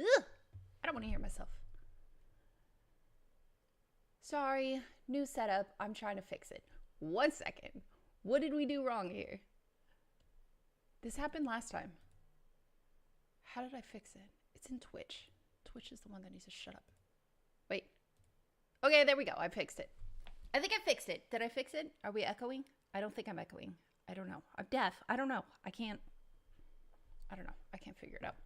Ugh, I don't want to hear myself. Sorry, new setup. I'm trying to fix it. 1 second. What did we do wrong here? This happened last time. How did I fix it? It's in Twitch. Twitch is the one that needs to shut up. Wait. Okay, there we go. I fixed it. I think I fixed it. Did I fix it? Are we echoing? I don't think I'm echoing. I don't know. I'm deaf. I don't know. I don't know. I can't figure it out.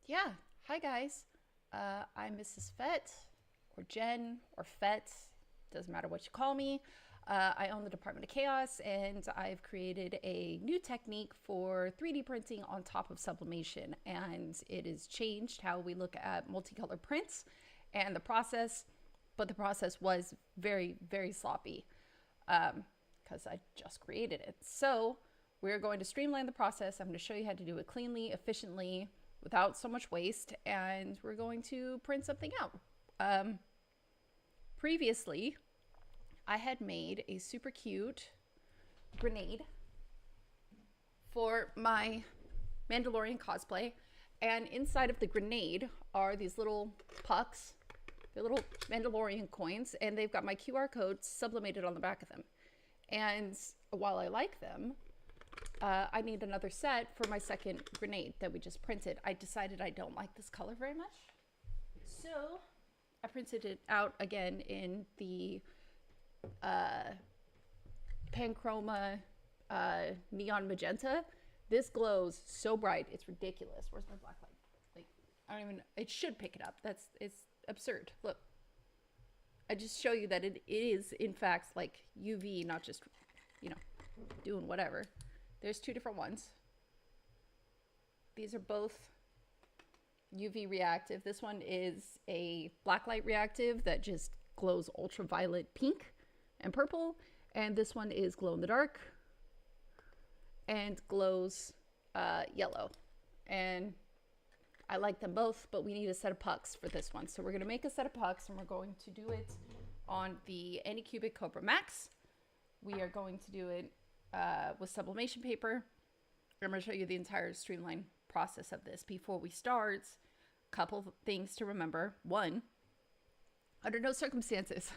Yeah. Hi, guys. I'm Mrs. Fett, or Jen, or Fett. Doesn't matter what you call me. I own the Department of Chaos, and I've created a new technique for 3D printing on top of sublimation, and it has changed how we look at multicolor prints and the process, but the process was very, very sloppy because I just created it. So we're going to streamline the process. I'm going to show you how to do it cleanly, efficiently, without so much waste, and we're going to print something out. Previously, I had made a super cute grenade for my Mandalorian cosplay, and inside of the grenade are these little pucks. They're little Mandalorian coins, and they've got my QR code sublimated on the back of them. And while I like them, I need another set for my second grenade that we just printed. I decided I don't like this color very much, so I printed it out again in the Panchroma neon magenta. This glows so bright, it's ridiculous. Where's my black light? Like, I don't even, it should pick it up. It's absurd. Look, I just show you that it is in fact like UV, not just, you know, doing whatever. There's two different ones. These are both UV reactive. This one is a blacklight reactive that just glows ultraviolet pink and purple, and this one is glow in the dark and glows yellow. And I like them both, but we need a set of pucks for this one. So we're going to make a set of pucks, and we're going to do it on the Anycubic Cobra Max. We are going to do it with sublimation paper. I'm going to show you the entire streamline process of this. Before we start, a couple things to remember. One, under no circumstances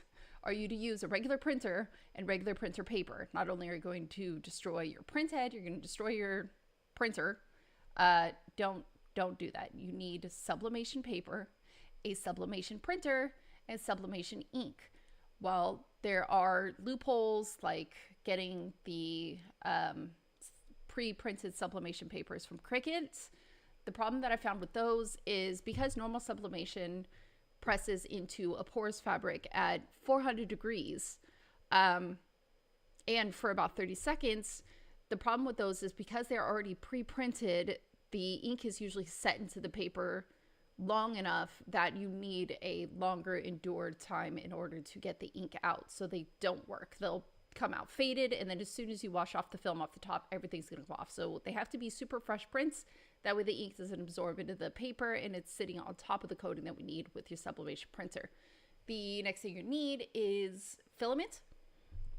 are you to use a regular printer and regular printer paper. Not only are you going to destroy your print head, you're going to destroy your printer. Don't do that. You need sublimation paper, a sublimation printer, and sublimation ink. While there are loopholes like getting the pre-printed sublimation papers from Cricut, the problem that I found with those is because normal sublimation presses into a porous fabric at 400 degrees and for about 30 seconds, the problem with those is because they're already pre-printed, the ink is usually set into the paper long enough that you need a longer endured time in order to get the ink out. So they don't work. They'll come out faded, and then as soon as you wash off the film off the top, everything's going to come off. So they have to be super fresh prints. That way the ink doesn't absorb into the paper, and it's sitting on top of the coating that we need with your sublimation printer. The next thing you need is filament.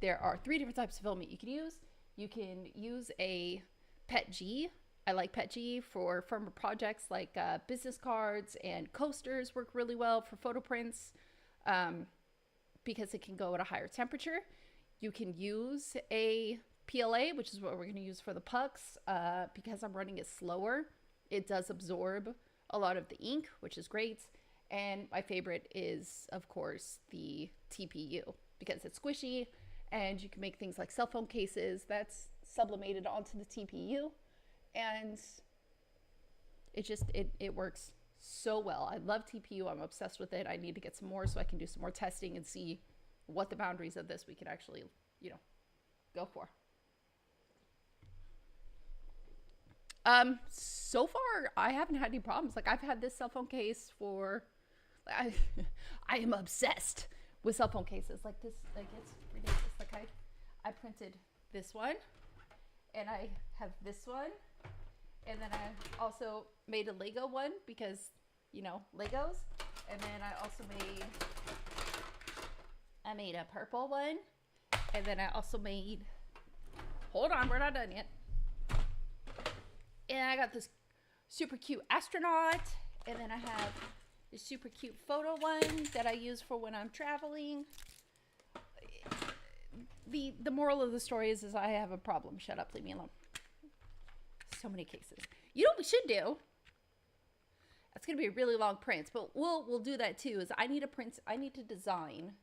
There are 3 different types of filament you can use. You can use a PETG. I like PETG for firmer projects like business cards, and coasters work really well for photo prints because it can go at a higher temperature. You can use a PLA, which is what we're going to use for the pucks. Because I'm running it slower, it does absorb a lot of the ink, which is great. And my favorite is, of course, the TPU because it's squishy, and you can make things like cell phone cases that's sublimated onto the TPU. And it works so well. I love TPU. I'm obsessed with it. I need to get some more so I can do some more testing and see what the boundaries of this we could actually, you know, go for. So far I haven't had any problems. Like, I've had this cell phone case for, I am obsessed with cell phone cases like this. Like, it's ridiculous. Like, I printed this one, and I have this one. And then I also made a Lego one because, you know, Legos. And then I also made a purple one. And then I also made, hold on, we're not done yet. And I got this super cute astronaut. And then I have this super cute photo one that I use for when I'm traveling. The moral of the story is I have a problem. Shut up, leave me alone. So many cases. You know what we should do? That's gonna be a really long print, but we'll do that too. Is I need to design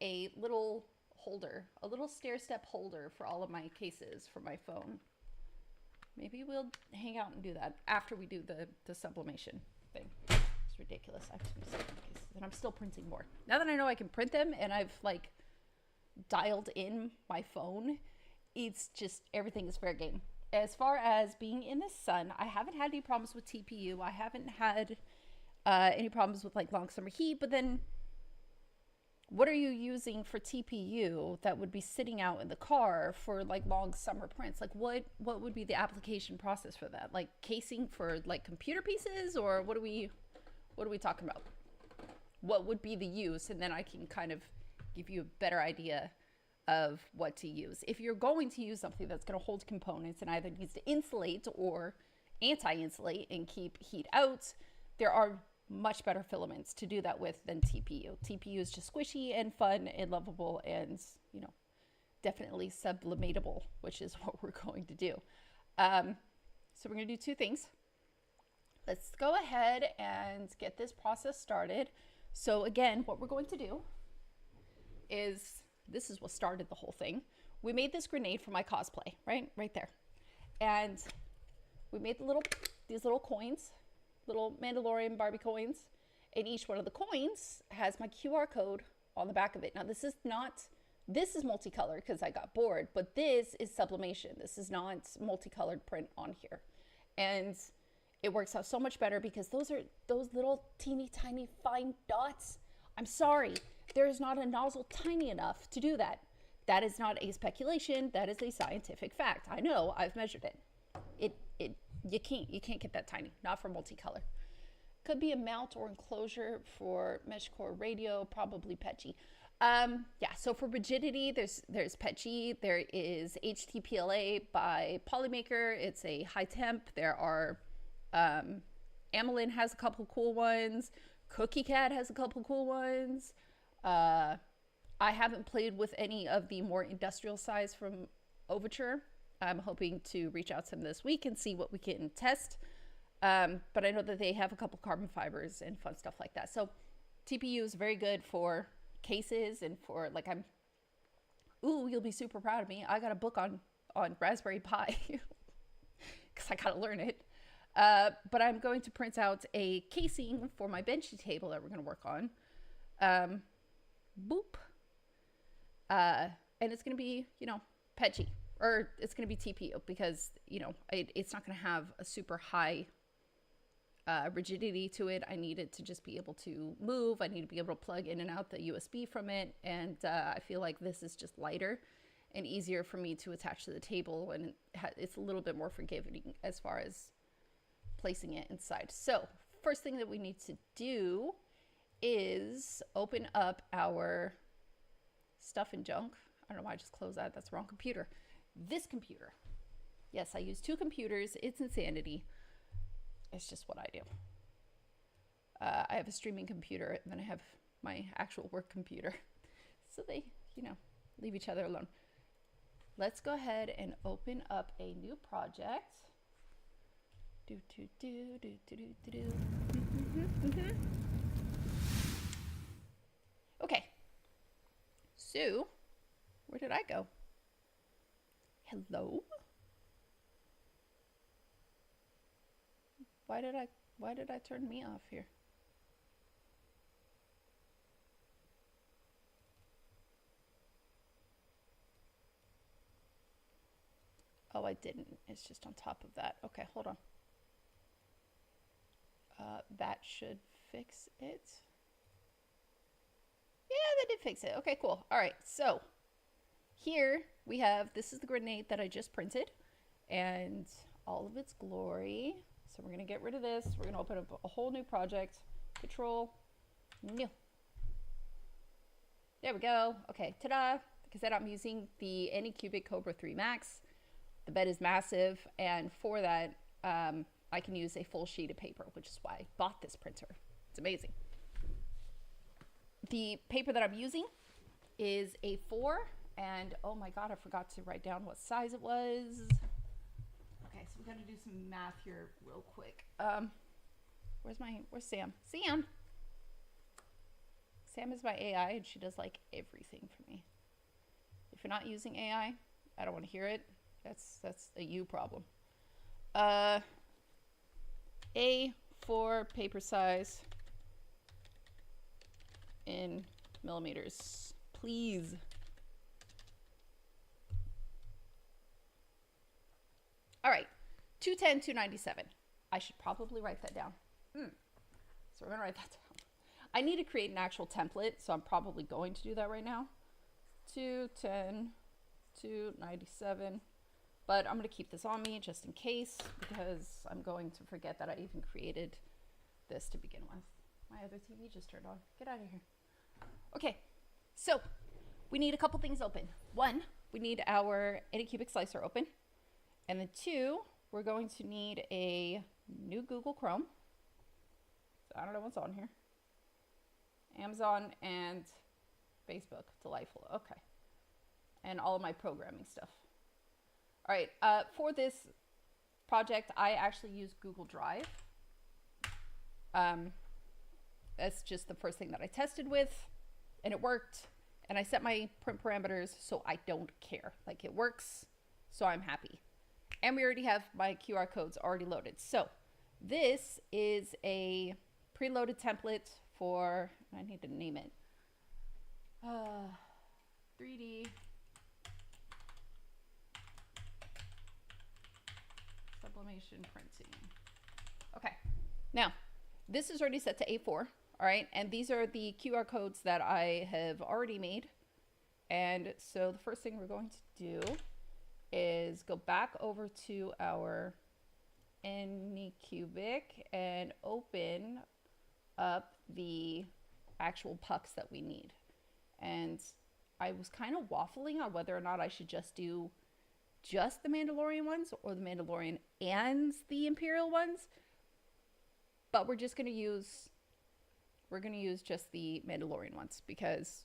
a little holder, a little stair step holder for all of my cases for my phone. Maybe we'll hang out and do that after we do the sublimation thing. It's ridiculous. I have to do 7 cases, and I'm still printing more. Now that I know I can print them, and I've like dialed in my phone, it's just everything is fair game. As far as being in the sun, I haven't had any problems with TPU. I haven't had any problems with like long summer heat. But then, what are you using for TPU that would be sitting out in the car for like long summer prints? Like what would be the application process for that? Like casing for like computer pieces, or what are we talking about? What would be the use? And then I can kind of give you a better idea of what to use. If you're going to use something that's going to hold components and either needs to insulate or anti-insulate and keep heat out, there are much better filaments to do that with than TPU. TPU is just squishy and fun and lovable and, you know, definitely sublimatable, which is what we're going to do. So we're going to do 2 things. Let's go ahead and get this process started. So again, what we're going to do is, this is what started the whole thing. We made this grenade for my cosplay, right there. And we made these little coins, little Mandalorian Barbie coins. And each one of the coins has my QR code on the back of it. Now this is multicolored because I got bored, but this is sublimation. This is not multicolored print on here. And it works out so much better because those little teeny tiny fine dots. I'm sorry, there is not a nozzle tiny enough to do that. That is not a speculation. That is a scientific fact. I know, I've measured it. You can't get that tiny, not for multicolor. Could be a mount or enclosure for mesh core radio, probably Petchy. Yeah, so for rigidity, there's Petchy. There is HTPLA by Polymaker. It's a high temp. There are, Amelin has a couple cool ones. Cookie Cat has a couple cool ones. I haven't played with any of the more industrial size from Overture. I'm hoping to reach out to them this week and see what we can test. But I know that they have a couple carbon fibers and fun stuff like that. So TPU is very good for cases and for like, you'll be super proud of me. I got a book on Raspberry Pi because I got to learn it. But I'm going to print out a casing for my benchy table that we're going to work on. Boop. And it's going to be, Petchy, or it's going to be TPU because, it's not going to have a super high rigidity to it. I need it to just be able to move. I need to be able to plug in and out the USB from it. And I feel like this is just lighter and easier for me to attach to the table. And it's a little bit more forgiving as far as placing it inside. So first thing that we need to do is open up our stuff and junk. I don't know why I just closed that. That's the wrong computer. This computer. Yes, I use 2 computers. It's insanity. It's just what I do. I have a streaming computer and then I have my actual work computer. So they, leave each other alone. Let's go ahead and open up a new project. Okay. So, where did I go? Hello? Why did I turn me off here? Oh, I didn't. It's just on top of that. Okay, hold on. That should fix it. Yeah, that did fix it. Okay, cool. All right, so here we have, this is the grenade that I just printed and all of its glory. So we're going to get rid of this. We're going to open up a whole new project. Control, new. There we go. Okay, ta-da. Like I said, I'm using the Anycubic Cobra 3 Max. The bed is massive, and for that, I can use a full sheet of paper, which is why I bought this printer. It's amazing. The paper that I'm using is A4, and oh my God, I forgot to write down what size it was. Okay, so we got to do some math here real quick. Where's Sam? Sam is my AI, and she does like everything for me. If you're not using AI, I don't want to hear it. That's a you problem. A4 paper size in millimeters, please. All right, 210, 297. I should probably write that down. So we're gonna write that down. I need to create an actual template, so I'm probably going to do that right now. 210, 297. But I'm gonna keep this on me just in case, because I'm going to forget that I even created this to begin with. My other TV just turned on. Get out of here. Okay, so we need a couple things open. One, we need our Anycubic slicer open. And then two, we're going to need a new Google Chrome. So I don't know what's on here. Amazon and Facebook. Delightful. Okay. And all of my programming stuff. All right. For this project, I actually use Google Drive. That's just the first thing that I tested with, and it worked. And I set my print parameters so I don't care. Like, it works, so I'm happy. And we already have my QR codes already loaded. So this is a preloaded template for, I need to name it, 3D sublimation printing. Okay, now this is already set to A4, all right? And these are the QR codes that I have already made. And so the first thing we're going to do is go back over to our Anycubic and open up the actual pucks that we need. And I was kind of waffling on whether or not I should just do just the Mandalorian ones or the Mandalorian and the Imperial ones. But we're going to use just the Mandalorian ones because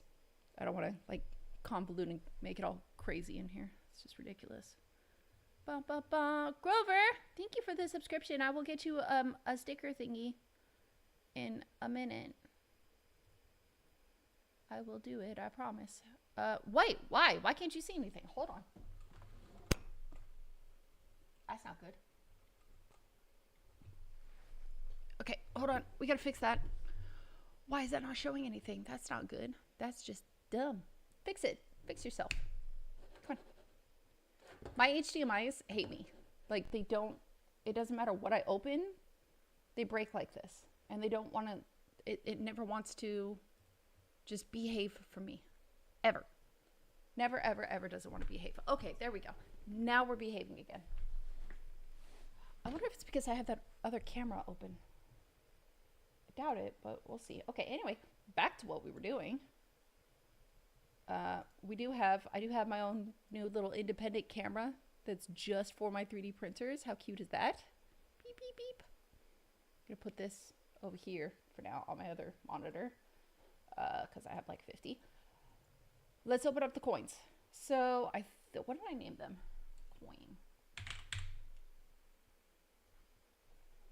I don't want to like convolute and make it all crazy in here. It's just ridiculous. Ba, ba, ba. Grover, thank you for the subscription. I will get you a sticker thingy in a minute. I will do it, I promise. Wait, why? Why can't you see anything? Hold on. That's not good. Okay, hold on. We gotta fix that. Why is that not showing anything? That's not good. That's just dumb. Fix it. Fix yourself. Come on. My HDMIs hate me. Like, they don't, it doesn't matter what I open, they break like this. And they don't want to, it never wants to just behave for me. Ever. Never, ever, ever does it want to behave. Okay, there we go. Now we're behaving again. I wonder if it's because I have that other camera open. I doubt it, but we'll see. Okay, anyway, back to what we were doing. I do have my own new little independent camera that's just for my 3D printers. How cute is that? Beep, beep, beep. I'm going to put this over here for now on my other monitor because I have like 50. Let's open up the coins. So what did I name them?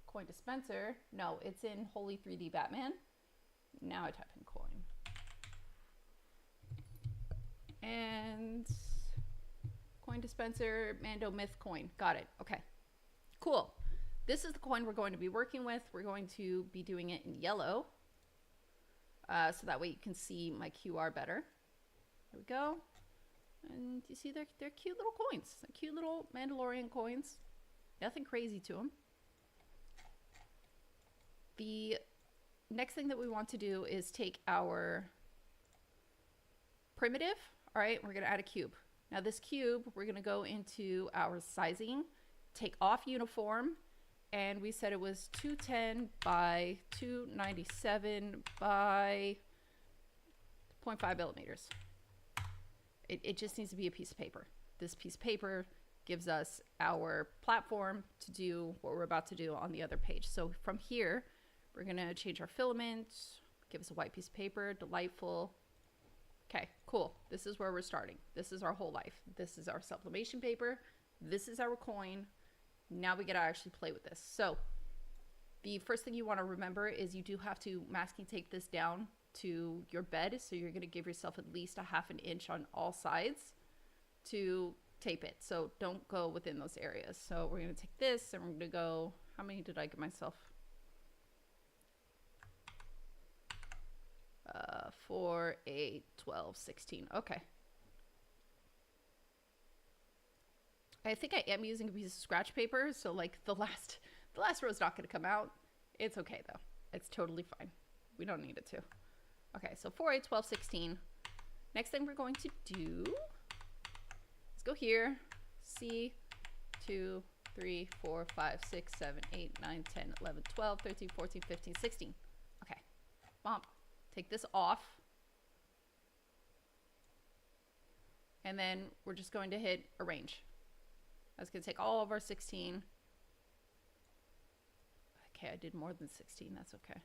Coin dispenser. No, it's in Holy 3D Batman. Now I type in coin. And coin dispenser, Mando Myth coin. Got it. Okay. Cool. This is the coin we're going to be working with. We're going to be doing it in yellow. So that way you can see my QR better. There we go. And you see they're cute little coins. They're cute little Mandalorian coins. Nothing crazy to them. The next thing that we want to do is take our primitive. All right, we're going to add a cube. Now this cube, we're going to go into our sizing, take off uniform, and we said it was 210 by 297 by 0.5 millimeters. It just needs to be a piece of paper. This piece of paper gives us our platform to do what we're about to do on the other page. So from here, we're going to change our filament, give us a white piece of paper, delightful. Okay, cool. This is where we're starting. This is our whole life. This is our sublimation paper. This is our coin. Now we get to actually play with this. So the first thing you want to remember is you do have to masking tape this down to your bed. So you're going to give yourself at least a ½ an inch on all sides to tape it. So don't go within those areas. So we're going to take this and we're going to go, how many did I give myself? 4, 8, 12, 16. Okay. I think I am using a piece of scratch paper, so like the last row is not going to come out. It's okay though. It's totally fine. We don't need it to. Okay, so 4, 8, 12, 16. Next thing we're going to do is go here. C, 2, 3, 4, 5, 6, 7, 8, 9, 10, 11, 12, 13, 14, 15, 16. Okay. Bump. Take this off. And then we're just going to hit arrange. That's going to take all of our 16. Okay, I did more than 16. That's okay.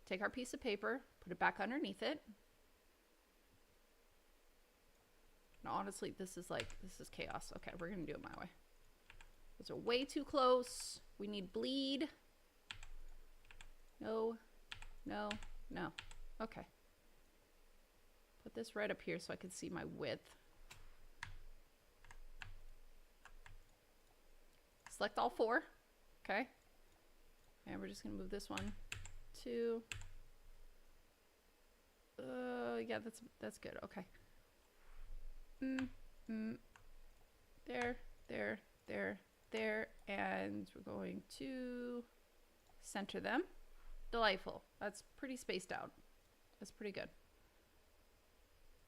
Take our piece of paper, put it back underneath it. And honestly, this is chaos. Okay, we're going to do it my way. Those are way too close. We need bleed. No, no, no. Okay. Put this right up here so I can see my width. Select all 4. Okay. And we're just going to move this one to... yeah, that's good. Okay. There, there, there, there. And we're going to center them. Delightful. That's pretty spaced out. That's pretty good.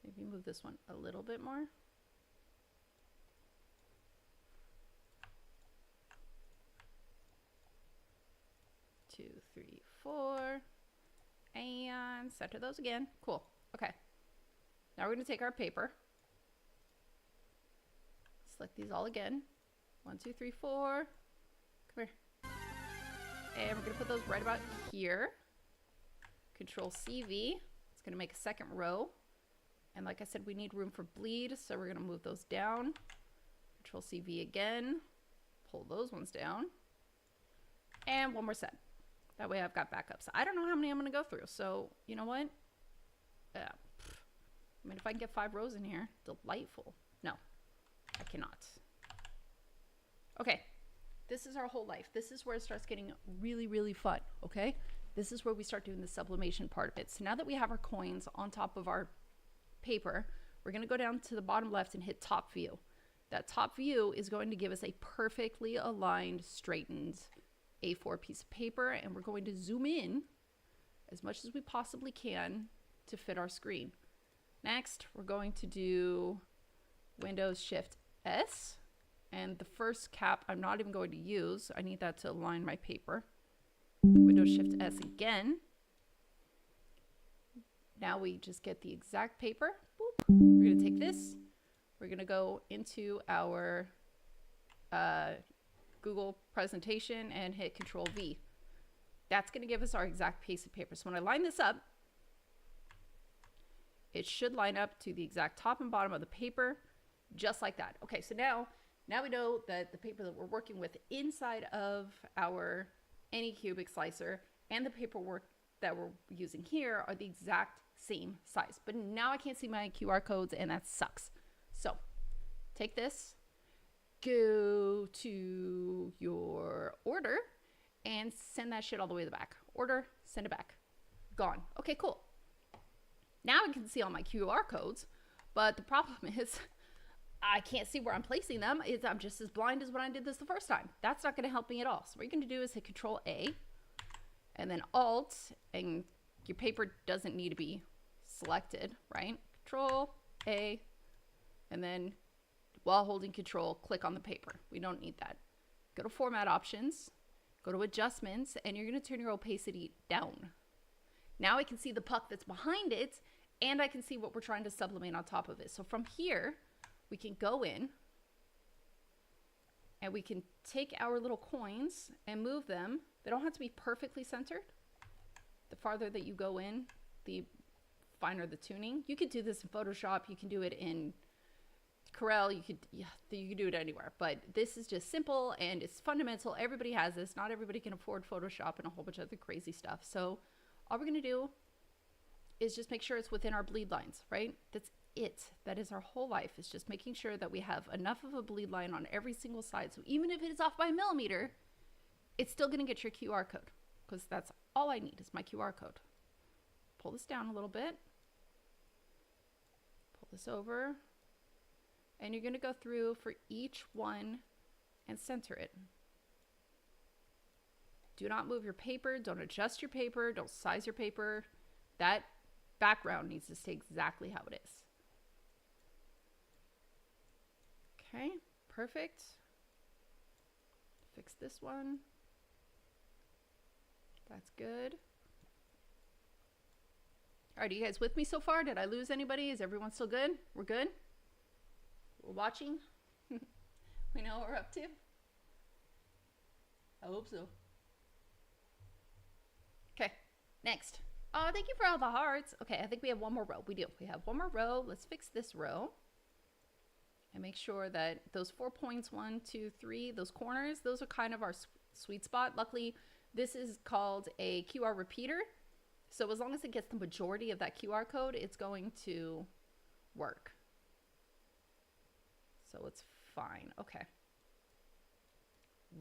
Maybe move this one a little bit more. Two, 3, 4. And center those again. Cool. Okay. Now we're going to take our paper. Select these all again. 1, 2, 3, 4. Come here. And we're going to put those right about here. Control CV. It's going to make a second row. And like I said, we need room for bleed, so we're going to move those down. Control CV again. Pull those ones down. And one more set. That way I've got backups. I don't know how many I'm going to go through, so you know what? I mean, if I can get 5 rows in here, delightful. No, I cannot. Okay. This is our whole life. This is where it starts getting really, really fun, okay? This is where we start doing the sublimation part of it. So now that we have our coins on top of our paper, we're going to go down to the bottom left and hit top view. That top view is going to give us a perfectly aligned, straightened A4 piece of paper, and we're going to zoom in as much as we possibly can to fit our screen. Next, we're going to do Windows Shift S. And the first cap I'm not even going to use. I need that to align my paper. Windows Shift S again. Now we just get the exact paper. Boop. We're going to take this. We're going to go into our Google presentation and hit Control V. That's going to give us our exact piece of paper. So when I line this up, it should line up to the exact top and bottom of the paper, just like that. Okay, so now we know that the paper that we're working with inside of our Anycubic slicer and the paperwork that we're using here are the exact same size. But now I can't see my QR codes, and that sucks. So take this, go to your order, and send that shit all the way to the back. Order, send it back. Gone. Okay, cool. Now I can see all my QR codes, but the problem is I can't see where I'm placing them. I'm just as blind as when I did this the first time. That's not going to help me at all. So what you're going to do is hit Control A and then Alt, and your paper doesn't need to be selected, right? Control A, and then while holding Control, click on the paper. We don't need that. Go to Format Options, go to Adjustments, and you're going to turn your opacity down. Now I can see the puck that's behind it, and I can see what we're trying to sublimate on top of it. So from here, we can go in and we can take our little coins and move them. They don't have to be perfectly centered. The farther that you go in, the finer the tuning. You could do this in Photoshop. You can do it in Corel. You could do it anywhere. But this is just simple and it's fundamental. Everybody has this. Not everybody can afford Photoshop and a whole bunch of other crazy stuff. So all we're going to do is just make sure it's within our bleed lines, right? That's it. That is our whole life. It's just making sure that we have enough of a bleed line on every single side. So even if it is off by a millimeter, it's still going to get your QR code, because that's all I need is my QR code. Pull this down a little bit. Pull this over. And you're going to go through for each one and center it. Do not move your paper. Don't adjust your paper. Don't size your paper. That background needs to stay exactly how it is. Okay, perfect. Fix this one. That's good. All right, are you guys with me so far? Did I lose anybody? Is everyone still good? We're good? We're watching? We know what we're up to? I hope so. Okay, next. Oh, thank you for all the hearts. Okay, I think we have one more row. We do. We have one more row. Let's fix this row. And make sure that those 4 points, 1, 2, 3, those corners, those are kind of our sweet spot. Luckily, this is called a QR repeater. So as long as it gets the majority of that QR code, it's going to work. So it's fine. Okay.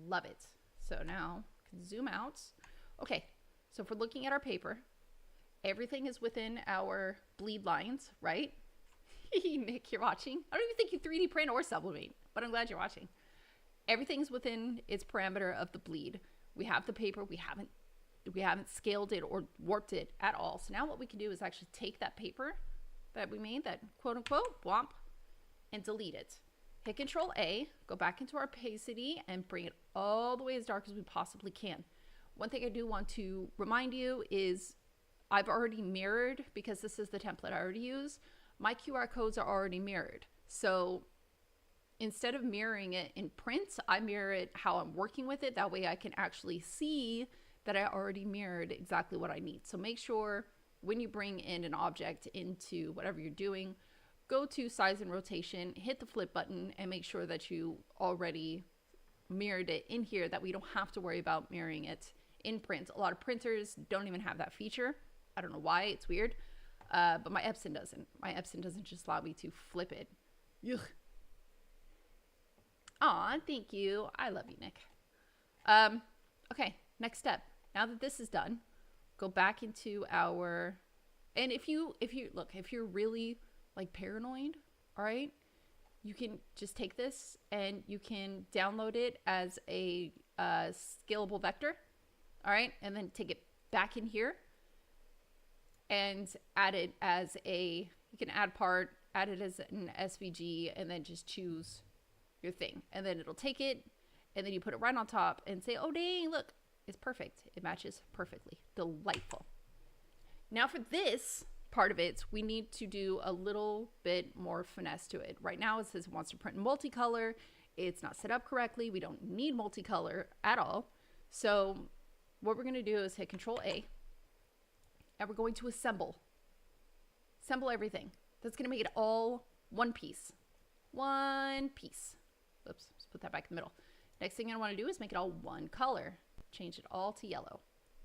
Love it. So now I can zoom out. Okay. So if we're looking at our paper, everything is within our bleed lines, right? Nick, you're watching. I don't even think you 3D print or sublimate, but I'm glad you're watching. Everything's within its parameter of the bleed. We have the paper. We haven't scaled it or warped it at all. So now what we can do is actually take that paper that we made, that quote unquote womp, and delete it. Hit Control A, go back into our opacity and bring it all the way as dark as we possibly can. One thing I do want to remind you is I've already mirrored, because this is the template I already use. My QR codes are already mirrored. So instead of mirroring it in print, I mirror it how I'm working with it. That way I can actually see that I already mirrored exactly what I need. So make sure when you bring in an object into whatever you're doing, go to size and rotation, hit the flip button, and make sure that you already mirrored it in here, that we don't have to worry about mirroring it in print. A lot of printers don't even have that feature. I don't know why, it's weird. But my Epson doesn't. My Epson doesn't just allow me to flip it. Yuck. Aw, thank you. I love you, Nick. Okay, next step. Now that this is done, go back into our, and if you're really like paranoid, all right, you can just take this and you can download it as a scalable vector, all right, and then take it back in here and add it as a, you can add part, add it as an SVG, and then just choose your thing. And then it'll take it, and then you put it right on top and say, oh dang, look, it's perfect. It matches perfectly. Delightful. Now for this part of it, we need to do a little bit more finesse to it. Right now it says it wants to print in multicolor. It's not set up correctly. We don't need multicolor at all. So what we're going to do is hit Control A, and we're going to assemble everything. That's going to make it all one piece. Oops, let's put that back in the middle. Next thing I want to do is make it all one color. Change it all to yellow.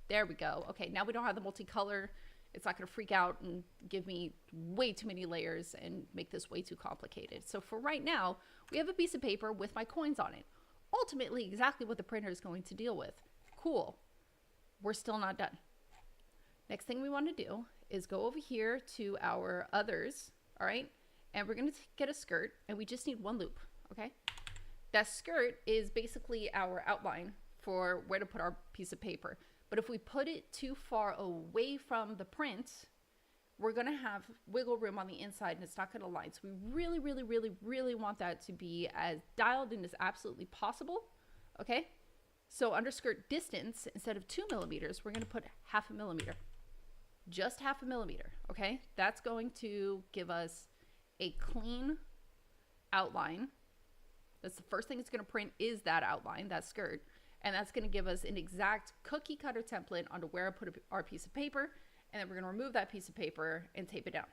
There we go. Okay, now we don't have the multicolor. It's not going to freak out and give me way too many layers and make this way too complicated. So for right now, we have a piece of paper with my coins on it. Ultimately, exactly what the printer is going to deal with. Cool. We're still not done. Next thing we want to do is go over here to our others, all right? And we're going to get a skirt, and we just need one loop, okay? That skirt is basically our outline for where to put our piece of paper. But if we put it too far away from the print, we're going to have wiggle room on the inside, and it's not going to align. So we really, really, really, really want that to be as dialed in as absolutely possible, okay? So under skirt distance, instead of 2 millimeters, we're going to put 0.5 millimeter. just 0.5 millimeter, okay? That's going to give us a clean outline. That's the first thing it's going to print is that outline, that skirt. And that's going to give us an exact cookie cutter template onto where I put our piece of paper. And then we're going to remove that piece of paper and tape it down.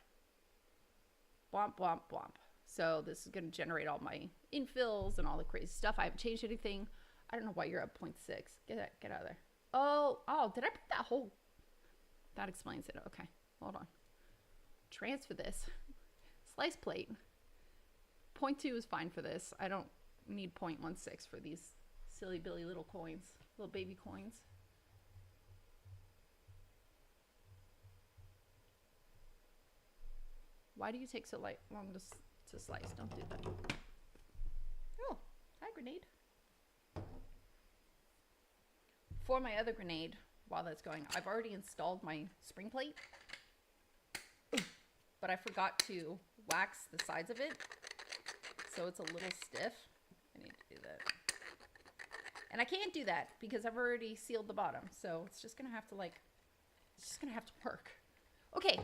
Bwomp, bwomp, bwomp. So this is going to generate all my infills and all the crazy stuff. I haven't changed anything. I don't know why you're at 0.6. Get out of there. Oh, did I put that whole? That explains it. Okay, hold on. Transfer this. Slice plate. 0.2 is fine for this. I don't need 0.16 for these silly billy little coins, little baby coins. Why do you take so long to slice? Don't do that. Oh, hi, grenade. For my other grenade, while that's going, I've already installed my spring plate, but I forgot to wax the sides of it, so it's a little stiff. I need to do that. And I can't do that because I've already sealed the bottom, so it's just gonna have to work. Okay,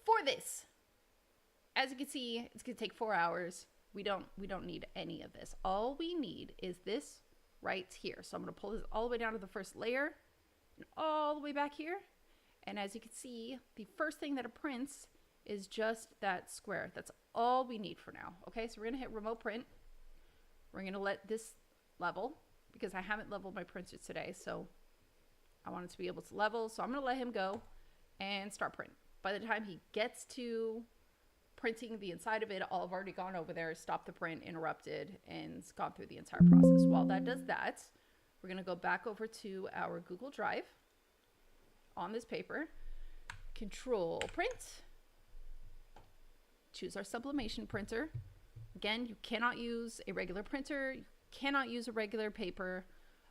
for this, as you can see, it's gonna take 4 hours. We don't need any of this. All we need is this right here. So I'm gonna pull this all the way down to the first layer and all the way back here. And as you can see, the first thing that it prints is just that square. That's all we need for now. Okay, so we're gonna hit remote print. We're gonna let this level because I haven't leveled my printer today, so I want it to be able to level. So I'm gonna let him go and start print. By the time he gets to printing the inside of it, I'll have already gone over there, stopped the print, interrupted, and gone through the entire process. While that does that, we're gonna go back over to our Google Drive on this paper, Control Print, choose our Sublimation printer. Again, you cannot use a regular printer, you cannot use a regular paper,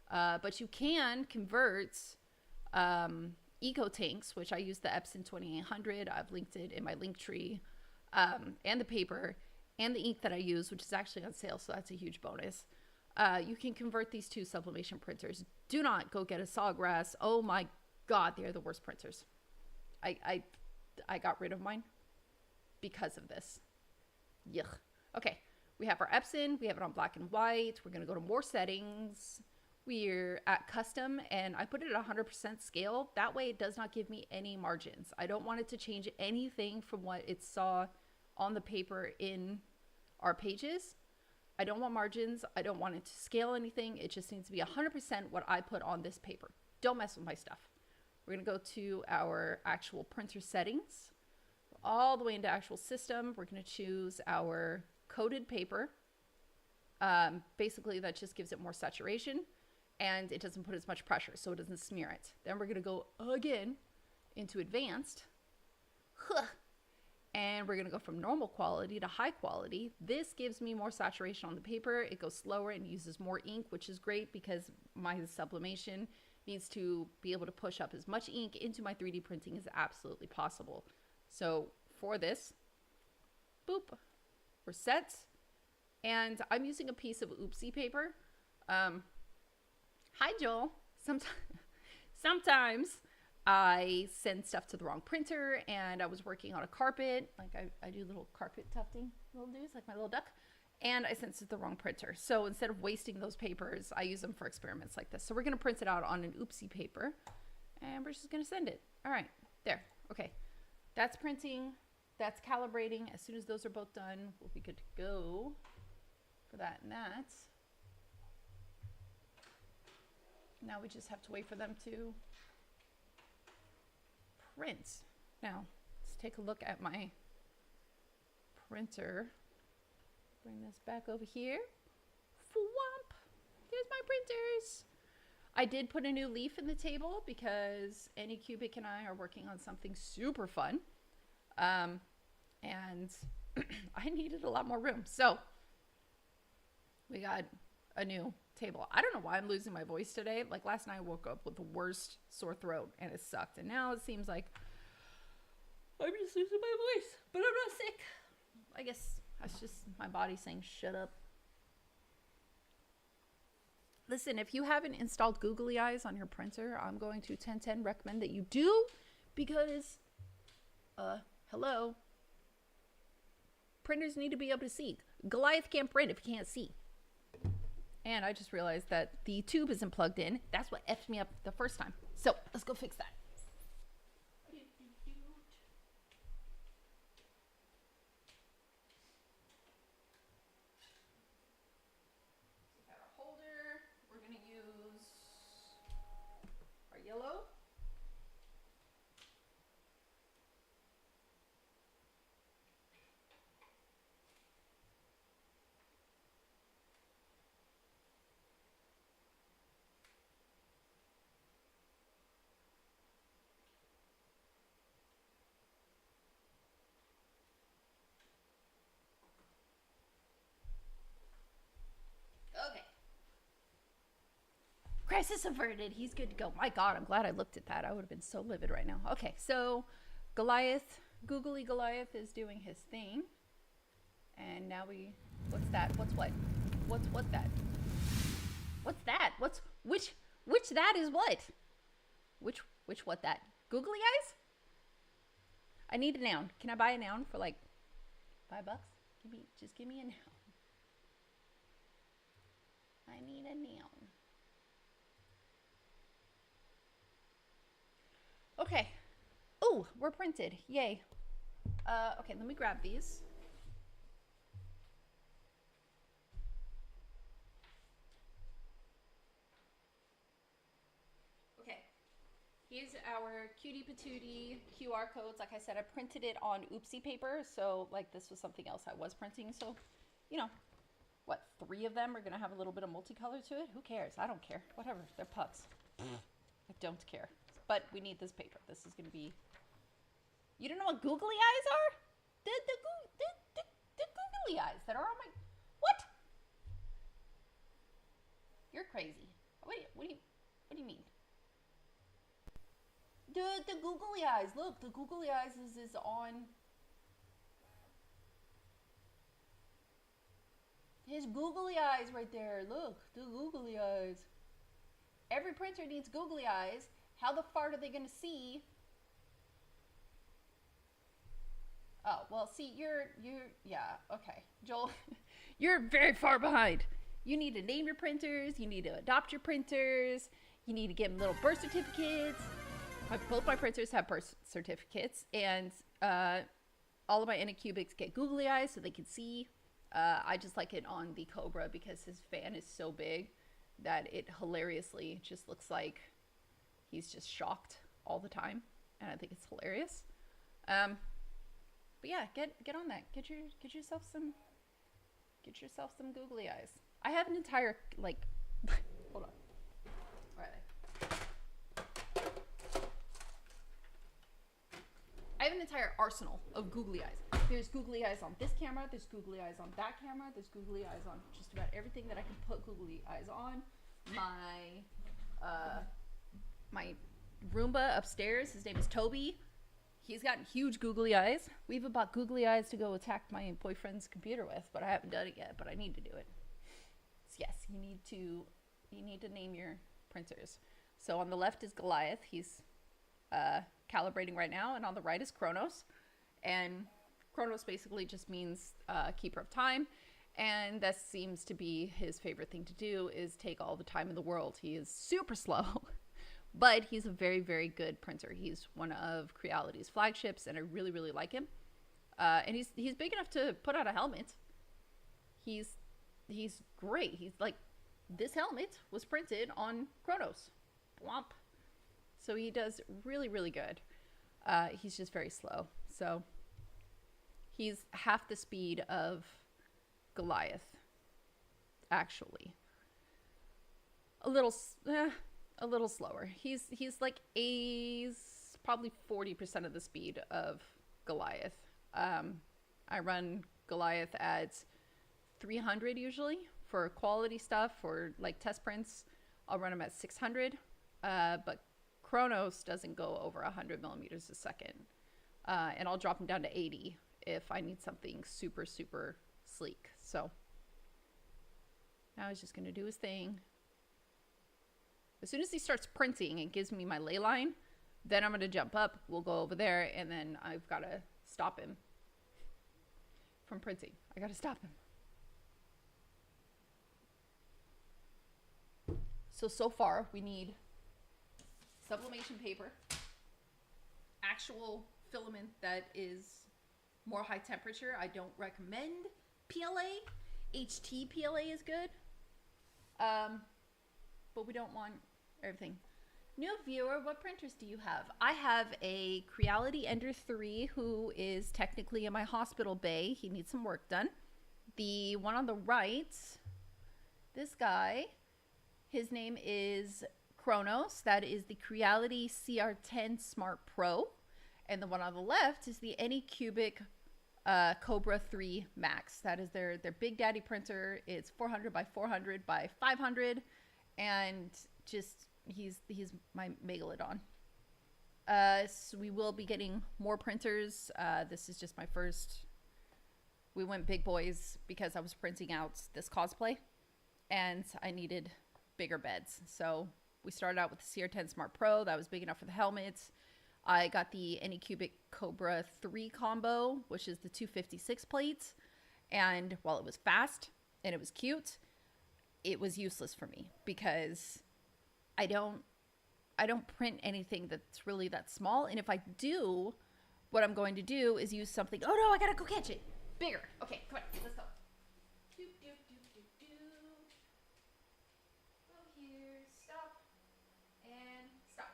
but you can convert eco tanks, which I use the Epson 2800. I've linked it in my link tree, and the paper and the ink that I use, which is actually on sale, so that's a huge bonus. You can convert these to Sublimation printers. Do not go get a Sawgrass. Oh my God, they are the worst printers. I got rid of mine because of this. Yuck. Okay, we have our Epson. We have it on black and white. We're gonna go to more settings. We're at custom, and I put it at 100% scale. That way it does not give me any margins. I don't want it to change anything from what it saw on the paper in our pages. I don't want margins. I don't want it to scale anything. It just needs to be 100% what I put on this paper. Don't mess with my stuff. We're gonna go to our actual printer settings, all the way into actual system. We're gonna choose our coated paper. Basically that just gives it more saturation and it doesn't put as much pressure, so it doesn't smear it. Then we're gonna go again into advanced, and we're gonna go from normal quality to high quality. This gives me more saturation on the paper. It goes slower and uses more ink, which is great because my sublimation needs to be able to push up as much ink into my 3D printing as absolutely possible. So for this, boop, we're set. And I'm using a piece of oopsie paper. Hi, Joel. Sometimes I send stuff to the wrong printer, and I was working on a carpet. Like I do little carpet tufting, little dudes, like my little duck. And I sent it to the wrong printer. So instead of wasting those papers, I use them for experiments like this. So we're going to print it out on an oopsie paper, and we're just going to send it. All right, there. Okay, that's printing. That's calibrating. As soon as those are both done, we'll be good to go for that and that. Now we just have to wait for them to print. Now, let's take a look at my printer. Bring this back over here. Thwomp! There's my printers. I did put a new leaf in the table because Anycubic and I are working on something super fun. And I needed a lot more room. So we got a new table. I don't know why I'm losing my voice today. Like last night I woke up with the worst sore throat and it sucked. And now it seems like I'm just losing my voice, but I'm not sick. I guess that's just my body saying shut up. Listen, if you haven't installed Googly Eyes on your printer, I'm going to 10/10 recommend that you do, because, hello, printers need to be able to see. Goliath can't print if he can't see. And I just realized that the tube isn't plugged in. That's what effed me up the first time. So let's go fix that. Yellow. Okay. Crisis averted. He's good to go. My God, I'm glad I looked at that. I would have been so livid right now. Okay, so Goliath, Googly Goliath is doing his thing. And now we, what's that? What's what? What's that? What's that? Which that is what? Which what that? Googly eyes? I need a noun. Can I buy a noun for like $5? Just give me a noun. I need a noun. Okay. Oh, we're printed. Yay. Okay, let me grab these. Okay. Here's our cutie patootie QR codes. Like I said, I printed it on oopsie paper. So, like, this was something else I was printing. So, you know, what, 3 of them are going to have a little bit of multicolor to it? Who cares? I don't care. Whatever. They're pucks. I don't care. But we need this paper. This is going to be... You don't know what googly eyes are? The googly eyes that are on my... What? You're crazy. What do you mean? The googly eyes. Look, the googly eyes is on... His googly eyes right there. Look, the googly eyes. Every printer needs googly eyes. How the fart are they going to see? Oh, well, see, yeah, okay. Joel, you're very far behind. You need to name your printers. You need to adopt your printers. You need to give them little birth certificates. Both my printers have birth certificates. And all of my Anycubics get googly eyes so they can see. I just like it on the Cobra because his fan is so big that it hilariously just looks like he's just shocked all the time, and I think it's hilarious. But yeah, get on that. Get yourself some googly eyes. I have an entire like hold on. Where are they? I have an entire arsenal of googly eyes. There's googly eyes on this camera, there's googly eyes on that camera, there's googly eyes on just about everything that I can put googly eyes on. My Roomba upstairs, his name is Toby. He's got huge googly eyes. We even bought googly eyes to go attack my boyfriend's computer with, but I haven't done it yet, but I need to do it. So yes, you need to name your printers. So on the left is Goliath. He's calibrating right now, and on the right is Kronos. And Kronos basically just means keeper of time, and that seems to be his favorite thing to do, is take all the time in the world. He is super slow, but he's a very, very good printer. He's one of Creality's flagships, and I really, really like him. And he's big enough to put on a helmet. He's great. He's like, this helmet was printed on Kronos. Blomp. So he does really, really good. He's just very slow. So he's half the speed of Goliath, actually. A little slower. He's like probably 40% of the speed of Goliath. I run Goliath at 300 usually for quality stuff, or like test prints. I'll run them at 600, but Kronos doesn't go over 100 millimeters a second. And I'll drop them down to 80 if I need something super, super sleek. So now he's just going to do his thing. As soon as he starts printing and gives me my ley line, Then I'm going to jump up. We'll go over there, and then I've got to stop him from printing. I got to stop him. So far, we need sublimation paper, actual filament that is more high temperature. I don't recommend PLA. HT PLA is good. But we don't want everything. New viewer, what printers do you have? I have a Creality Ender 3 who is technically in my hospital bay. He needs some work done. The one on the right, this guy, his name is Kronos. That is the Creality CR10 Smart Pro. And the one on the left is the Anycubic Cobra 3 Max. That is their Big Daddy printer. It's 400 by 400 by 500. And just, he's my megalodon. So we will be getting more printers. This is just my first. We went big boys because I was printing out this cosplay. And I needed bigger beds. So we started out with the CR10 Smart Pro. That was big enough for the helmets. I got the Anycubic Cobra 3 combo, which is the 256 plates. And while it was fast and it was cute, it was useless for me because I don't print anything that's really that small. And if I do, what I'm going to do is use something. Oh no, I gotta go catch it. Bigger. Okay, come on, let's go. Here, stop, and stop.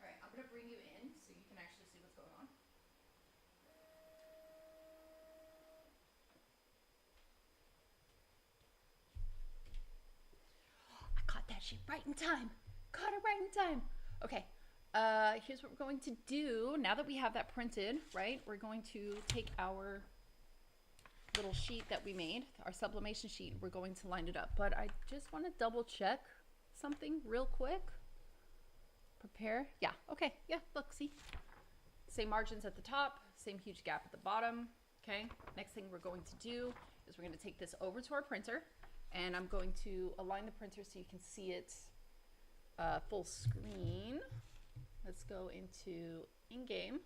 All right, I'm gonna bring you in so you can actually see what's going on. I caught that shit right in time. Caught it right in time. Okay, here's what we're going to do. Now that we have that printed, right, we're going to take our little sheet that we made, our sublimation sheet, we're going to line it up. But I just want to double check something real quick. Prepare. Yeah, okay. Yeah, look, see? Same margins at the top, same huge gap at the bottom. Okay, next thing we're going to do is we're going to take this over to our printer, and I'm going to align the printer so you can see it full screen. Let's go into in-game.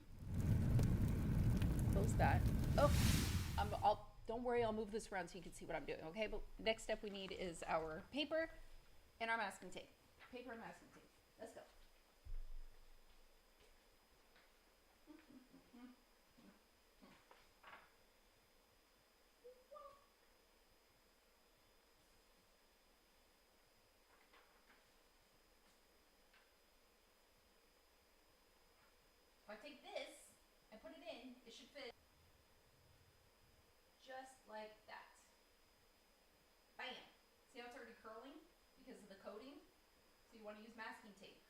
Close that. Oh, don't worry, I'll move this around so you can see what I'm doing, okay? But next step we need is our paper and our masking tape. Paper and masking tape. Let's go. If I take this and put it in, it should fit just like that. Bam. See how it's already curling because of the coating? So you want to use masking tape.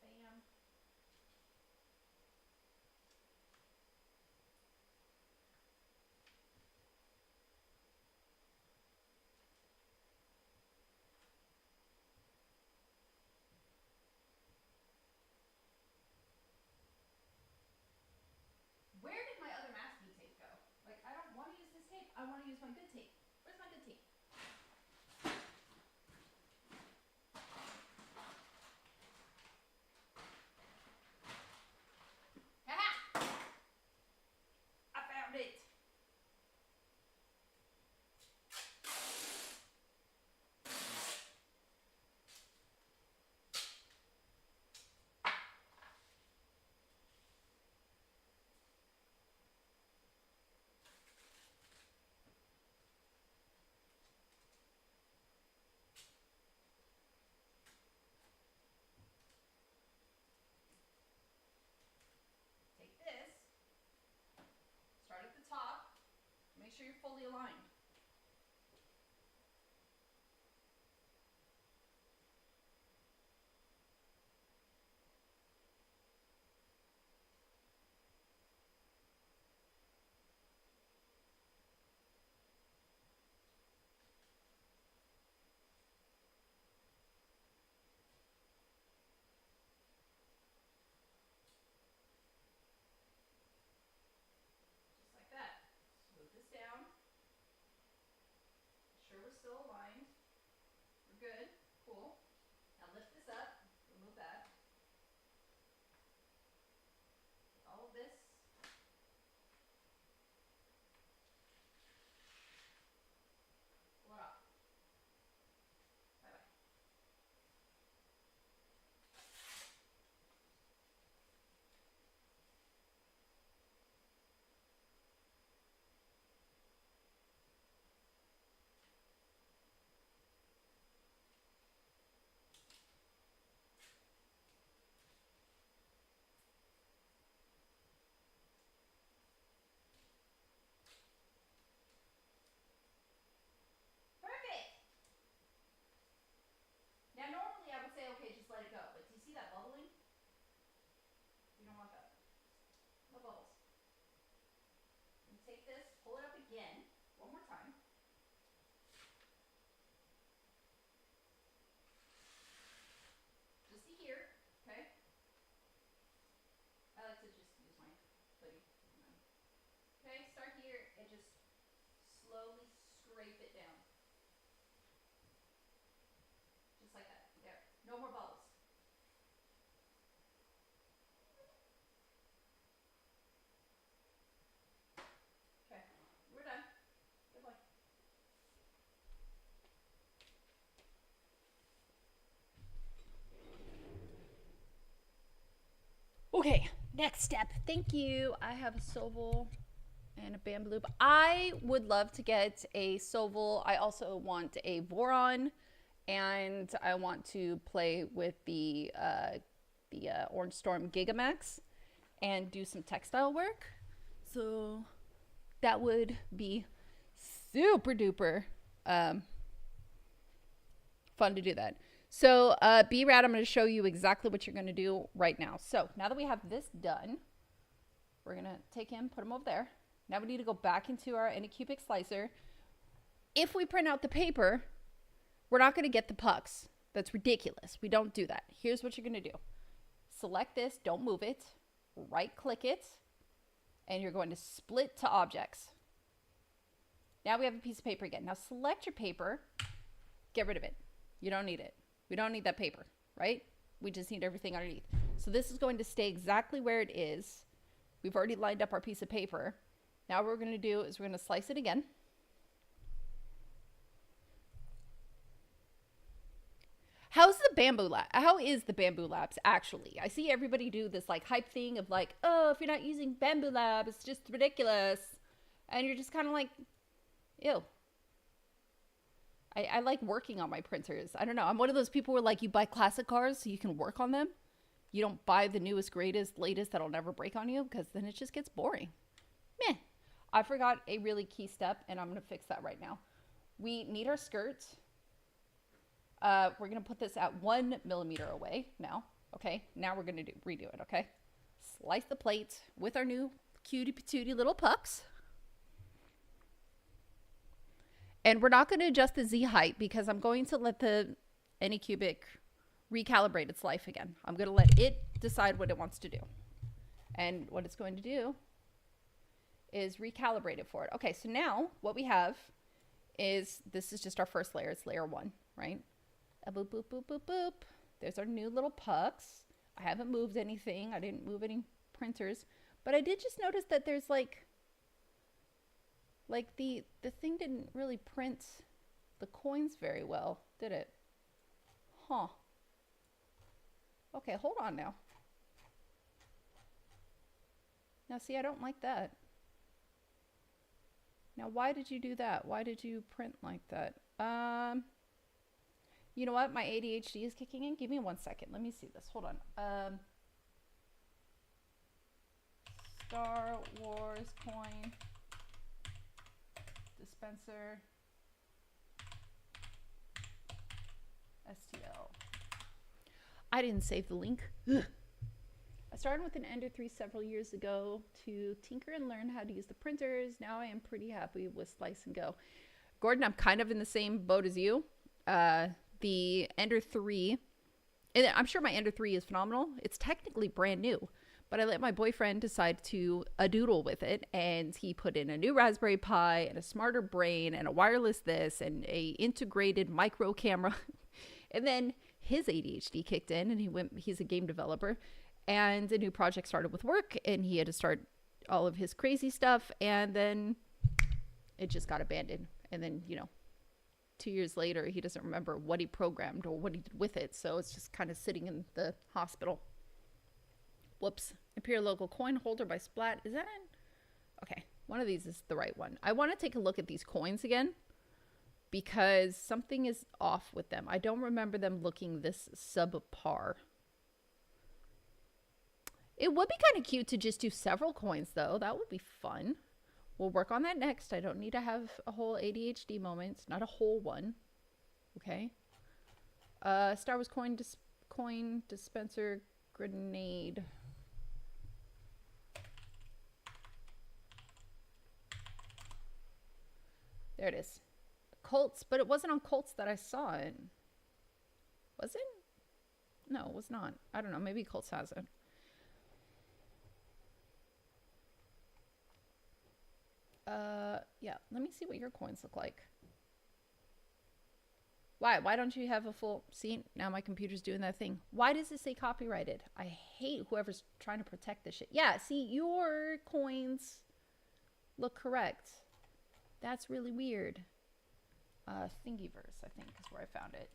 Bam. Where did my other masking tape go? Like, I don't want to use this tape. I want to use my good tape. Where's my good tape? Ha-ha! I found it. Take this. Start at the top. Make sure you're fully aligned. Okay, next step. Thank you. I have a Soval and a bamboo loop. I would love to get a Soval. I also want a Voron, and I want to play with the Orange Storm Gigamax and do some textile work. So that would be super duper fun to do that. So B-Rad, I'm going to show you exactly what you're going to do right now. So now that we have this done, we're going to take him, put him over there. Now we need to go back into our Anycubic slicer. If we print out the paper, we're not going to get the pucks. That's ridiculous. We don't do that. Here's what you're going to do. Select this, don't move it, right click it, and you're going to split to objects. Now we have a piece of paper again. Now select your paper, get rid of it. You don't need it. We don't need that paper, right? We just need everything underneath. So this is going to stay exactly where it is. We've already lined up our piece of paper. Now what we're going to do is we're going to slice it again. How is the Bamboo Labs actually? I see everybody do this like hype thing of like, oh, if you're not using Bamboo Lab, it's just ridiculous. And you're just kind of like, ew. I like working on my printers. I don't know. I'm one of those people where like you buy classic cars so you can work on them. You don't buy the newest, greatest, latest that'll never break on you because then it just gets boring. Meh. I forgot a really key step and I'm going to fix that right now. We need our skirt. We're going to put this at 1 millimeter away now. Okay. Now we're going to redo it. Okay. Slice the plate with our new cutie patootie little pucks. And we're not going to adjust the Z height because I'm going to let the Anycubic recalibrate its life again. I'm going to let it decide what it wants to do. And what it's going to do is recalibrate it for it. Okay, so now what we have is, this is just our first layer. It's layer 1, right? Boop, boop, boop, boop, boop. There's our new little pucks. I haven't moved anything. I didn't move any printers. But I did just notice that there's like the thing didn't really print the coins very well, did it? Huh. Okay, hold on now. Now see, I don't like that. Now why did you do that? Why did you print like that? You know what? My ADHD is kicking in. Give me 1 second. Let me see this. Hold on. Star Wars coin dispenser STL. I didn't save the link. Ugh. I started with an Ender 3 several years ago to tinker and learn how to use the printers. Now I am pretty happy with Slice and Go. Gordon, I'm kind of in the same boat as you. The Ender 3, and I'm sure my Ender 3 is phenomenal. It's technically brand new, but I let my boyfriend decide to doodle with it, and he put in a new Raspberry Pi and a smarter brain and a wireless this and a integrated micro camera. And then his ADHD kicked in and he's a game developer, and a new project started with work and he had to start all of his crazy stuff, and then it just got abandoned. And then, 2 years later, he doesn't remember what he programmed or what he did with it. So it's just kind of sitting in the hospital. Whoops. Imperial Local Coin Holder by Splat. Is that it? Okay. One of these is the right one. I want to take a look at these coins again because something is off with them. I don't remember them looking this subpar. It would be kind of cute to just do several coins, though. That would be fun. We'll work on that next. I don't need to have a whole ADHD moment. Not a whole one. Okay. Star Wars coin dispenser grenade. There it is. Colts, but it wasn't on Colts that I saw it. Was it? No, it was not. I don't know. Maybe Colts has it. Yeah, let me see what your coins look like. Why don't you have a full, see, now my computer's doing that thing. Why does it say copyrighted? I hate whoever's trying to protect this shit. Yeah, see, your coins look correct. That's really weird. Thingiverse, I think, is where I found it.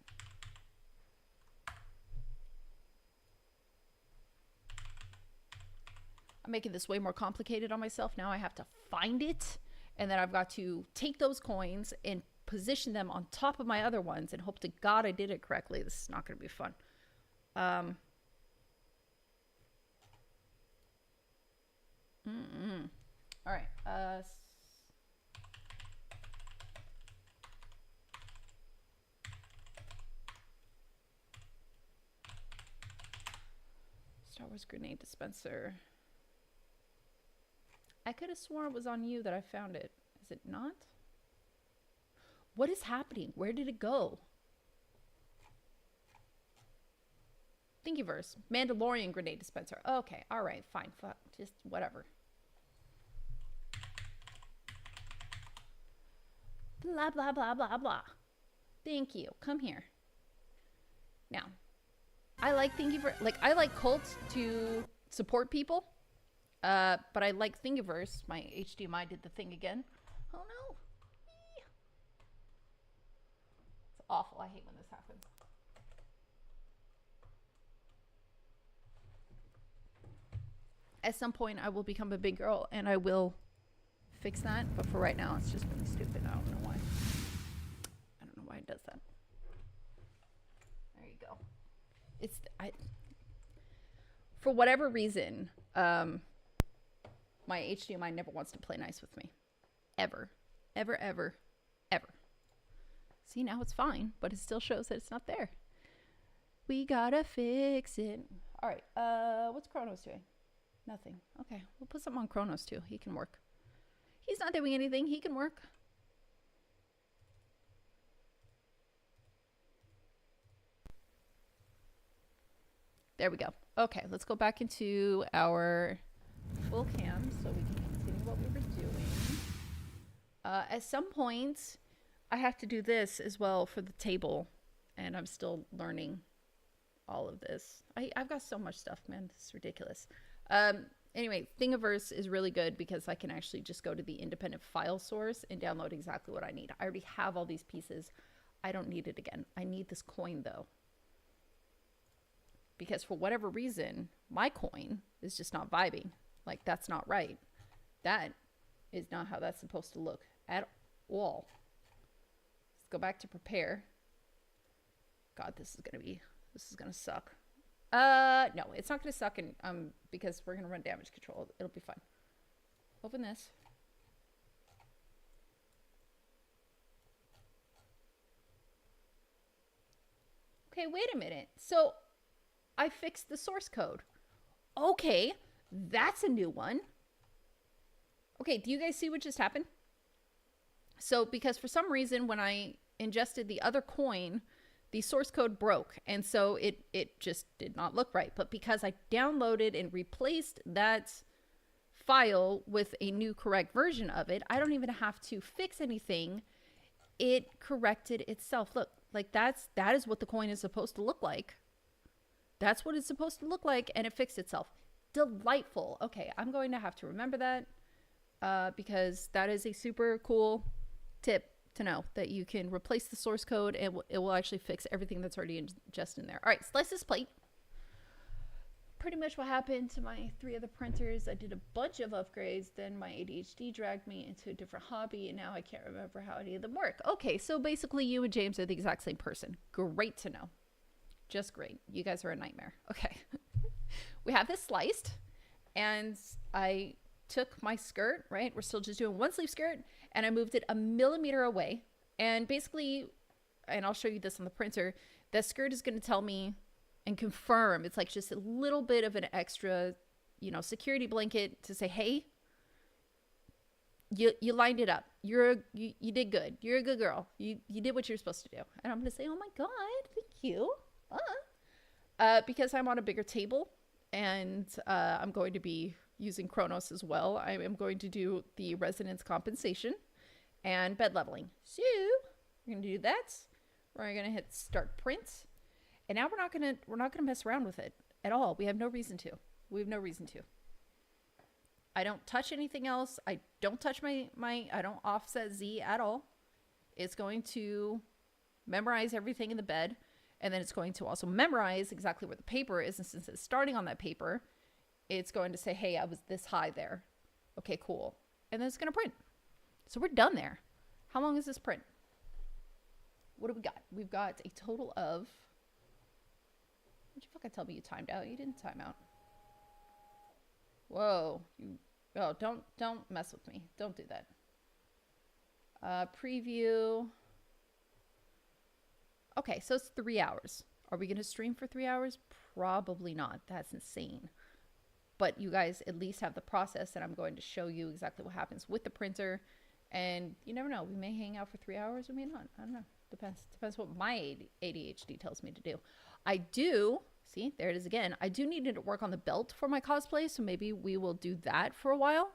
I'm making this way more complicated on myself. Now I have to find it, and then I've got to take those coins and position them on top of my other ones and hope to God I did it correctly. This is not going to be fun. All right. Star Wars grenade dispenser. I could have sworn it was on you that I found it. Is it not? What is happening? Where did it go? Thingiverse. Mandalorian grenade dispenser. Okay. All right. Fine. Fuck. Just whatever. Blah, blah, blah, blah, blah. Thank you. Come here. Now, I like Thingiverse. Like, I like Cult to support people. But I like Thingiverse. My HDMI did the thing again. Oh, no. It's awful. I hate when this happens. At some point, I will become a big girl, and I will fix that. But for right now, it's just really stupid. I don't know why. I don't know why it does that. There you go. For whatever reason, my HDMI never wants to play nice with me. Ever. Ever, ever, ever. See, now it's fine, but it still shows that it's not there. We gotta fix it. All right, what's Kronos doing? Nothing. Okay, we'll put something on Kronos too. He can work. He's not doing anything. He can work. There we go. Okay, let's go back into our full cam so we can continue what we were doing. At some point, I have to do this as well for the table, and I'm still learning all of this. I've got so much stuff, man. This is ridiculous. Anyway, Thingiverse is really good because I can actually just go to the independent file source and download exactly what I need. I already have all these pieces. I don't need it again. I need this coin, though. Because for whatever reason, my coin is just not vibing. Like, that's not right. That is not how that's supposed to look at all. Let's go back to prepare. God, this is going to suck. No, it's not going to suck because we're going to run damage control. It'll be fine. Open this. Okay, wait a minute. So I fixed the source code. Okay, that's a new one. Okay, do you guys see what just happened? So because for some reason when I ingested the other coin, the source code broke, and so it just did not look right. But because I downloaded and replaced that file with a new correct version of it, I don't even have to fix anything. It corrected itself. Look, like that is what the coin is supposed to look like. That's what it's supposed to look like, and it fixed itself. Delightful. Okay, I'm going to have to remember that because that is a super cool tip to know, that you can replace the source code and it will actually fix everything that's already ingested in there. All right, slice this plate. Pretty much what happened to my 3 other printers. I did a bunch of upgrades, then my ADHD dragged me into a different hobby, and now I can't remember how any of them work. Okay, so basically you and James are the exact same person. Great to know. Just great. You guys are a nightmare. Okay. We have this sliced, and I took my skirt, right? We're still just doing one sleeve skirt, and I moved it 1 millimeter away. And basically, and I'll show you this on the printer, that skirt is going to tell me and confirm. It's like just a little bit of an extra, security blanket to say, hey, you lined it up. You did good. You're a good girl. You did what you're supposed to do. And I'm going to say, oh my God, thank you. Because I'm on a bigger table, and I'm going to be using Kronos as well. I am going to do the resonance compensation and bed leveling. So we're going to do that. We're going to hit start print. And now we're not going to mess around with it at all. We have no reason to. We have no reason to. I don't touch anything else. I don't touch I don't offset Z at all. It's going to memorize everything in the bed. And then it's going to also memorize exactly where the paper is. And since it's starting on that paper, it's going to say, hey, I was this high there. Okay, cool. And then it's going to print. So we're done there. How long is this print? What do we got? We've got a total of, what'd you fucking tell me you timed out? You didn't time out. Whoa. Oh, don't mess with me. Don't do that. Preview. Okay, so it's 3 hours. Are we going to stream for 3 hours? Probably not. That's insane. But you guys at least have the process, and I'm going to show you exactly what happens with the printer. And you never know. We may hang out for 3 hours. We may not. I don't know. Depends what my ADHD tells me to do. I do. See, there it is again. I do need to work on the belt for my cosplay, so maybe we will do that for a while.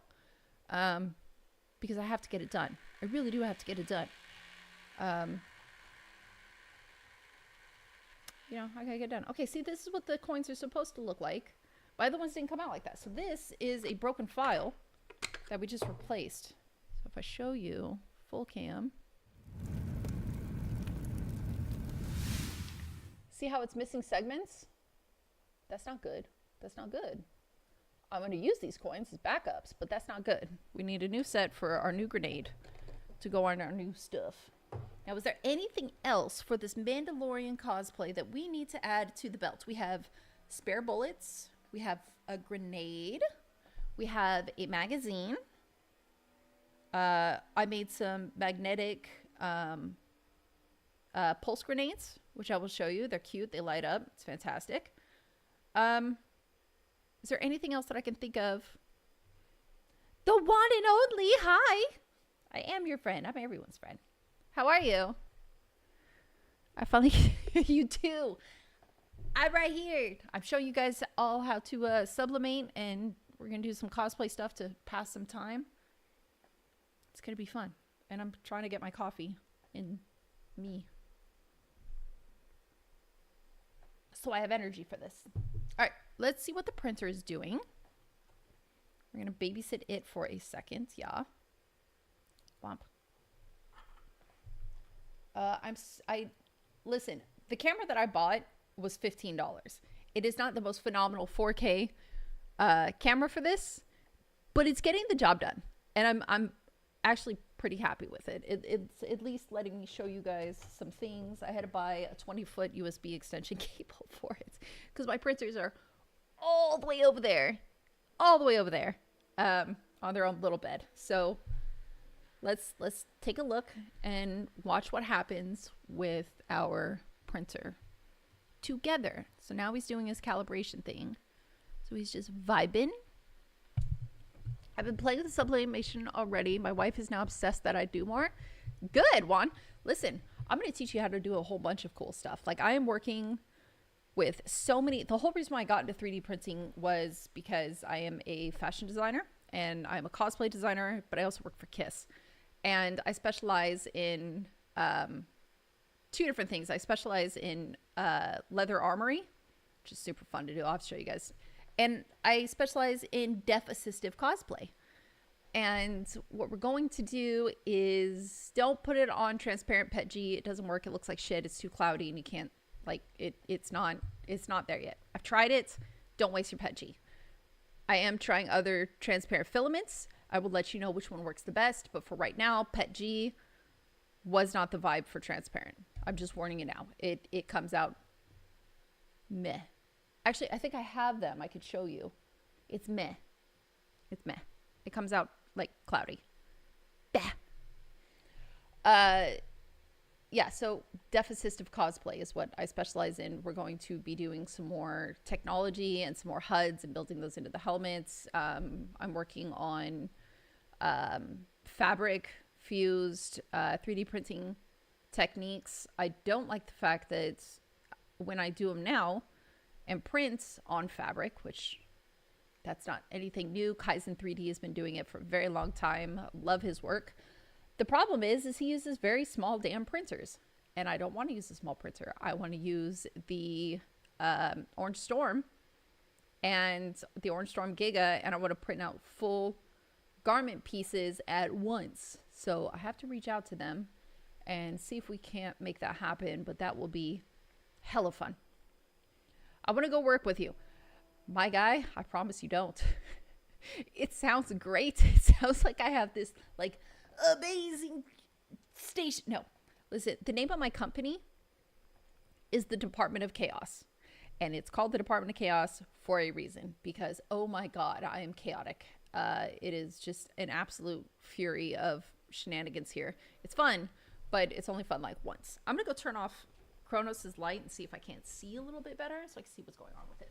Because I have to get it done. I really do have to get it done. You know, I gotta get it done. Okay, see, this is what the coins are supposed to look like. My other ones didn't come out like that. So this is a broken file that we just replaced. So if I show you full cam. See how it's missing segments? That's not good. That's not good. I'm going to use these coins as backups, but that's not good. We need a new set for our new grenade to go on our new stuff. Now, is there anything else for this Mandalorian cosplay that we need to add to the belt? We have spare bullets. We have a grenade. We have a magazine. I made some magnetic pulse grenades, which I will show you. They're cute. They light up. It's fantastic. Is there anything else that I can think of? The one and only. Hi. I am your friend. I'm everyone's friend. How are you? I finally, you too. I'm right here. I'm showing you guys all how to sublimate, and we're going to do some cosplay stuff to pass some time. It's going to be fun. And I'm trying to get my coffee in me, so I have energy for this. All right, let's see what the printer is doing. We're going to babysit it for a second. Yeah. Bump. Listen, the camera that I bought was $15. It is not the most phenomenal 4K camera for this, but it's getting the job done. And I'm actually pretty happy with it. It's at least letting me show you guys some things. I had to buy a 20-foot USB extension cable for it because my printers are all the way over there, on their own little bed. So let's take a look and watch what happens with our printer together. So now he's doing his calibration thing. So he's just vibing. I've been playing with sublimation already. My wife is now obsessed that I do more. Good, Juan. Listen, I'm going to teach you how to do a whole bunch of cool stuff. Like, I am working with so many. The whole reason why I got into 3D printing was because I am a fashion designer and I'm a cosplay designer, but I also work for Kiss. And I specialize in two different things. I specialize in leather armory, which is super fun to do. I'll have to show you guys. And I specialize in deaf assistive cosplay. And what we're going to do is, don't put it on transparent PETG. It doesn't work. It looks like shit. It's too cloudy and you can't, like, it's not there yet. I've tried it. Don't waste your PETG. I am trying other transparent filaments. I will let you know which one works the best. But for right now, PETG was not the vibe for transparent. I'm just warning you now. It comes out meh. Actually, I think I have them. I could show you. It's meh. It's meh. It comes out like cloudy. Bah. Yeah, so deaf assistive cosplay is what I specialize in. We're going to be doing some more technology and some more HUDs and building those into the helmets. I'm working on fabric fused 3D printing techniques. I don't like the fact that when I do them now and print on fabric, which that's not anything new. Kaizen 3D has been doing it for a very long time. Love his work. The problem is he uses very small damn printers, and I don't want to use a small printer. I want to use the Orange Storm and the Orange Storm Giga, and I want to print out full garment pieces at once. So I have to reach out to them and see if we can't make that happen, but that will be hella fun. I want to go work with you. My guy, I promise you don't. It sounds great. It sounds like I have this like amazing station. No, listen, the name of my company is the Department of Chaos. And it's called the Department of Chaos for a reason, because oh my God, I am chaotic. It is just an absolute fury of shenanigans here. It's fun, but it's only fun like once. I'm gonna go turn off Kronos's light and see if I can't see a little bit better so I can see what's going on with it.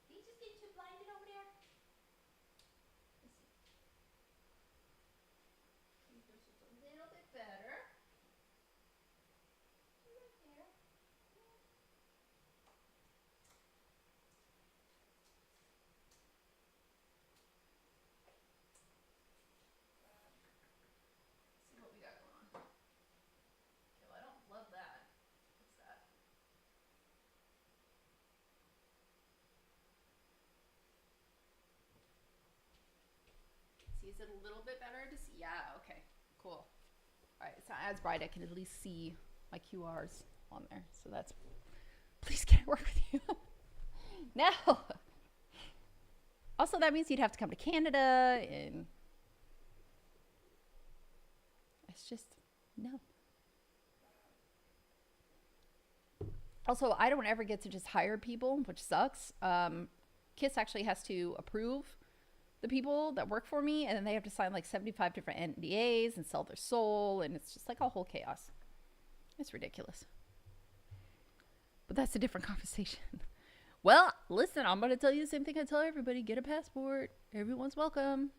He's just getting too blinded over there. Let's see. See if this is a little bit better. Right there. See what we got going on. Okay, well, I don't love that. What's that? See, is it a little bit better to see? Yeah, okay, cool. All right, it's not as bright. I can at least see my QRs on there. So that's, please can I work with you? No. Also, that means you'd have to come to Canada, and it's just, no. Also, I don't ever get to just hire people, which sucks. KISS actually has to approve the people that work for me, and then they have to sign like 75 different NDAs and sell their soul, and it's just like a whole chaos. It's ridiculous. But that's a different conversation. Well, listen, I'm going to tell you the same thing I tell everybody. Get a passport. Everyone's welcome.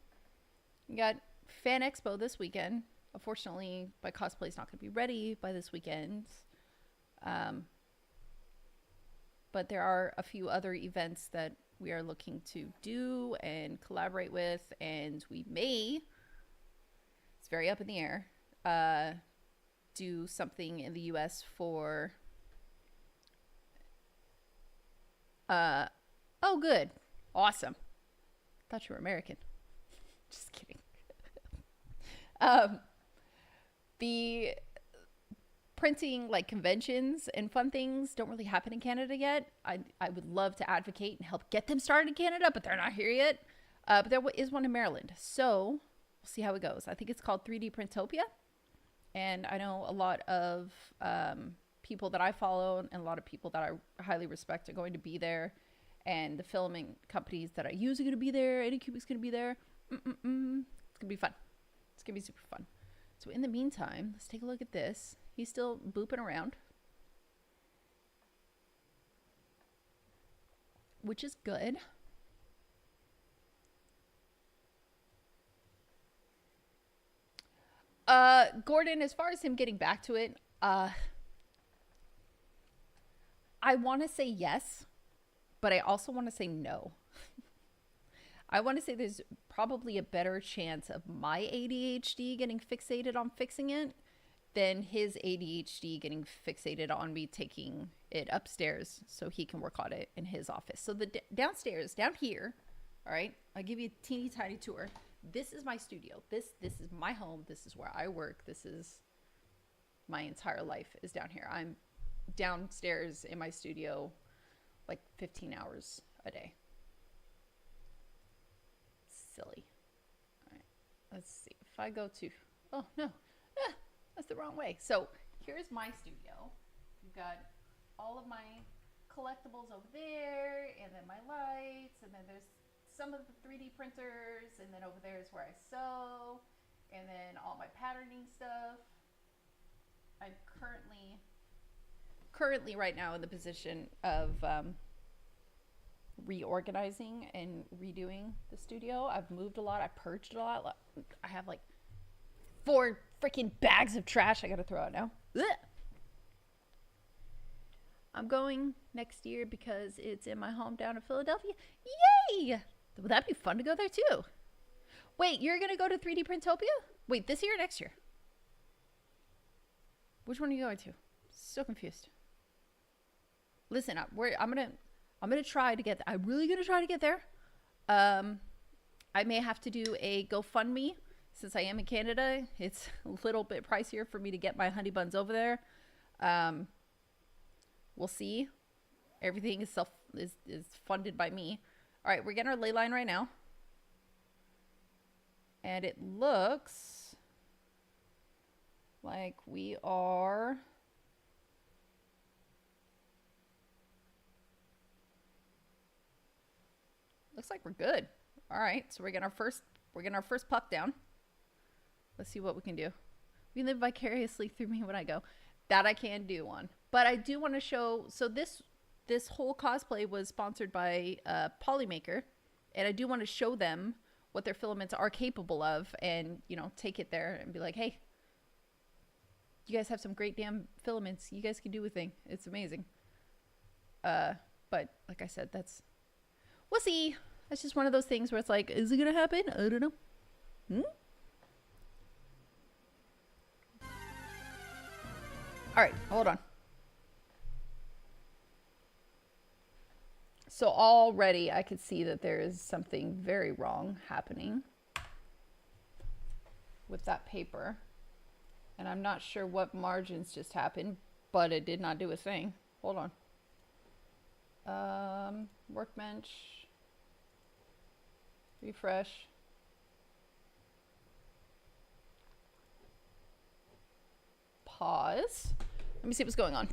We got Fan Expo this weekend. Unfortunately, my cosplay is not going to be ready by this weekend. But there are a few other events that we are looking to do and collaborate with, and we may, it's very up in the air, do something in the US for, oh good, awesome. Thought you were American. Just kidding. The printing like conventions and fun things don't really happen in Canada yet. I would love to advocate and help get them started in Canada, but they're not here yet. But there is one in Maryland. So we'll see how it goes. I think it's called 3D Printopia. And I know a lot of people that I follow and a lot of people that I highly respect are going to be there. And the filming companies that I use are going to be there. Anycubic's going to be there. It's going to be fun. It's going to be super fun. So in the meantime, let's take a look at this. He's still booping around, which is good. Gordon, as far as him getting back to it, I want to say yes, but I also want to say no. I want to say there's probably a better chance of my ADHD getting fixated on fixing it than his ADHD getting fixated on me taking it upstairs so he can work on it in his office. So the downstairs, down here, all right, I'll give you a teeny tiny tour. This is my studio. This is my home. This is where I work. This is my entire life is down here. I'm downstairs in my studio like 15 hours a day. Silly. All right, let's see. If I go to, oh no, that's the wrong way. So here's my studio. You've got all of my collectibles over there, and then my lights, and then there's some of the 3D printers, and then over there is where I sew, and then all my patterning stuff. I'm currently right now in the position of reorganizing and redoing the studio. I've moved a lot. I purged a lot. I have like 4 freaking bags of trash I gotta throw out now. Ugh. I'm going next year because it's in my hometown of Philadelphia. Yay! Would that be fun to go there too? Wait, you're gonna go to 3D Printopia? Wait, this year or next year? Which one are you going to? So confused. Listen, I'm gonna try to get. I'm really gonna try to get there. I may have to do a GoFundMe since I am in Canada, it's a little bit pricier for me to get my honey buns over there. We'll see. Everything is funded by me. All right, we're getting our ley line right now. And it looks like we are... Looks like we're good. All right, so we're getting our first puck down. Let's see what we can do. We live vicariously through me when I go. That I can do one. But I do want to show, so this whole cosplay was sponsored by Polymaker, and I do want to show them what their filaments are capable of, and you know, take it there and be like, hey, you guys have some great damn filaments. You guys can do a thing. It's amazing. But like I said, we'll see. That's just one of those things where it's like, is it gonna happen? I don't know. All right, hold on. So already I could see that there is something very wrong happening with that paper. And I'm not sure what margins just happened, but it did not do a thing. Hold on. Workbench. Refresh. Pause. Let me see what's going on.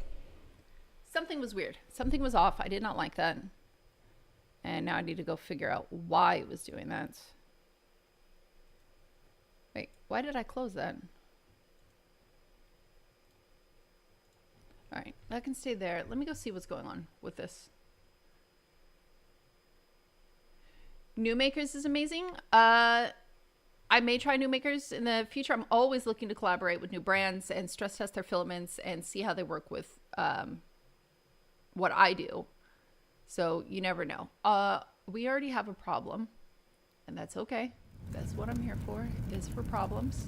Something was weird. Something was off. I did not like that. And now I need to go figure out why it was doing that. Wait, why did I close that? All right, that can stay there. Let me go see what's going on with this. New Makers is amazing. I may try New Makers in the future. I'm always looking to collaborate with new brands and stress test their filaments and see how they work with what I do. So you never know. We already have a problem, and that's okay. That's what I'm here for, is for problems.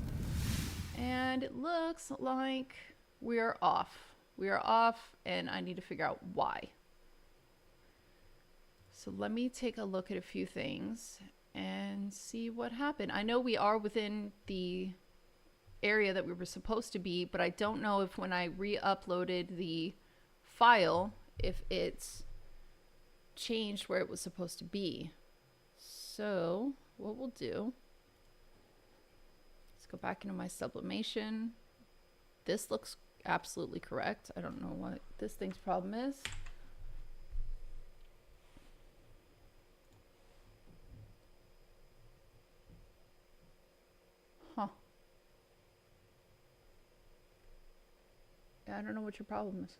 And it looks like we are off. We are off, and I need to figure out why. So let me take a look at a few things and see what happened. I know we are within the area that we were supposed to be, but I don't know if when I re-uploaded the file, if it's changed where it was supposed to be. So what we'll do, let's go back into my sublimation. This looks absolutely correct. I don't know what this thing's problem is. I don't know what your problem is.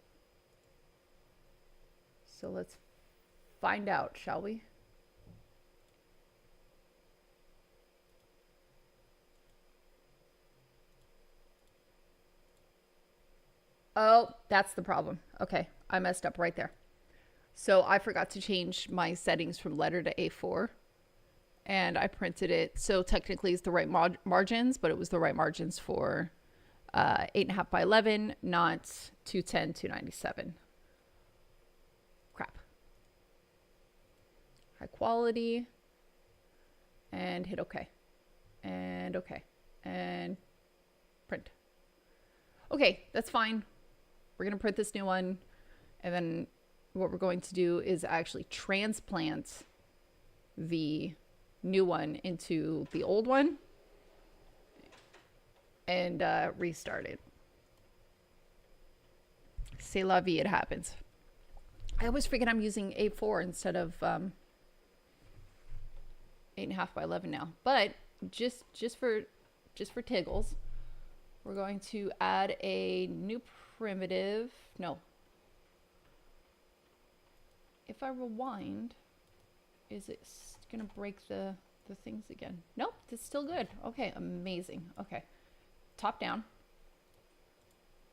So let's find out, shall we? Oh, that's the problem. Okay, I messed up right there. So I forgot to change my settings from letter to A4. And I printed it. So technically it's the right margins, but it was the right margins for 8.5 by 11, not 210, 297. Crap. High quality. And hit OK. And OK. And print. Okay, that's fine. We're going to print this new one. And then what we're going to do is actually transplant the new one into the old one. And restart it. C'est la vie, it happens. I always forget I'm using A4 instead of 8.5 by 11 now. But just for tiggles, we're going to add a new primitive. No. If I rewind, is it gonna break the things again? Nope, it's still good. Okay, amazing. Okay. Top down.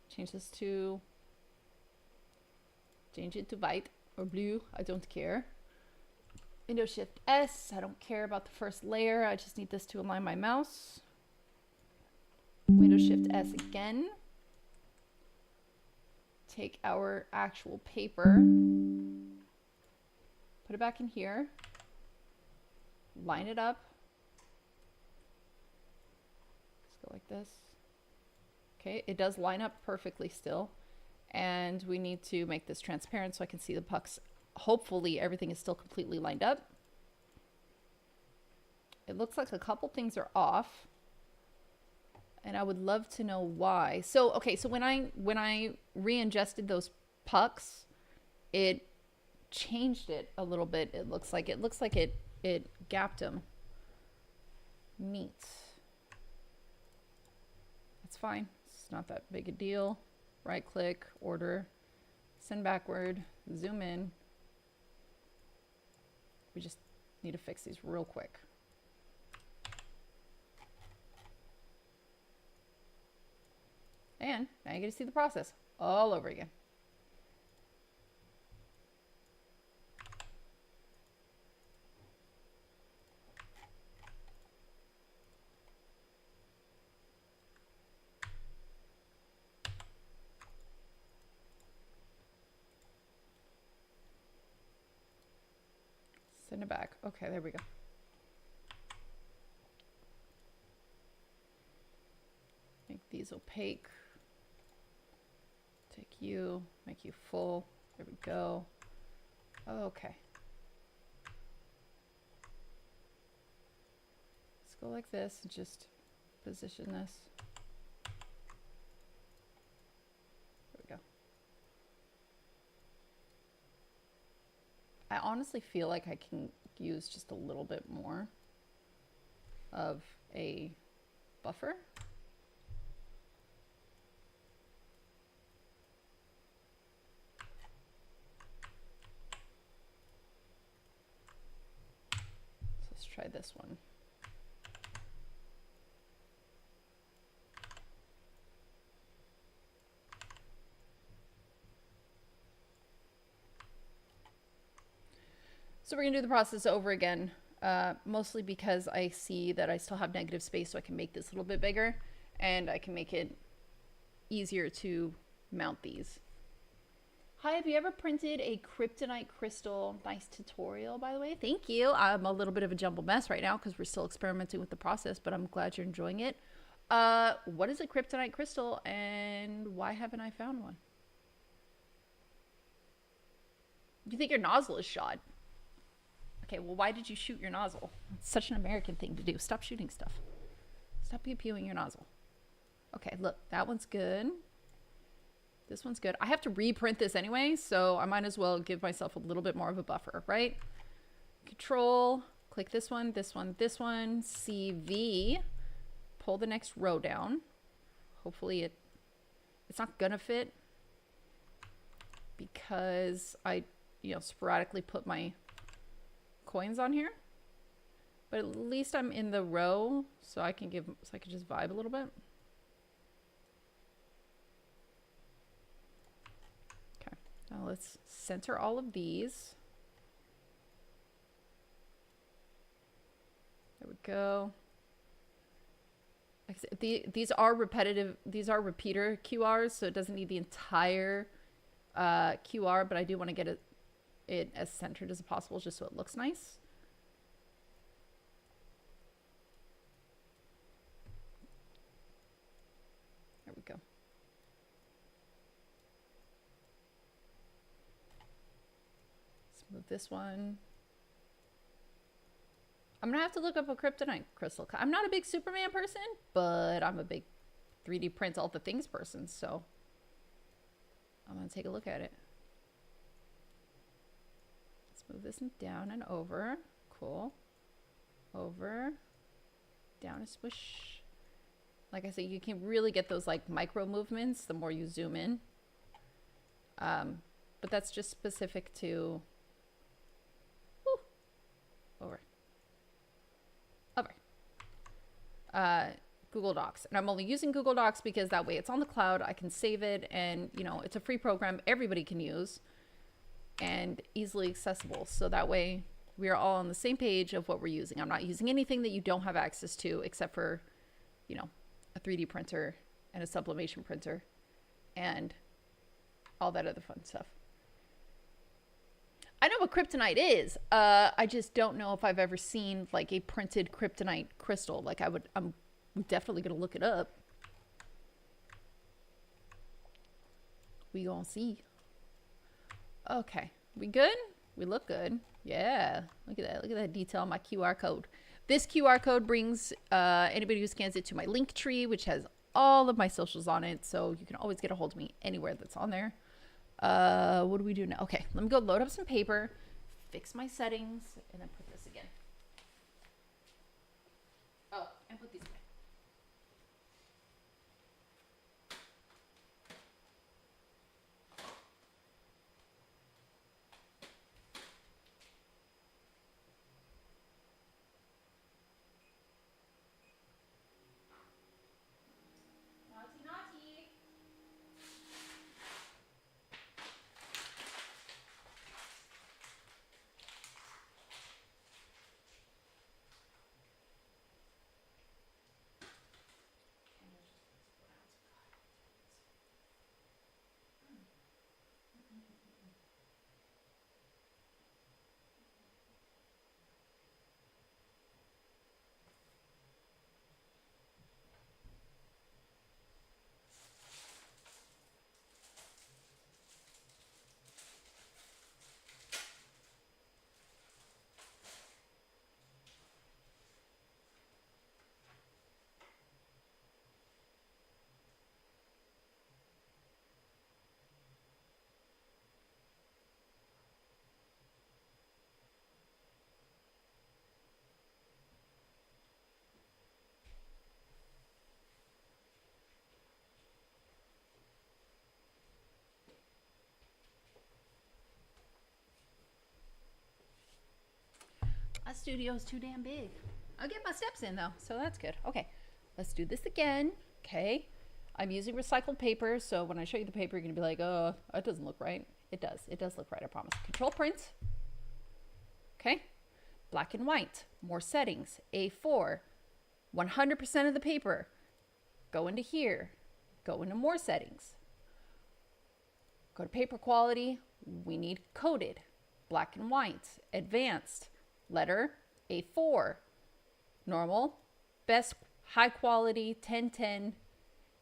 Change it to white or blue. I don't care. Windows Shift S. I don't care about the first layer. I just need this to align my mouse. Windows Shift S again. Take our actual paper. Put it back in here. Line it up. Go like this. Okay, it does line up perfectly still. And we need to make this transparent so I can see the pucks. Hopefully everything is still completely lined up. It looks like a couple things are off. And I would love to know why. So, okay, so when I re-ingested those pucks, it changed it a little bit. It looks like it gapped them. Neat. That's fine. It's not that big a deal. Right click, order, send backward, zoom in. We just need to fix these real quick. And now you get to see the process all over again. Send it back. Okay, there we go. Make these opaque. Take you, make you full. There we go. Okay. Let's go like this and just position this. There we go. I honestly feel like I can use just a little bit more of a buffer. So let's try this one. So we're gonna do the process over again, mostly because I see that I still have negative space, so I can make this a little bit bigger and I can make it easier to mount these. Hi, have you ever printed a kryptonite crystal? Nice tutorial, by the way. Thank you. I'm a little bit of a jumbled mess right now because we're still experimenting with the process, but I'm glad you're enjoying it. What is a kryptonite crystal and why haven't I found one? You think your nozzle is shot? Okay, well, why did you shoot your nozzle? It's such an American thing to do. Stop shooting stuff. Stop pew-pewing your nozzle. Okay, look, that one's good. This one's good. I have to reprint this anyway, so I might as well give myself a little bit more of a buffer, right? Control, click this one, this one, this one, CV, pull the next row down. Hopefully it's not gonna fit because I, sporadically put my coins on here, but at least I'm in the row, so I can just vibe a little bit. Okay, now let's center all of these. There we go. Like I said, these are repetitive. These are repeater QRs, so it doesn't need the entire QR, but I do want to get it as centered as possible just so it looks nice. There we go. Let's move this one. I'm gonna have to look up a kryptonite crystal. I'm not a big Superman person, but I'm a big 3D print all the things person, so I'm gonna take a look at it. Move this down and over. Cool. Over. Down a swish. Like I said, you can really get those like micro movements the more you zoom in. But that's just specific to over. Google Docs. And I'm only using Google Docs because that way it's on the cloud. I can save it and it's a free program everybody can use. And easily accessible, so that way we are all on the same page of what we're using. I'm not using anything that you don't have access to except for a 3D printer and a sublimation printer and all that other fun stuff. I know what kryptonite is. I just don't know if I've ever seen like a printed kryptonite crystal. Like I'm We're definitely gonna look it up. We gonna see. Okay, we good? We look good. Yeah, look at that. Look at that detail on my QR code. This QR code brings anybody who scans it to my link tree, which has all of my socials on it. So you can always get a hold of me anywhere that's on there. What do we do now? Okay, let me go load up some paper, fix my settings, and then put this again. Oh, and put these away. Naughty, naughty. My studio's too damn big. I'll get my steps in though, so that's good. Okay, let's do this again. Okay, I'm using recycled paper, so when I show you the paper, you're gonna be like, oh, that doesn't look right. It does. It does look right, I promise. Control print. Okay, black and white. More settings. A4. 100% of the paper. Go into here. Go into more settings. Go to paper quality. We need coded. Black and white. Advanced. Letter A4. Normal. Best high quality 1010.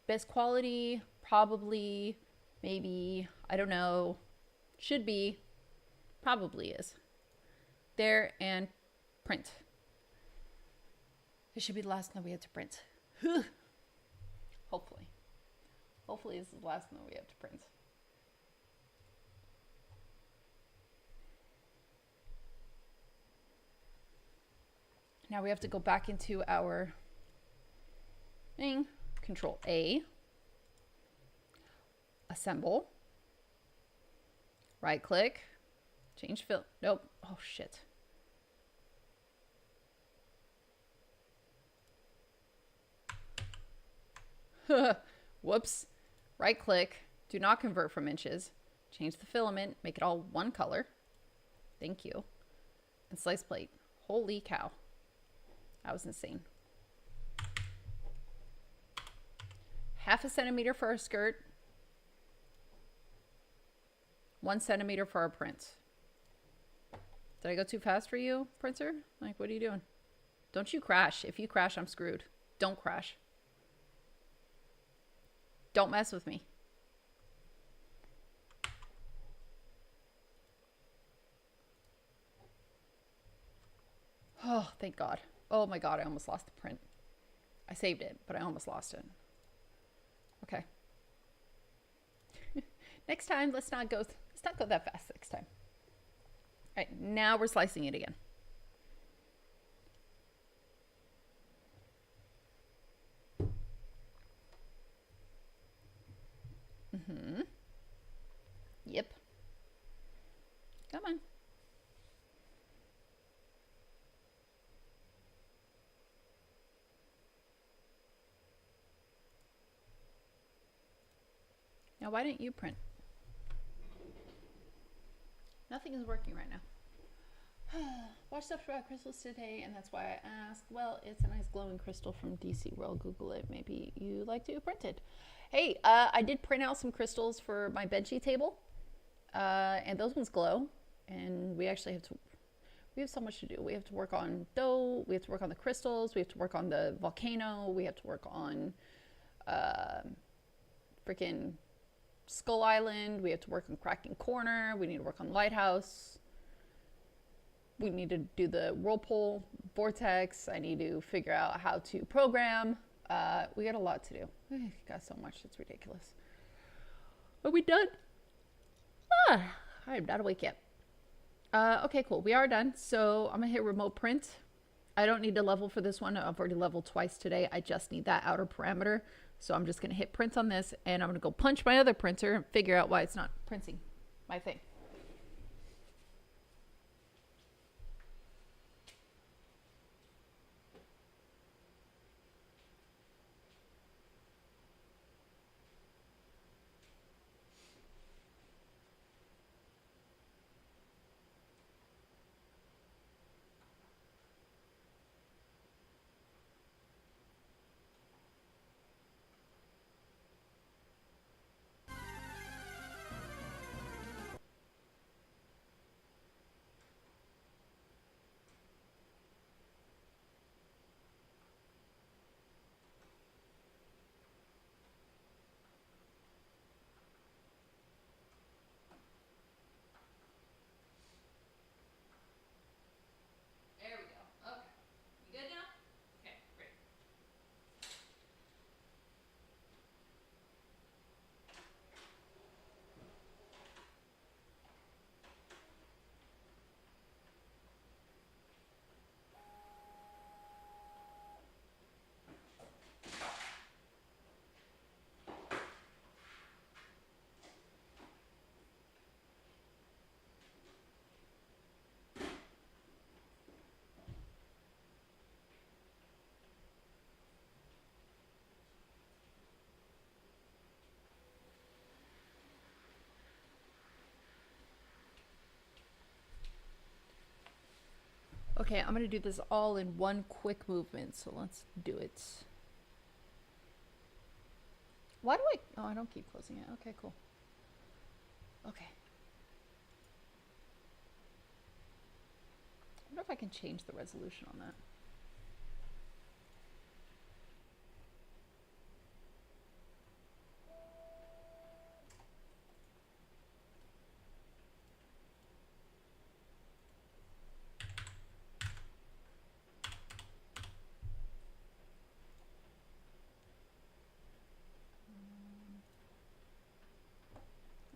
Best quality probably, maybe, I don't know, should be, probably is. There, and print. This should be the last one that we have to print. Hopefully. Hopefully this is the last one that we have to print. Now we have to go back into our thing. Control A. Assemble. Right click. Change fill. Nope. Oh shit. Whoops. Right click. Do not convert from inches. Change the filament. Make it all one color. Thank you. And slice plate. Holy cow. That was insane. 1/2 centimeter for our skirt. 1 centimeter for our print. Did I go too fast for you, printer? Like, what are you doing? Don't you crash. If you crash, I'm screwed. Don't crash. Don't mess with me. Oh, thank God. Oh my God, I almost lost the print. I saved it, but I almost lost it. Okay. Next time, let's not go that fast next time. All right, now we're slicing it again. Mm-hmm. Yep. Come on. Now, why didn't you print? Nothing is working right now. Watched stuff about crystals today, and that's why I asked. Well, it's a nice glowing crystal from DC World. Google it. Maybe you like to print it. Hey, I did print out some crystals for my bedsheet table, and those ones glow. And we actually have to. We have so much to do. We have to work on dough. We have to work on the crystals. We have to work on the volcano. We have to work on freaking Skull Island. We have to work on Cracking Corner. We need to work on Lighthouse. We need to do the Whirlpool Vortex. I need to figure out how to program. We got a lot to do. We got so much. It's ridiculous. Are we done? I'm not awake yet. Okay, cool. We are done. So I'm going to hit remote print. I don't need to level for this one. I've already leveled twice today. I just need that outer parameter. So I'm just going to hit print on this, and I'm going to go punch my other printer and figure out why it's not printing my thing. Okay, I'm going to do this all in one quick movement, so let's do it. Why do I... Oh, I don't keep closing it. Okay, cool. Okay. I wonder if I can change the resolution on that.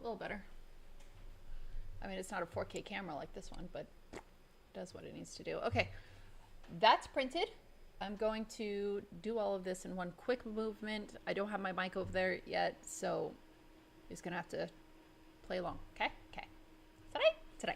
A little better. I mean, it's not a 4K camera like this one, but it does what it needs to do. Okay, that's printed. I'm going to do all of this in one quick movement. I don't have my mic over there yet, so you're just gonna have to play along. Okay? Okay. Today.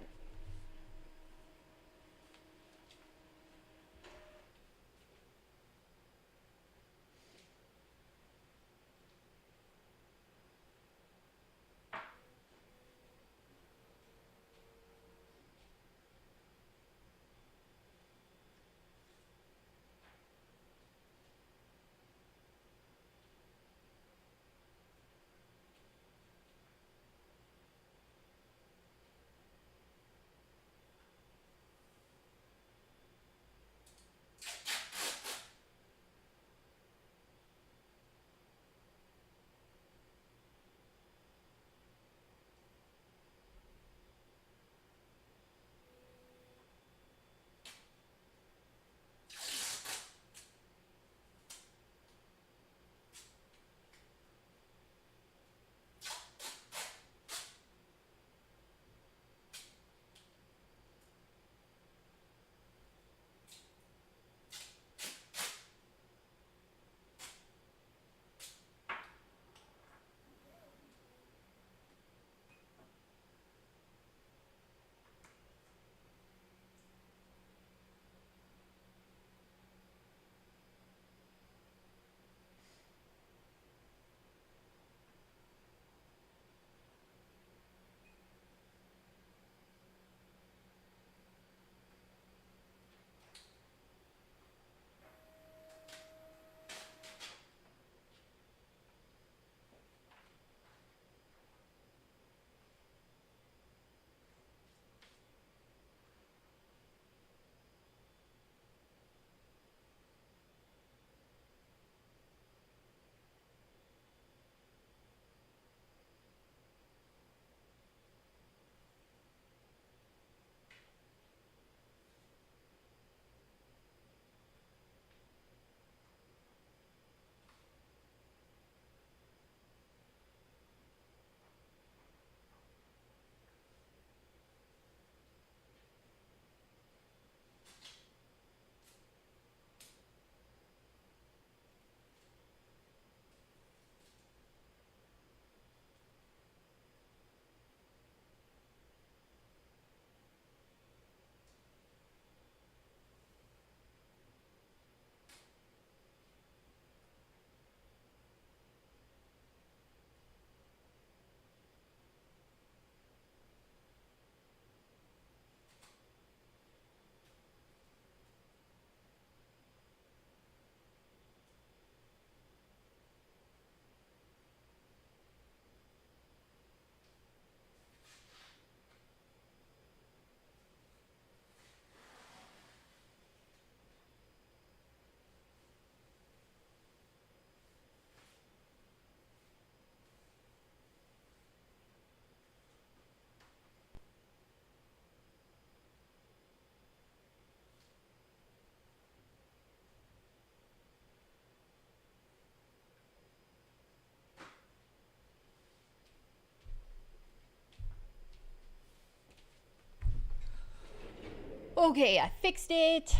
Okay, I fixed it.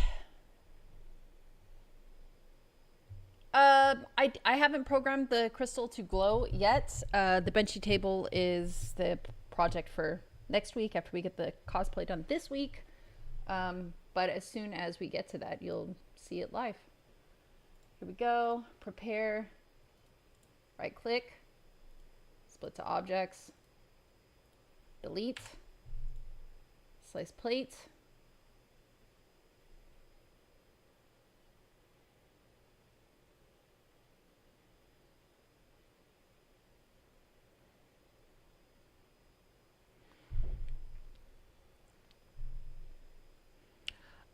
I haven't programmed the crystal to glow yet. The benchy table is the project for next week after we get the cosplay done this week. But as soon as we get to that, you'll see it live. Here we go. Prepare. Right click. Split to objects. Delete. Slice plate.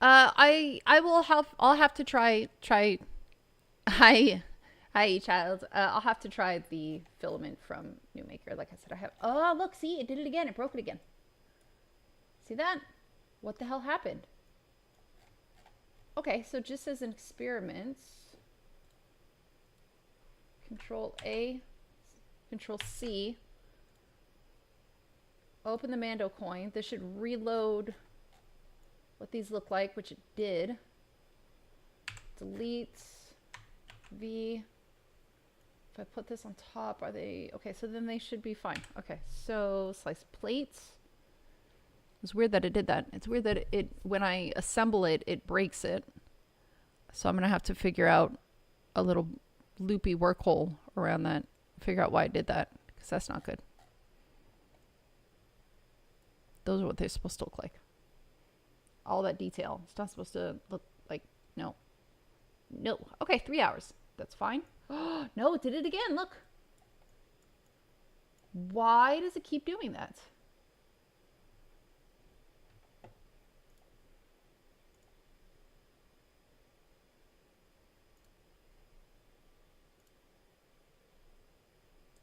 I'll have to try hi child. I'll have to try the filament from New Maker. Like I said, I have. Oh, look, see, it did it again. It broke it again. See that? What the hell happened? Okay, so just as an experiment, Control A, Control C. Open the Mando coin. This should reload what these look like, which it did. Delete V. If I put this on top, are they okay? So then they should be fine. Okay, so slice plates. It's weird that it did that. It's weird that it when I assemble it, it breaks it. So I'm gonna have to figure out a little loopy work hole around that. Figure out why it did that, because that's not good. Those are what they're supposed to look like. All that detail. It's not supposed to look like, no. No. Okay, 3 hours. That's fine. Oh, no, it did it again. Look. Why does it keep doing that?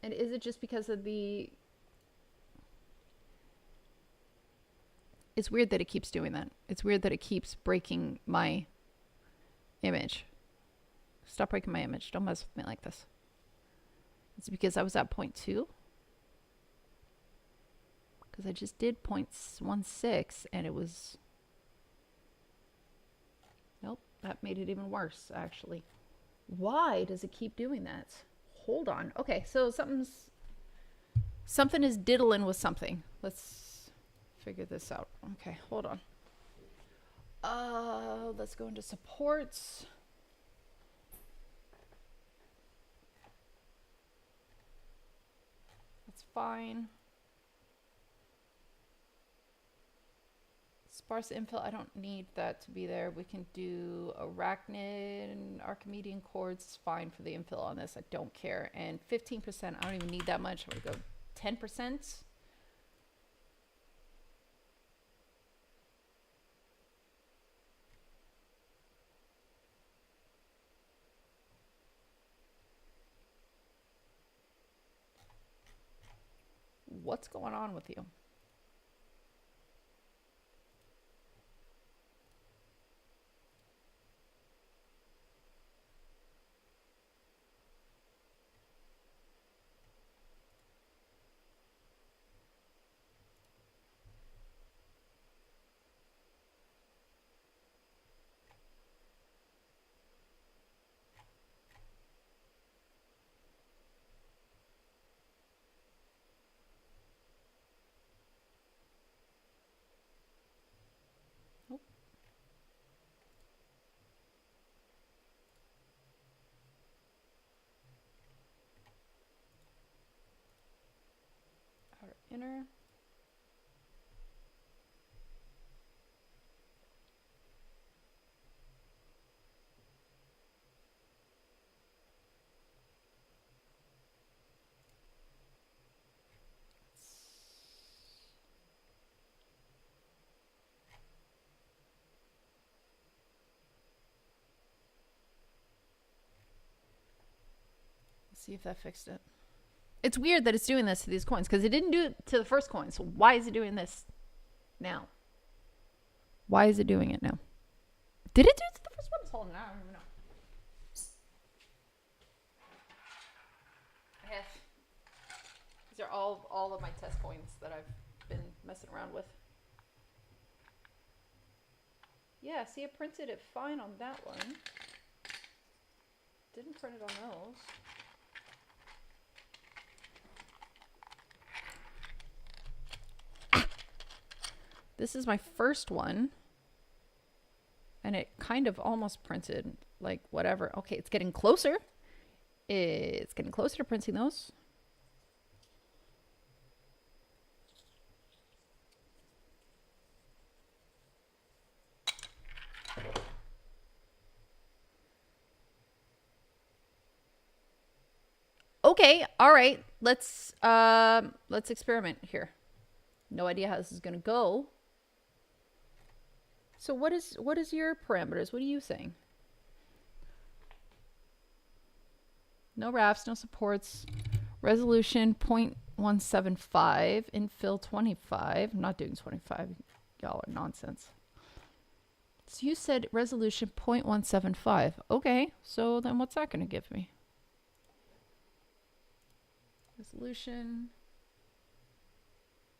And is it just because of the... It's weird that it keeps doing that. It's weird that it keeps breaking my image. Stop breaking my image. Don't mess with me like this. It's because I was at 0.2. Because I just did 0.16 and it was... Nope, that made it even worse, actually. Why does it keep doing that? Hold on. Okay, so something is diddling with something. Let's figure this out. Okay, hold on. Let's go into supports. That's fine. Sparse infill, I don't need that to be there. We can do arachnid and Archimedean chords. It's fine for the infill on this. I don't care. And 15%, I don't even need that much. I'm gonna go 10%. What's going on with you? Nope. Outer inner. See if that fixed it. It's weird that it's doing this to these coins because it didn't do it to the first coin. So why is it doing this now? Why is it doing it now? Did it do it to the first one? It's holding it out. I don't even know. These are all of my test coins that I've been messing around with. Yeah, see, it printed it fine on that one. Didn't print it on those. This is my first one. And it kind of almost printed, like, whatever. Okay, it's getting closer. It's getting closer to printing those. Okay, all right. Let's experiment here. No idea how this is gonna go. So what is your parameters? What are you saying? No rafts, no supports. Resolution 0.175. Infill 25. I'm not doing 25. Y'all are nonsense. So you said resolution 0.175. Okay, so then what's that going to give me? Resolution.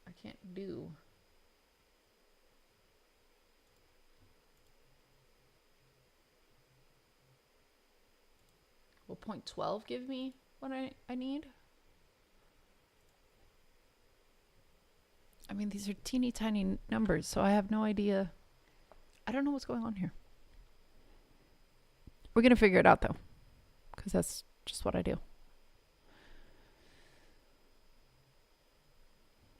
I can't do. Will 0.12 give me what I need? I mean, these are teeny tiny numbers, so I have no idea. I don't know what's going on here. We're going to figure it out, though, because that's just what I do.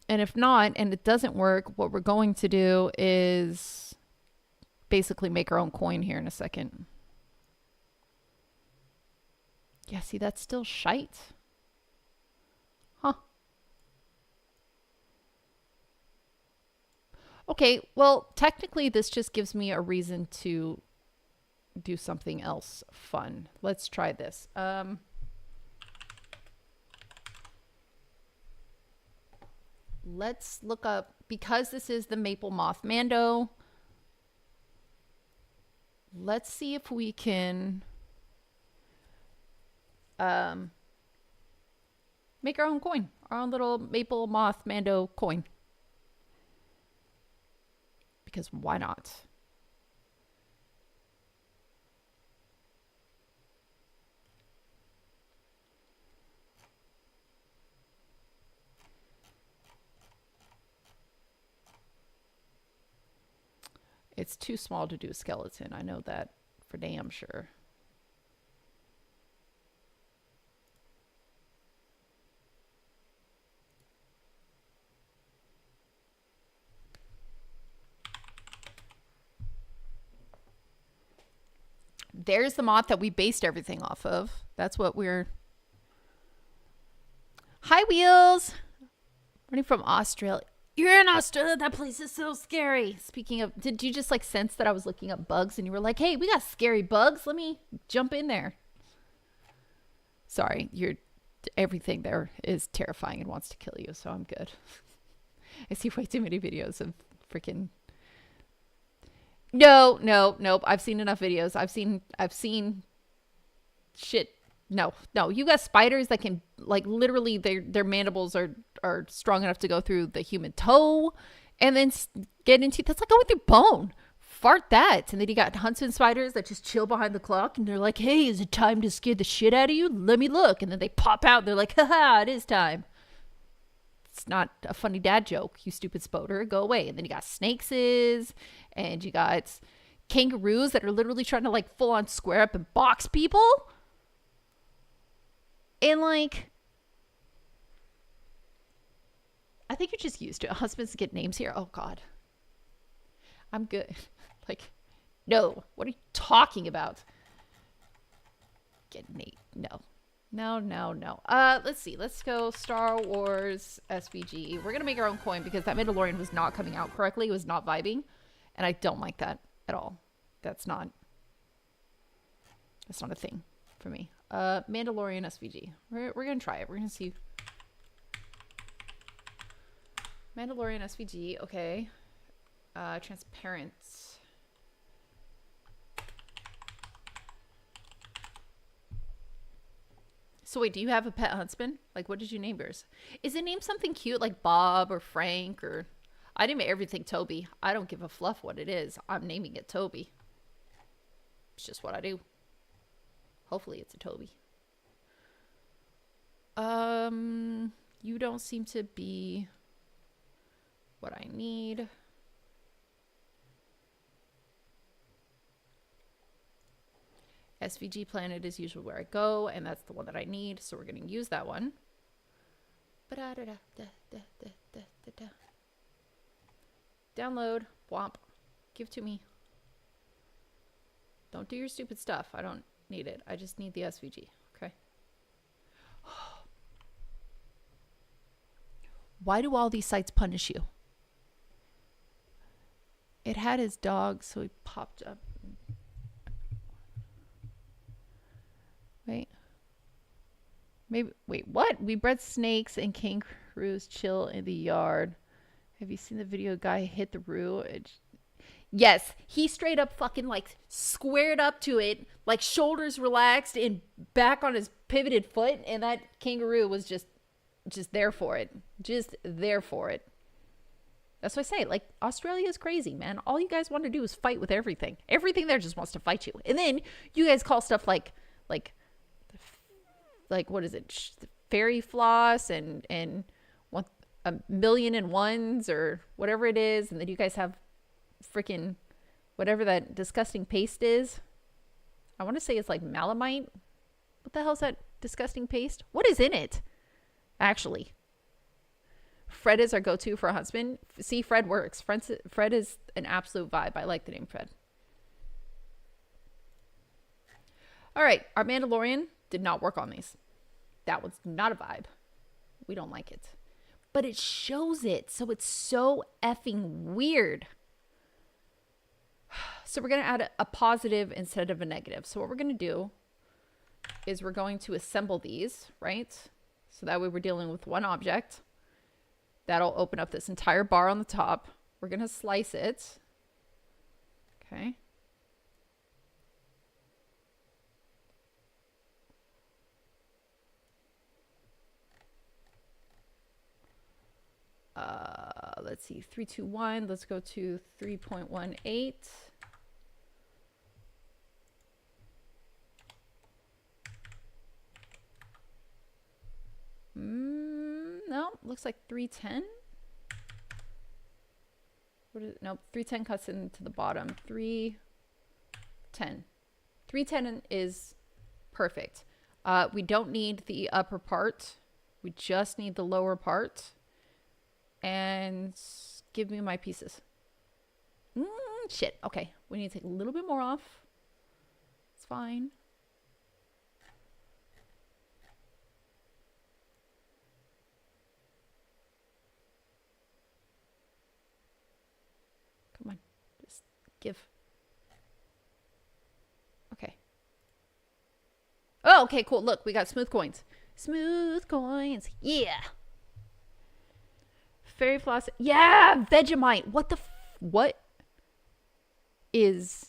And if not, and it doesn't work, what we're going to do is basically make our own coin here in a second. Yeah, see, that's still shite. Huh. Okay, well, technically this just gives me a reason to do something else fun. Let's try this. Let's look up, because this is the Maple Moth Mando, let's see if we can make our own coin, our own little Maple Moth Mando coin. Because why not? It's too small to do a skeleton. I know that for damn sure. There's the moth that we based everything off of. That's what we're... Hi, Wheels! Running from Australia. You're in Australia. That place is so scary. Speaking of, did you just like sense that I was looking up bugs and you were like, hey, we got scary bugs. Let me jump in there. Sorry, everything there is terrifying and wants to kill you, so I'm good. I see way too many videos of freaking... Nope. I've seen enough videos. I've seen shit. No. You got spiders that can, like, literally their mandibles are strong enough to go through the human toe and then get into... That's like going through bone. Fart that. And then you got huntsman spiders that just chill behind the clock and they're like, hey, is it time to scare the shit out of you? Let me look. And then they pop out and they're like, haha, it is time. It's not a funny dad joke, you stupid spoder. Go away. And then you got snakes and you got kangaroos that are literally trying to like full on square up and box people. And like, I think you're just used to it. Husbands get names here. Oh God. I'm good. Like, no. What are you talking about? Get Nate. No. Let's see. Let's go Star Wars SVG. We're going to make our own coin because that Mandalorian was not coming out correctly. It was not vibing. And I don't like that at all. That's not a thing for me. Mandalorian SVG. We're going to try it. We're going to see. Mandalorian SVG. Okay. Transparent. So wait, do you have a pet huntsman? Like, what did you name yours? Is it named something cute like Bob or Frank or... I name everything Toby. I don't give a fluff what it is. I'm naming it Toby. It's just what I do. Hopefully it's a Toby. You don't seem to be what I need. SVG planet is usually where I go, and that's the one that I need, so we're going to use that one. Download. Womp. Give to me. Don't do your stupid stuff. I don't need it. I just need the SVG. Okay. Why do all these sites punish you? It had his dog, so he popped up. Wait. Maybe. Wait, what? We bred snakes and kangaroos chill in the yard. Have you seen the video guy hit the roo? Yes, he straight up fucking like squared up to it, like shoulders relaxed and back on his pivoted foot, and that kangaroo was just there for it. Just there for it. That's what I say. Like, Australia is crazy, man. All you guys want to do is fight with everything. Everything there just wants to fight you. And then you guys call stuff like what is it? Fairy floss and 1,000,001s or whatever it is. And then you guys have freaking whatever that disgusting paste is. I want to say it's like malamite. What the hell is that disgusting paste? What is in it? Actually, Fred is our go-to for a husband. See, Fred works. Fred is an absolute vibe. I like the name Fred. All right, our Mandalorian did not work on these. That was not a vibe. We don't like it. But it shows it, so it's so effing weird. So we're going to add a positive instead of a negative. So what we're going to do is we're going to assemble these, right? So that way we're dealing with one object. That'll open up this entire bar on the top. We're going to slice it. Okay. Let's see, 3, 2, 1. Let's go to 3.18. No, looks like 310. What is it? Nope, 310 cuts into the bottom. 310. 310 is perfect. We don't need the upper part. We just need the lower part. And give me my pieces. Shit. Okay. We need to take a little bit more off. It's fine. Come on. Just give. Okay. Oh, okay, cool. Look, we got smooth coins. Smooth coins. Yeah. Fairy floss. Yeah, Vegemite. What is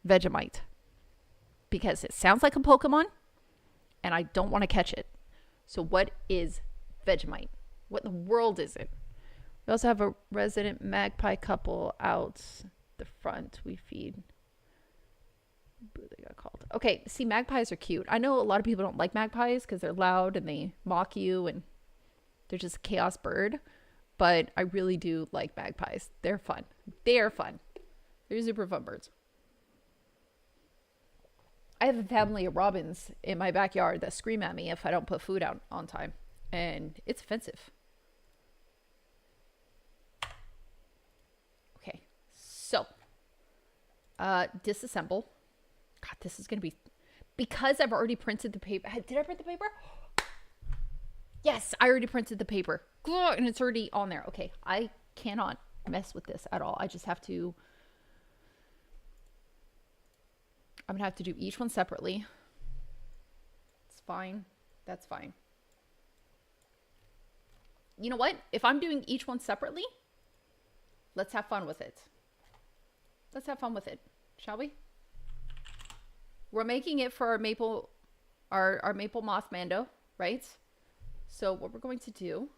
Vegemite? Because it sounds like a Pokemon, and I don't want to catch it. So what is Vegemite? What in the world is it? We also have a resident magpie couple out the front. We feed. They got called. Okay, see, magpies are cute. I know a lot of people don't like magpies because they're loud and they mock you and they're just a chaos bird. But I really do like magpies. They're fun. They're fun. They're super fun birds. I have a family of robins in my backyard that scream at me if I don't put food out on time. And it's offensive. Okay. So, disassemble. God, this is going to be... Because I've already printed the paper. Did I print the paper? Yes, I already printed the paper. And it's already on there. Okay, I cannot mess with this at all. I just have to... I'm going to have to do each one separately. It's fine. That's fine. You know what? If I'm doing each one separately, let's have fun with it. Let's have fun with it, shall we? We're making it for our maple moth Mando, right? So what we're going to do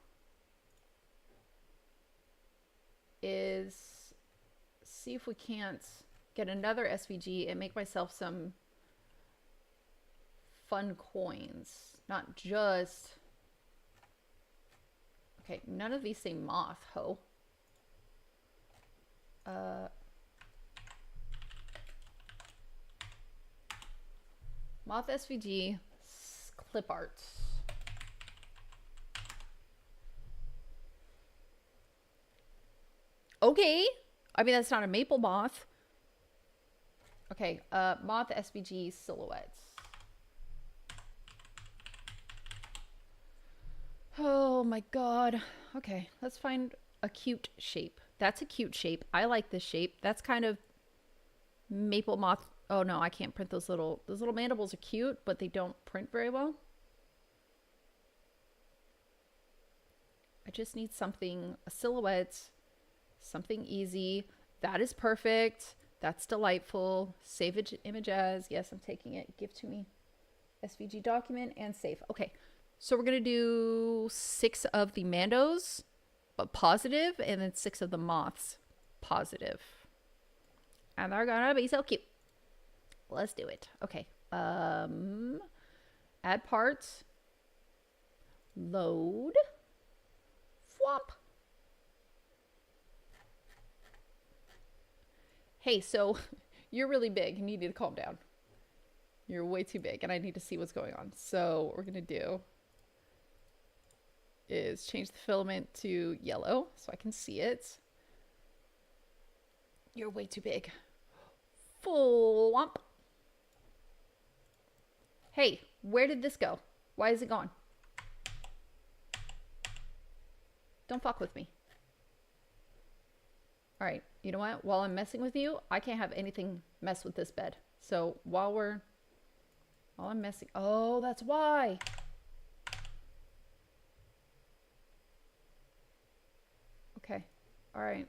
is see if we can't get another SVG and make myself some fun coins. Not just... Okay, none of these say moth, ho. Moth SVG, clip art. Okay. I mean, that's not a maple moth. Okay, moth SVG silhouettes. Oh my god. Okay, let's find a cute shape. That's a cute shape. I like this shape. That's kind of maple moth. Oh no, I can't print those little mandibles are cute, but they don't print very well. I just need something, a silhouette, something easy. That is perfect. That's delightful. Save image as. Yes, I'm taking it. Give to me. SVG document and save. Okay. So we're going to do 6 of the mandos, but positive, and then 6 of the moths, positive. And they're going to be so cute. Let's do it. Okay. Add parts. Load. Flop. Hey, so you're really big and you need to calm down. You're way too big and I need to see what's going on. So what we're going to do is change the filament to yellow so I can see it. You're way too big. Flop. Hey, where did this go? Why is it gone? Don't fuck with me. All right, you know what? While I'm messing with you, I can't have anything mess with this bed. So while I'm messing, oh, that's why. Okay, all right.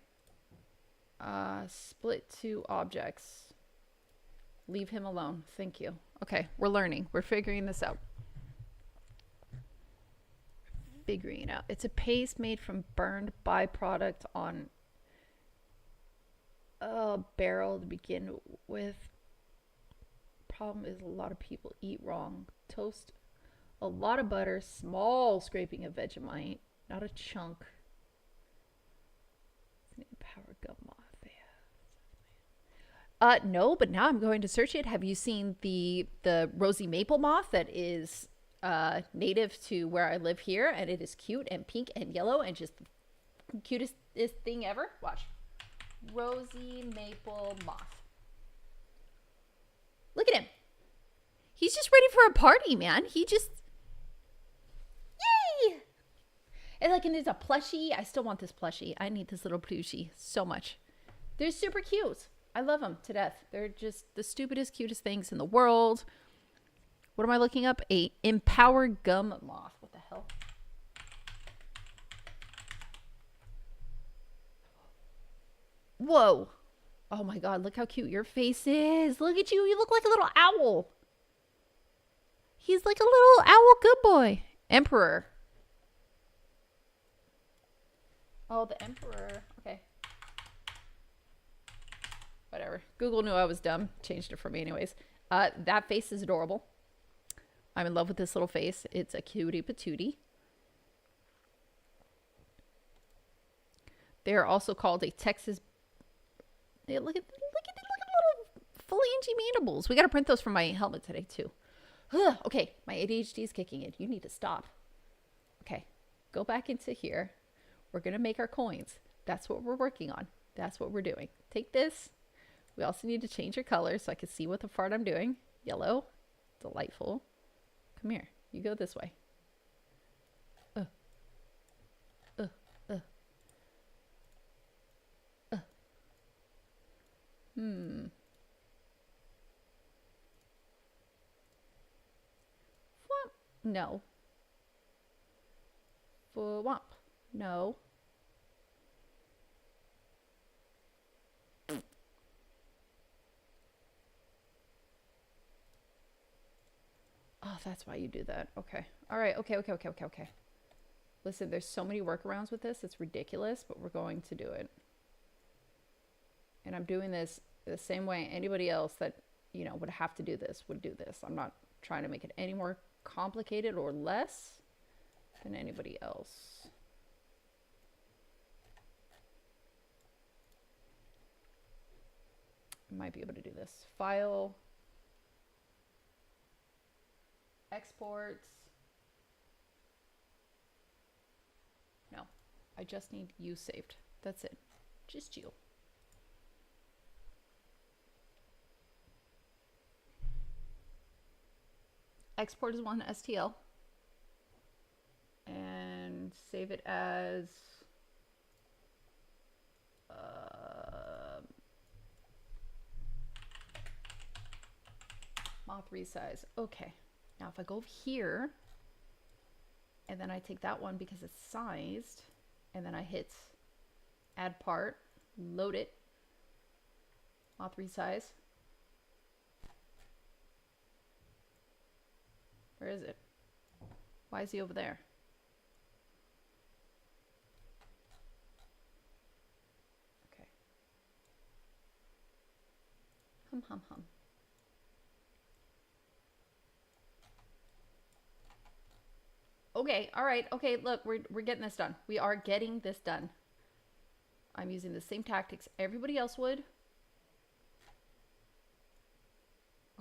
Split 2 objects. Leave him alone. Thank you. Okay, we're learning. We're figuring this out. Figuring it out. It's a paste made from burned byproduct on a barrel to begin with. Problem is a lot of people eat wrong. Toast a lot of butter, small scraping of Vegemite, not a chunk. Power gum moth. No, but now I'm going to search it. Have you seen the rosy maple moth that is native to where I live here, and it is cute and pink and yellow and just the cutest thing ever? Watch. Rosy maple moth. Look at him. He's just ready for a party, man. He just, yay! And it's a plushie. I still want this plushie. I need this little plushie so much. They're super cute. I love them to death. They're just the stupidest, cutest things in the world. What am I looking up? A Empower Gum Moth. What the hell? Whoa. Oh my god, look how cute your face is. Look at you. You look like a little owl. He's like a little owl good boy. Emperor. Oh, the Emperor. Okay. Whatever. Google knew I was dumb. Changed it for me anyways. That face is adorable. I'm in love with this little face. It's a cutie patootie. They're also called a Texas... Hey, look at little phalange mandibles. We got to print those for my helmet today too. Okay, my ADHD is kicking in. You need to stop. Okay, go back into here. We're going to make our coins. That's what we're working on. That's what we're doing. Take this. We also need to change your color so I can see what the fart I'm doing. Yellow. Delightful. Come here. You go this way. Flop. No. Flop. No. Oh, that's why you do that. Okay. All right. Okay. Listen, there's so many workarounds with this. It's ridiculous, but we're going to do it. And I'm doing this the same way anybody else that, you know, would have to do this would do this. I'm not trying to make it any more complicated or less than anybody else. I might be able to do this. File, exports. No, I just need you saved. That's it. Just you. Export as one STL. And save it as moth resize. Okay. Now if I go over here and then I take that one because it's sized and then I hit add part, load it, moth resize. Where is it? Why is he over there? Okay. Hum, hum, hum. Okay, all right. Okay, look, we're getting this done. We are getting this done. I'm using the same tactics everybody else would.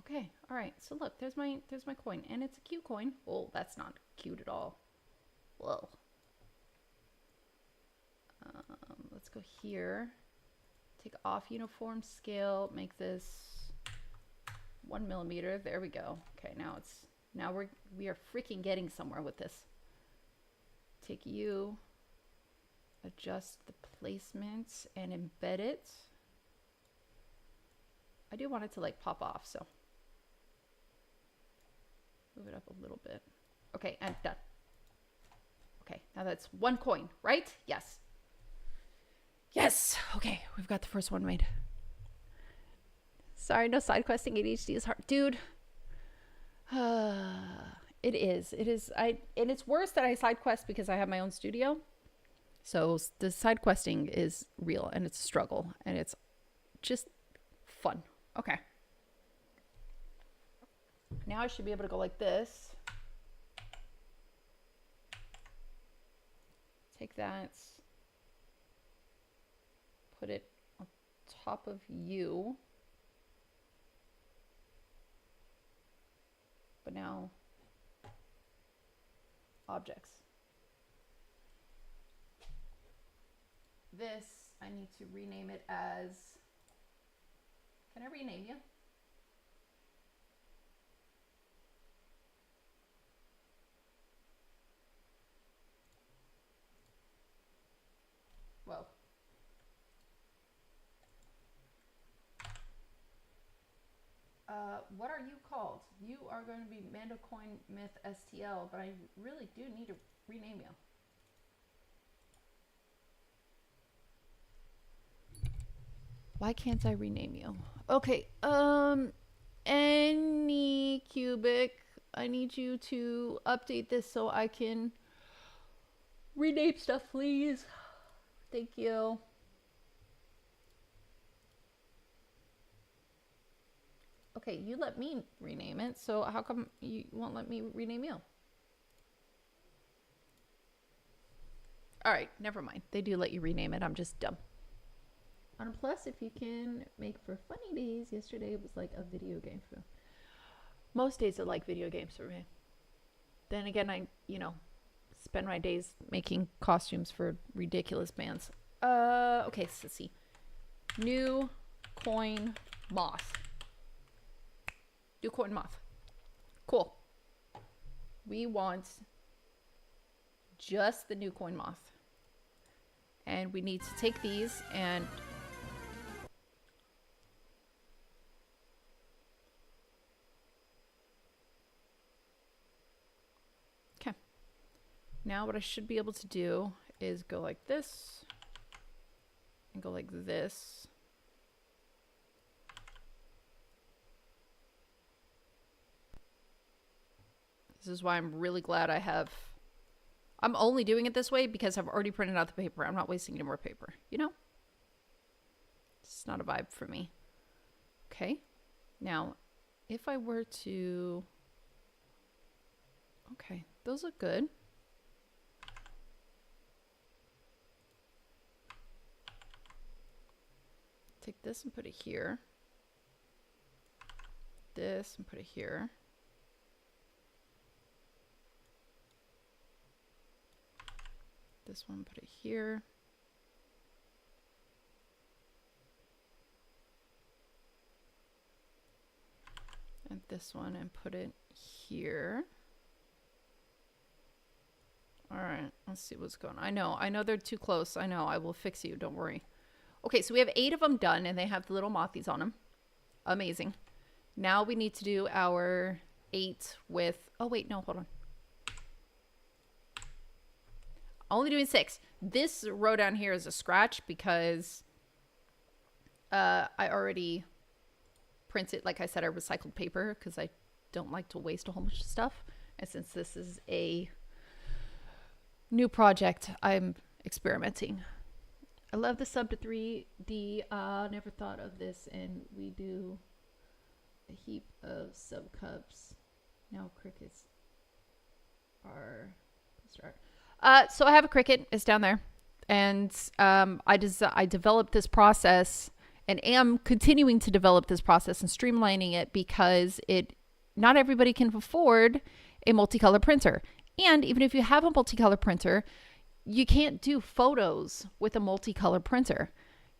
Okay, all right. So look, there's my coin, and it's a cute coin. Oh, that's not cute at all. Whoa. Let's go here. Take off uniform scale. Make this 1 millimeter. There we go. Okay, now we are freaking getting somewhere with this. Take you, adjust the placement, and embed it. I do want it to like pop off, so move it up a little bit. Okay, and done. Okay, now that's one coin, right? Yes. Yes. Okay, we've got the first one made. Sorry, no side questing. ADHD is hard, dude. It is. And it's worse that I side quest because I have my own studio. So the side questing is real and it's a struggle and it's just fun. Okay. Now I should be able to go like this. Take that. Put it on top of you. But now, objects. This, I need to rename it as, can I rename you? Whoa. What are you called? You are going to be Mando Coin Myth STL, but I really do need to rename you. Why can't I rename you? Okay, any cubic, I need you to update this so I can rename stuff, please. Thank you. Okay, you let me rename it, so how come you won't let me rename you? All right, never mind. They do let you rename it. I'm just dumb. And plus, if you can make for funny days, yesterday it was like a video game for me. Most days are like video games for me. Then again, I, spend my days making costumes for ridiculous bands. Okay, so let's see. New coin moth. New coin moth. Cool. We want just the new coin moth. And we need to take these and okay. Now what I should be able to do is go like this and go like this. This is why I'm really glad I'm only doing it this way because I've already printed out the paper. I'm not wasting any more paper, It's not a vibe for me. Okay. Now, if I were to... Okay, those look good. Take this and put it here. This and put it here. This one, put it here. And this one and put it here. All right, let's see what's going on. I know they're too close. I know, I will fix you, don't worry. Okay, so we have 8 of them done and they have the little mothies on them. Amazing. Now we need to do our 8 with, oh wait, no, hold on. Only doing 6. This row down here is a scratch because I already printed, like I said, I recycled paper because I don't like to waste a whole bunch of stuff. And since this is a new project, I'm experimenting. I love the sub to 3D. Never thought of this, and we do a heap of sub cups. Now crickets are start. So I have a cricket. It's down there, and I developed this process and am continuing to develop this process and streamlining it because not everybody can afford a multicolor printer. And even if you have a multicolor printer, you can't do photos with a multicolor printer.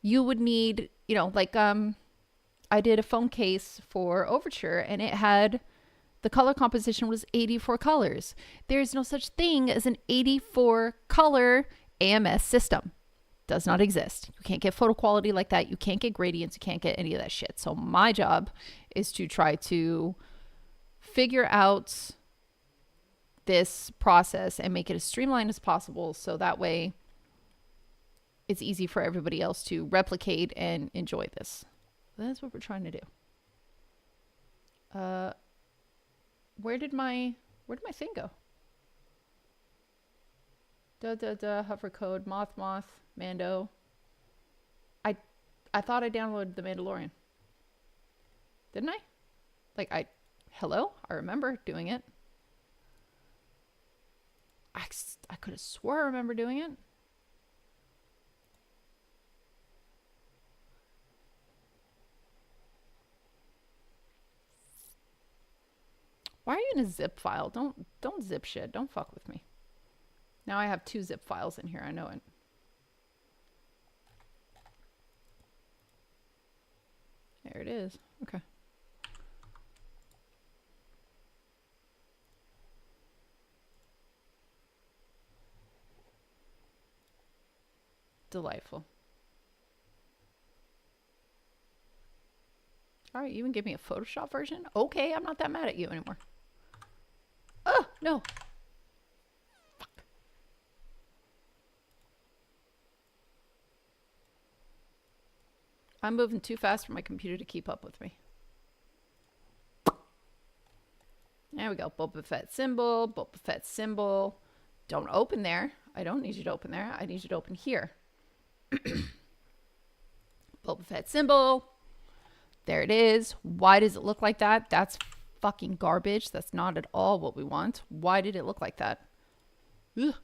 You would need, you know, like I did a phone case for Overture and it had, the color composition was 84 colors. There's no such thing as an 84 color AMS system. Does not exist. You can't get photo quality like that. You can't get gradients. You can't get any of that shit. So my job is to try to figure out this process and make it as streamlined as possible so that way it's easy for everybody else to replicate and enjoy this. That's what we're trying to do. Where did my thing go? Hover code, moth, Mando. I thought I downloaded The Mandalorian. Didn't I? Hello? I remember doing it. I could have swore I remember doing it. Why are you in a zip file? Don't zip shit. Don't fuck with me. Now I have 2 zip files in here. I know it. There it is. Okay. Delightful. All right, you even give me a Photoshop version? Okay, I'm not that mad at you anymore. Oh, no. Fuck. I'm moving too fast for my computer to keep up with me. There we go. Boba Fett symbol, Boba Fett symbol. Don't open there. I don't need you to open there. I need you to open here. Boba Fett symbol. There it is. Why does it look like that? That's fucking garbage. That's not at all what we want. Why did it look like that? Ugh.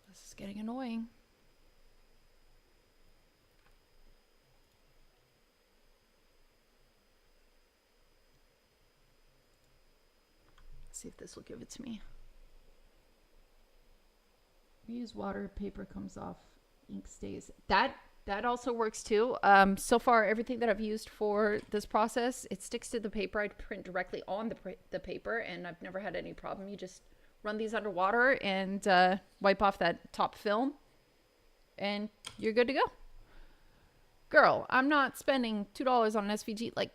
This is getting annoying. See if this will give it to me. We use water, paper comes off, ink stays. That also works too. So far, everything that I've used for this process, it sticks to the paper. I print directly on the paper, and I've never had any problem. You just run these underwater and wipe off that top film, and you're good to go. Girl, I'm not spending $2 on an SVG. Like,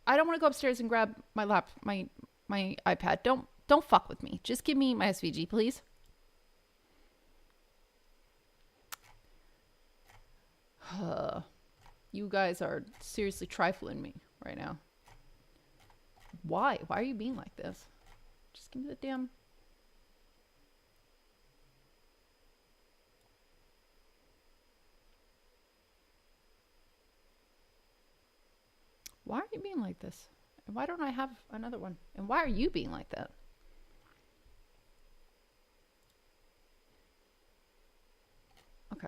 I don't want to go upstairs and grab my my iPad. Don't fuck with me. Just give me my SVG, please. You guys are seriously trifling me right now. Why? Why are you being like this? Just give me the damn... Why are you being like this? And why don't I have another one? And why are you being like that? Okay.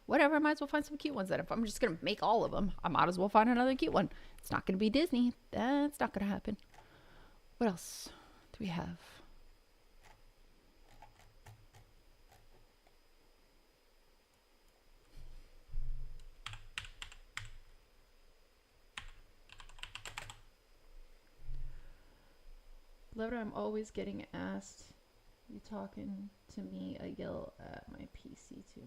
Whatever, I might as well find some cute ones then. If I'm just going to make all of them, I might as well find another cute one. It's not going to be Disney. That's not going to happen. What else do we have? Love it, I'm always getting asked, you talking to me? I yell at my PC too.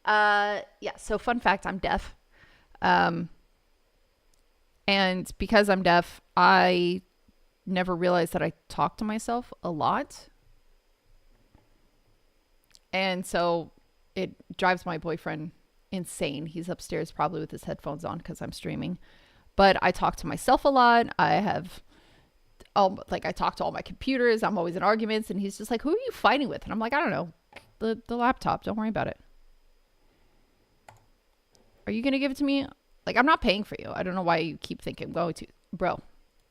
Yeah, so fun fact, I'm deaf. And because I'm deaf, I never realized that I talk to myself a lot. And so it drives my boyfriend insane. He's upstairs probably with his headphones on because I'm streaming. But I talk to myself a lot. I talk to all my computers. I'm always in arguments. And he's just like, who are you fighting with? And I'm like, I don't know. The laptop. Don't worry about it. Are you going to give it to me? Like, I'm not paying for you. I don't know why you keep thinking I'm going to. Bro,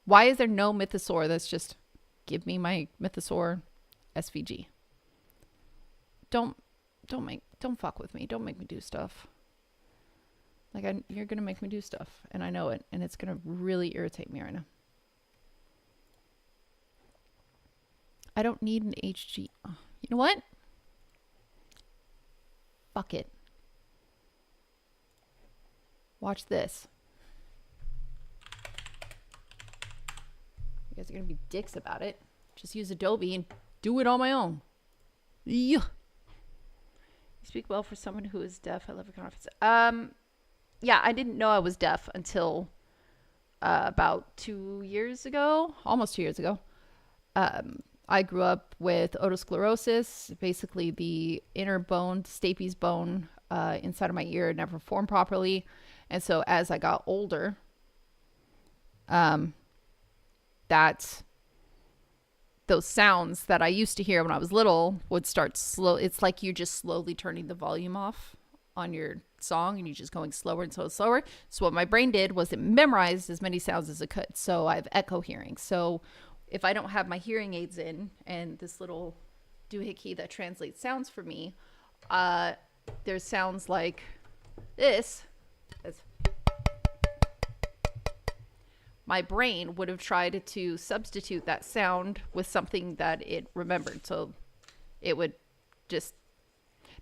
why is there no Mythosaur that's just give me my Mythosaur SVG? Don't fuck with me. Don't make me do stuff. Like, you're going to make me do stuff. And I know it. And it's going to really irritate me right now. I don't need an HG. Oh, you know what? Fuck it. Watch this. You guys are going to be dicks about it. Just use Adobe and do it on my own. Yeah. You speak well for someone who is deaf. I love your confidence. Yeah, I didn't know I was deaf until about 2 years ago, almost 2 years ago. I grew up with otosclerosis. Basically, the inner bone, stapes bone inside of my ear never formed properly. And so as I got older, those sounds that I used to hear when I was little would start slow. It's like you're just slowly turning the volume off on your song and you're just going slower and slower. So what my brain did was it memorized as many sounds as it could. So I have echo hearing. So if I don't have my hearing aids in and this little doohickey that translates sounds for me, there's sounds like this. My brain would have tried to substitute that sound with something that it remembered. So it would just...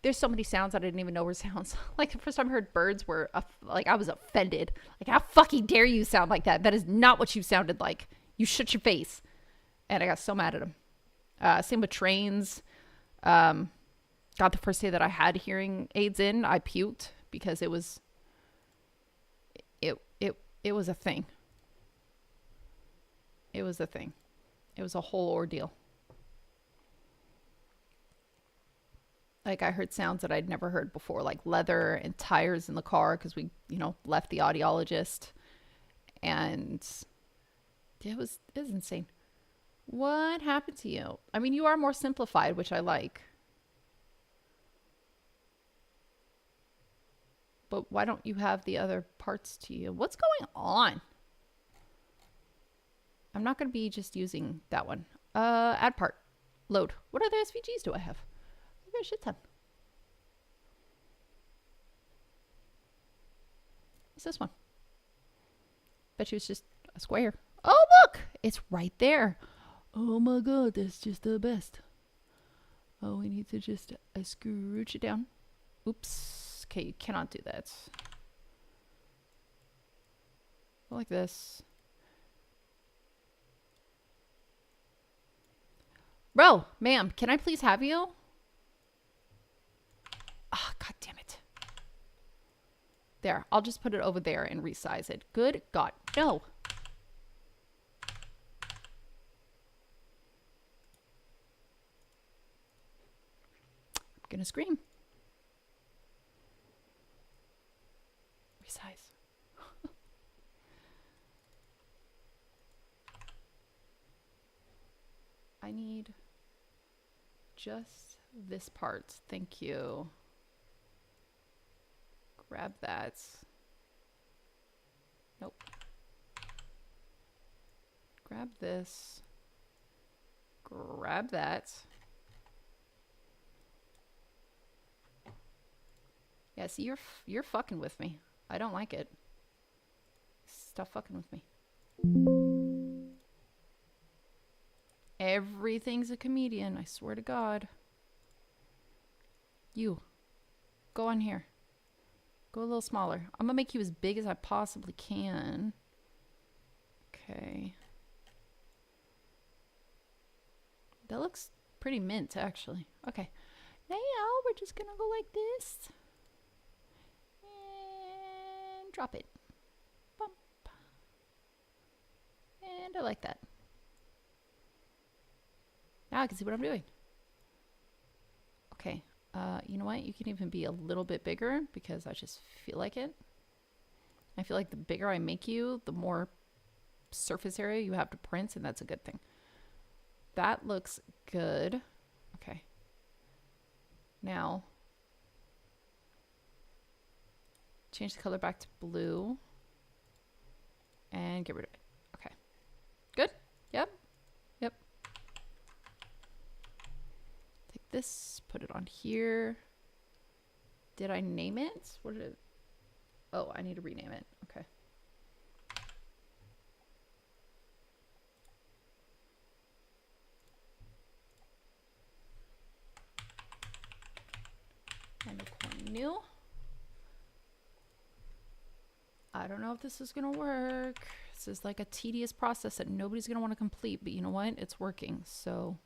There's so many sounds that I didn't even know were sounds. Like the first time I heard birds were... I was offended. Like, how fucking dare you sound like that? That is not what you sounded like. You shut your face. And I got so mad at him. Same with trains. God, the first day that I had hearing aids in, I puked because it was... It was a thing. It was a thing. It was a whole ordeal. Like, I heard sounds that I'd never heard before, like leather and tires in the car because we, left the audiologist. And it was insane. What happened to you? I mean, you are more simplified, which I like. But why don't you have the other parts to you? What's going on? I'm not going to be just using that one. Add part. Load. What other SVGs do I have? I got a shit ton. What's this one? Bet you it's just a square. Oh, look! It's right there. Oh my god, that's just the best. Oh, we need to just scrooge it down. Oops. Okay, you cannot do that. Go like this. Bro, ma'am, can I please have you? Ah, god damn it. There, I'll just put it over there and resize it. Good God, no. scream. Resize. I need just this part. Thank you. Grab that. Nope. Grab this. Grab that. Yeah, see, you're fucking with me. I don't like it. Stop fucking with me. Everything's a comedian, I swear to God. You. Go on here. Go a little smaller. I'm gonna make you as big as I possibly can. Okay. That looks pretty mint, actually. Okay. Now we're just gonna go like this. And drop it. Bump. And I like that. Now I can see what I'm doing. Okay. You know what? You can even be a little bit bigger because I just feel like it. I feel like the bigger I make you, the more surface area you have to print, and that's a good thing. That looks good. Okay. Now, change the color back to blue and get rid of it. Okay. Good? Yep. Yep. Take this, put it on here. Did I name it? What did it? Oh, I need to rename it. Okay. And a new. I don't know if this is gonna work. This is like a tedious process that nobody's gonna want to complete, but you know what? It's working, so.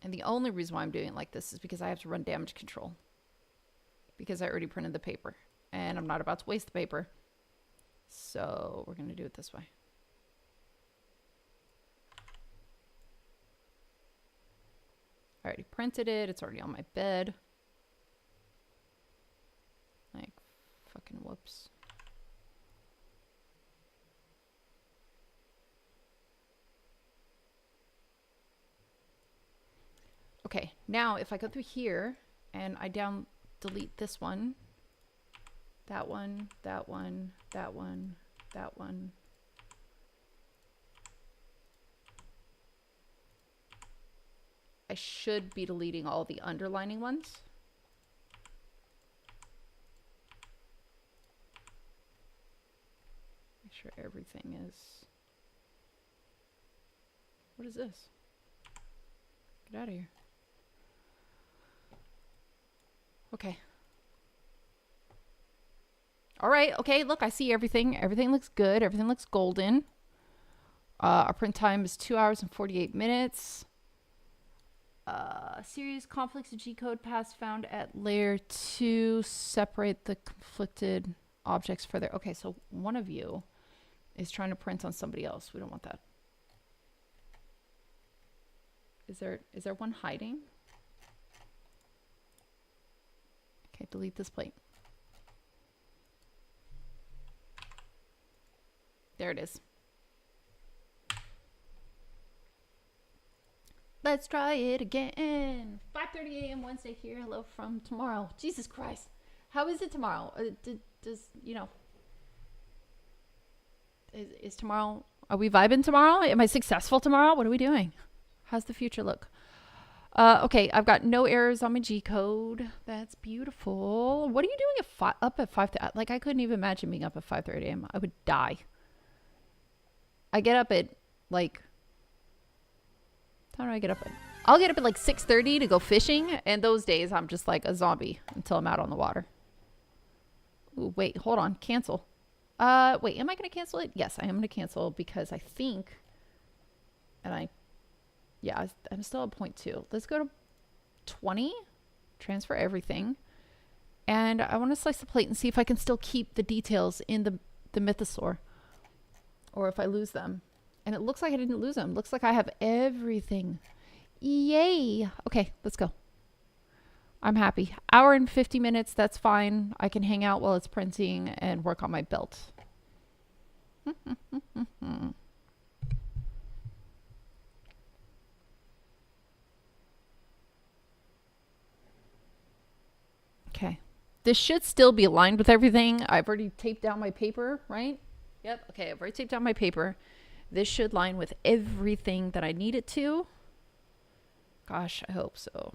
And the only reason why I'm doing it like this is because I have to run damage control. Because I already printed the paper. And I'm not about to waste the paper. So we're gonna do it this way. I already printed it. It's already on my bed. Like, fucking whoops. Okay, now if I go through here and I delete this one, that one, that one, that one, that one. I should be deleting all the underlining ones. Make sure everything is... What is this? Get out of here. Okay. All right. Okay. Look, I see everything. Everything looks good. Everything looks golden. Our print time is 2 hours and 48 minutes. Serious conflicts of G-code paths found at layer 2. Separate the conflicted objects further. Okay, so one of you is trying to print on somebody else. We don't want that. Is there one hiding? Okay, delete this plate. There it is. Let's try it again. 5:30 a.m. Wednesday here. Hello from tomorrow. Jesus Christ. How is it tomorrow? Does, you know, is tomorrow, are we vibing tomorrow? Am I successful tomorrow? What are we doing? How's the future look? Okay, I've got no errors on my G code. That's beautiful. What are you doing up at 5? Like, I couldn't even imagine being up at 5:30 a.m. I would die. I get up at like, how do I get up at? I'll get up at like 6:30 to go fishing, and those days I'm just like a zombie until I'm out on the water. Ooh, wait, hold on, cancel. Wait, am I gonna cancel it? Yes, I am gonna cancel because I think, and yeah, I'm still at 0.2. Let's go to 20, transfer everything. And I want to slice the plate and see if I can still keep the details in the mythosaur. Or if I lose them. And it looks like I didn't lose them. Looks like I have everything Yay. Okay, let's go. I'm happy. Hour and 50 minutes, that's fine. I can hang out while it's printing and work on my belt. Okay. This should still be aligned with everything. I've already taped down my paper, right? Yep. Okay, I've already taped down my paper. This should line with everything that I need it to. Gosh, I hope so.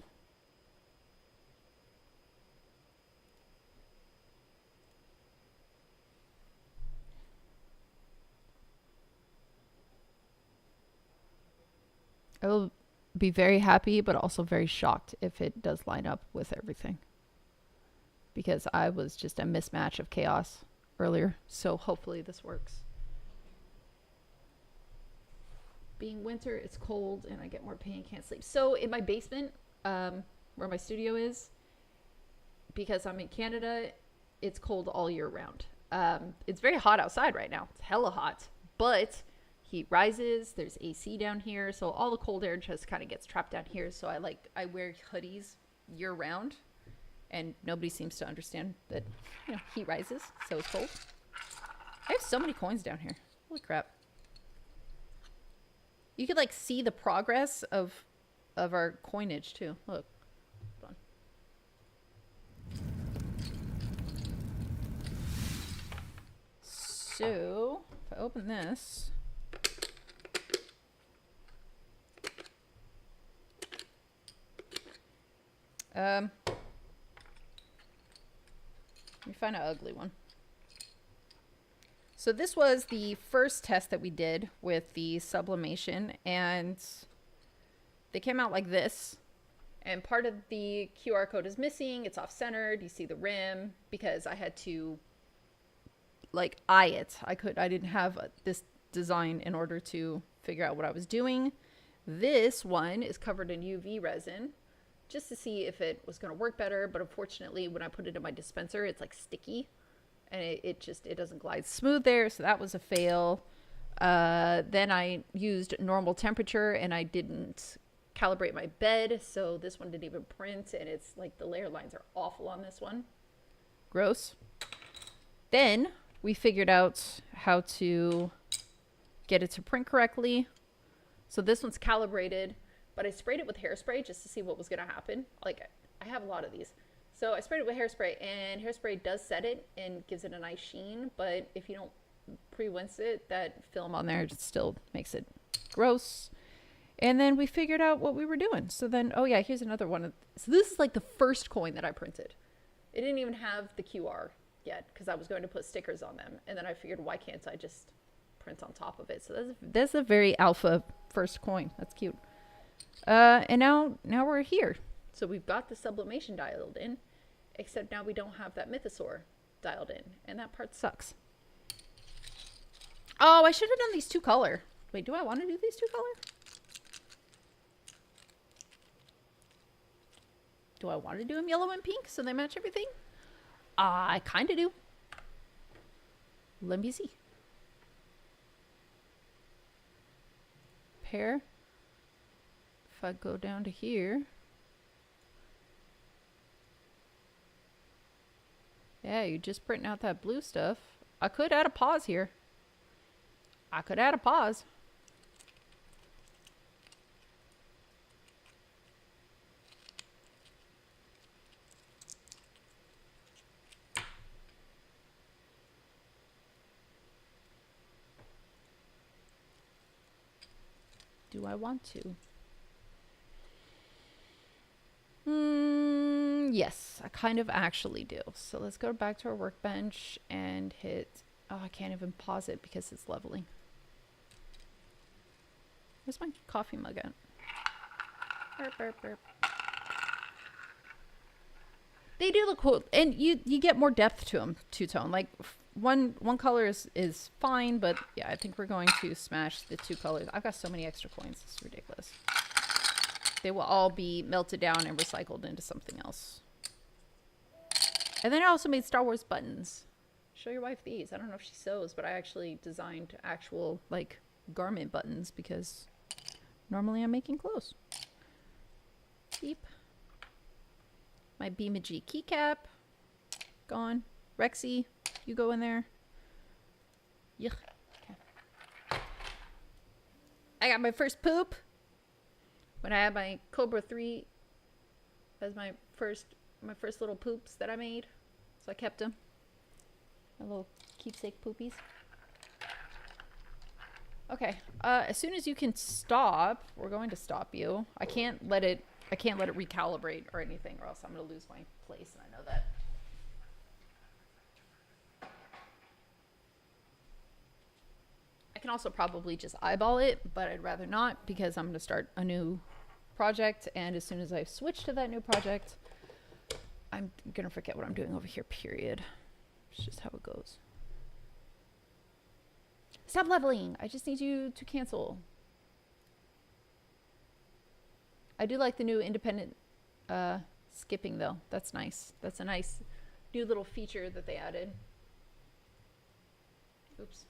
I will be very happy, but also very shocked if it does line up with everything. Because I was just a mismatch of chaos earlier. So hopefully this works. Being winter, it's cold and I get more pain, can't sleep. So in my basement, where my studio is, because I'm in Canada, it's cold all year round. It's very hot outside right now. It's hella hot, but heat rises. There's AC down here, so all the cold air just kind of gets trapped down here. So I wear hoodies year round, and nobody seems to understand that, you know, heat rises, so it's cold. I have so many coins down here. Holy crap! You could like see the progress of our coinage too. Look. Hold on. So if I open this. Let me find an ugly one. So this was the first test that we did with the sublimation, and they came out like this. And part of the QR code is missing. It's off-centered. You see the rim because I had to like eye it. I didn't have this design in order to figure out what I was doing. This one is covered in UV resin just to see if it was going to work better. But unfortunately, when I put it in my dispenser, it's like sticky. And it doesn't glide smooth there, so that was a fail. Then I used normal temperature, and I didn't calibrate my bed, so this one didn't even print, and it's like the layer lines are awful on this one. Gross. Then we figured out how to get it to print correctly. So this one's calibrated, but I sprayed it with hairspray just to see what was going to happen. Like, I have a lot of these. So I sprayed it with hairspray, and hairspray does set it and gives it a nice sheen. But if you don't pre-rinse it, that film on there just still makes it gross. And then we figured out what we were doing. So then, oh yeah, here's another one. So this is like the first coin that I printed. It didn't even have the QR yet because I was going to put stickers on them. And then I figured, why can't I just print on top of it? So that's a very alpha first coin. That's cute. And now we're here. So we've got the sublimation dialed in. Except now we don't have that mythosaur dialed in. And that part sucks. Oh, I should have done these two color. Wait, do I want to do these two color? Do I want to do them yellow and pink so they match everything? I kind of do. Let me see. Pair. If I go down to here. Yeah, you just printing out that blue stuff. I could add a pause here. I could add a pause. Do I want to? Yes, I kind of actually do. So let's go back to our workbench and hit... Oh, I can't even pause it because it's leveling. Where's my coffee mug at? Burp, burp, burp. They do look cool. And you get more depth to them, two-tone. Like, one color is fine, but yeah, I think we're going to smash the two colors. I've got so many extra coins. It's ridiculous. They will all be melted down and recycled into something else. And then I also made Star Wars buttons. Show your wife these. I don't know if she sews, but I actually designed actual, like, garment buttons because normally I'm making clothes. Beep. My Beamagy keycap. Gone. Rexy, you go in there. Yuck. Okay. I got my first poop. When I had my Cobra 3 as my first little poops that I made. So I kept them. My little keepsake poopies. Okay. As soon as you can stop, we're going to stop you. I can't let it recalibrate or anything, or else I'm gonna lose my place, and I know that. I can also probably just eyeball it, but I'd rather not because I'm gonna start a new project, and as soon as I switch to that new project, I'm gonna forget what I'm doing over here, period. It's just how it goes. Stop leveling! I just need you to cancel. I do like the new independent skipping though. That's nice. That's a nice new little feature that they added. Oops.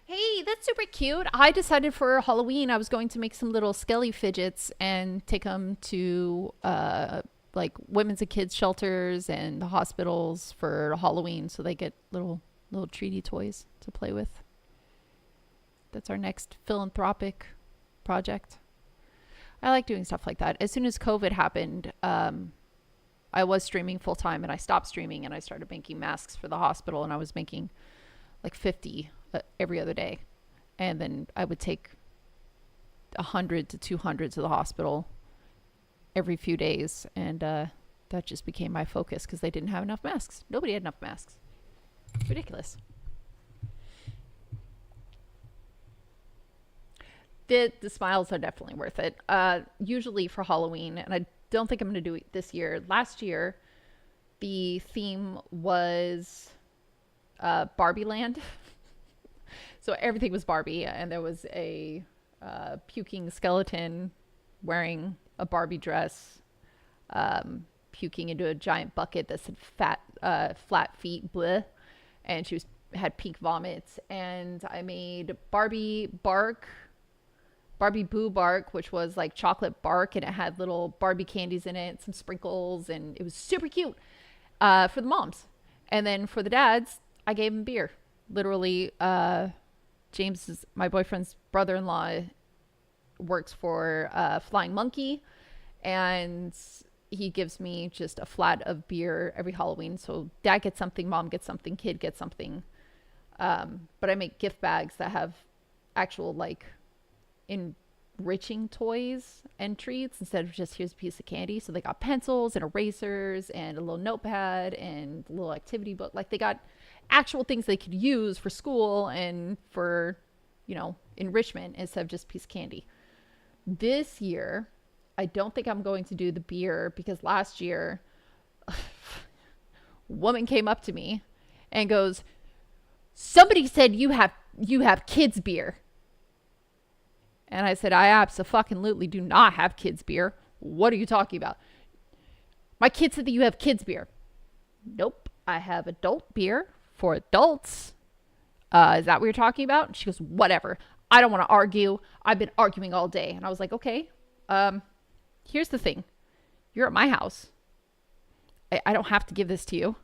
Hey, that's super cute. I decided for Halloween I was going to make some little Skelly fidgets and take them to like women's and kids shelters and the hospitals for Halloween, so they get little treaty toys to play with. That's our next philanthropic project. I like doing stuff like that. As soon as COVID happened, I was streaming full time, and I stopped streaming and I started making masks for the hospital, and I was making like 50 every other day. And then I would take 100 to 200 to the hospital every few days. And that just became my focus because they didn't have enough masks. Nobody had enough masks. It's ridiculous. The smiles are definitely worth it. Usually for Halloween, and I don't think I'm going to do it this year. Last year, the theme was Barbie Land. So everything was Barbie, and there was a puking skeleton wearing a Barbie dress, puking into a giant bucket that said flat feet, bleh. And she had pink vomits. And I made Barbie Boo Bark, which was like chocolate bark, and it had little Barbie candies in it, some sprinkles, and it was super cute for the moms. And then for the dads, I gave them beer. Literally, James, my boyfriend's brother-in-law, works for Flying Monkey, and he gives me just a flat of beer every Halloween. So dad gets something, mom gets something, kid gets something. But I make gift bags that have actual like enriching toys and treats instead of just here's a piece of candy. So they got pencils and erasers and a little notepad and a little activity book. Like they got actual things they could use for school and for, you know, enrichment instead of just a piece of candy. This year, I don't think I'm going to do the beer because last year, a woman came up to me and goes, "Somebody said you have kids beer." And I said, "I absolutely do not have kids beer. What are you talking about?" "My kid said that you have kids beer." "Nope, I have adult beer for adults. Is that what you're talking about?" And she goes, "Whatever. I don't want to argue. I've been arguing all day." And I was like, "Okay, here's the thing. You're at my house. I don't have to give this to you.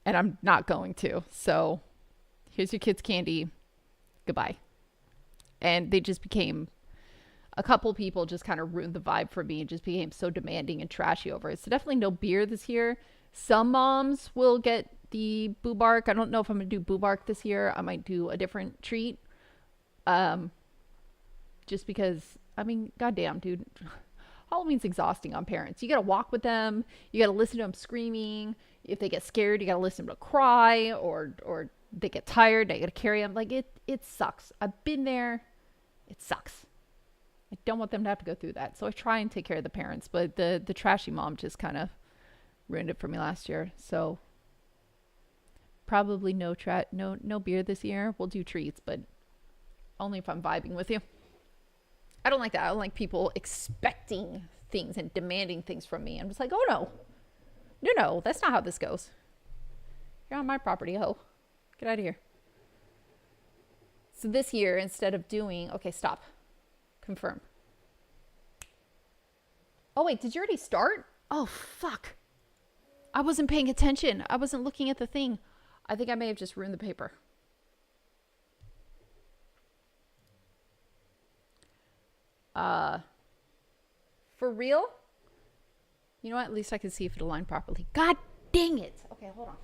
And I'm not going to. So here's your kids' candy. Goodbye." And they just became, a couple people just kind of ruined the vibe for me and just became so demanding and trashy over it. So definitely no beer this year. Some moms will get the Boo Bark. I don't know if I'm going to do Boo Bark this year. I might do a different treat. Just because, I mean, goddamn, dude. Halloween's exhausting on parents. You got to walk with them. You got to listen to them screaming. If they get scared, you got to listen to them cry, or they get tired. They got to carry them. Like, it sucks. I've been there. It sucks. I don't want them to have to go through that. So I try and take care of the parents, but the trashy mom just kind of ruined it for me last year. So probably no beer this year. We'll do treats, but only if I'm vibing with you. I don't like that. I don't like people expecting things and demanding things from me. I'm just like, oh no, that's not how this goes. You're on my property, ho. Get out of here. So this year, instead of doing, okay, stop, confirm. Oh wait, did you already start? Oh, fuck. I wasn't paying attention. I wasn't looking at the thing. I think I may have just ruined the paper. For real? You know what? At least I can see if it aligned properly. God dang it. Okay, hold on.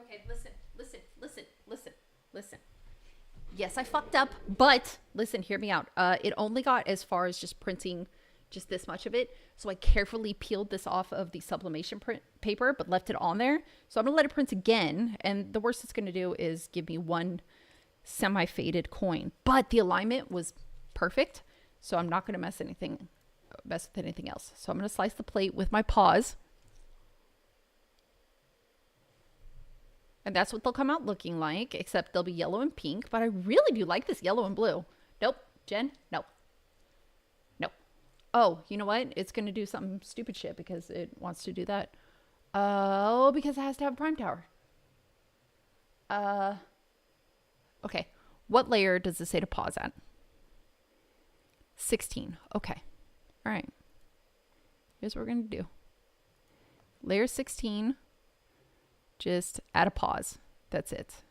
Okay. Listen. Yes, I fucked up, but listen, hear me out. It only got as far as just printing just this much of it. So I carefully peeled this off of the sublimation print paper, but left it on there. So I'm going to let it print again. And the worst it's going to do is give me one semi-faded coin. But the alignment was perfect. So I'm not going to mess with anything else. So I'm going to slice the plate with my paws. And that's what they'll come out looking like, except they'll be yellow and pink. But I really do like this yellow and blue. Nope. Jen, no. Oh, you know what? It's going to do something stupid shit because it wants to do that. Oh, because it has to have a prime tower. Okay. What layer does it say to pause at? 16. Okay. All right. Here's what we're going to do. Layer 16. Just add a pause. That's it.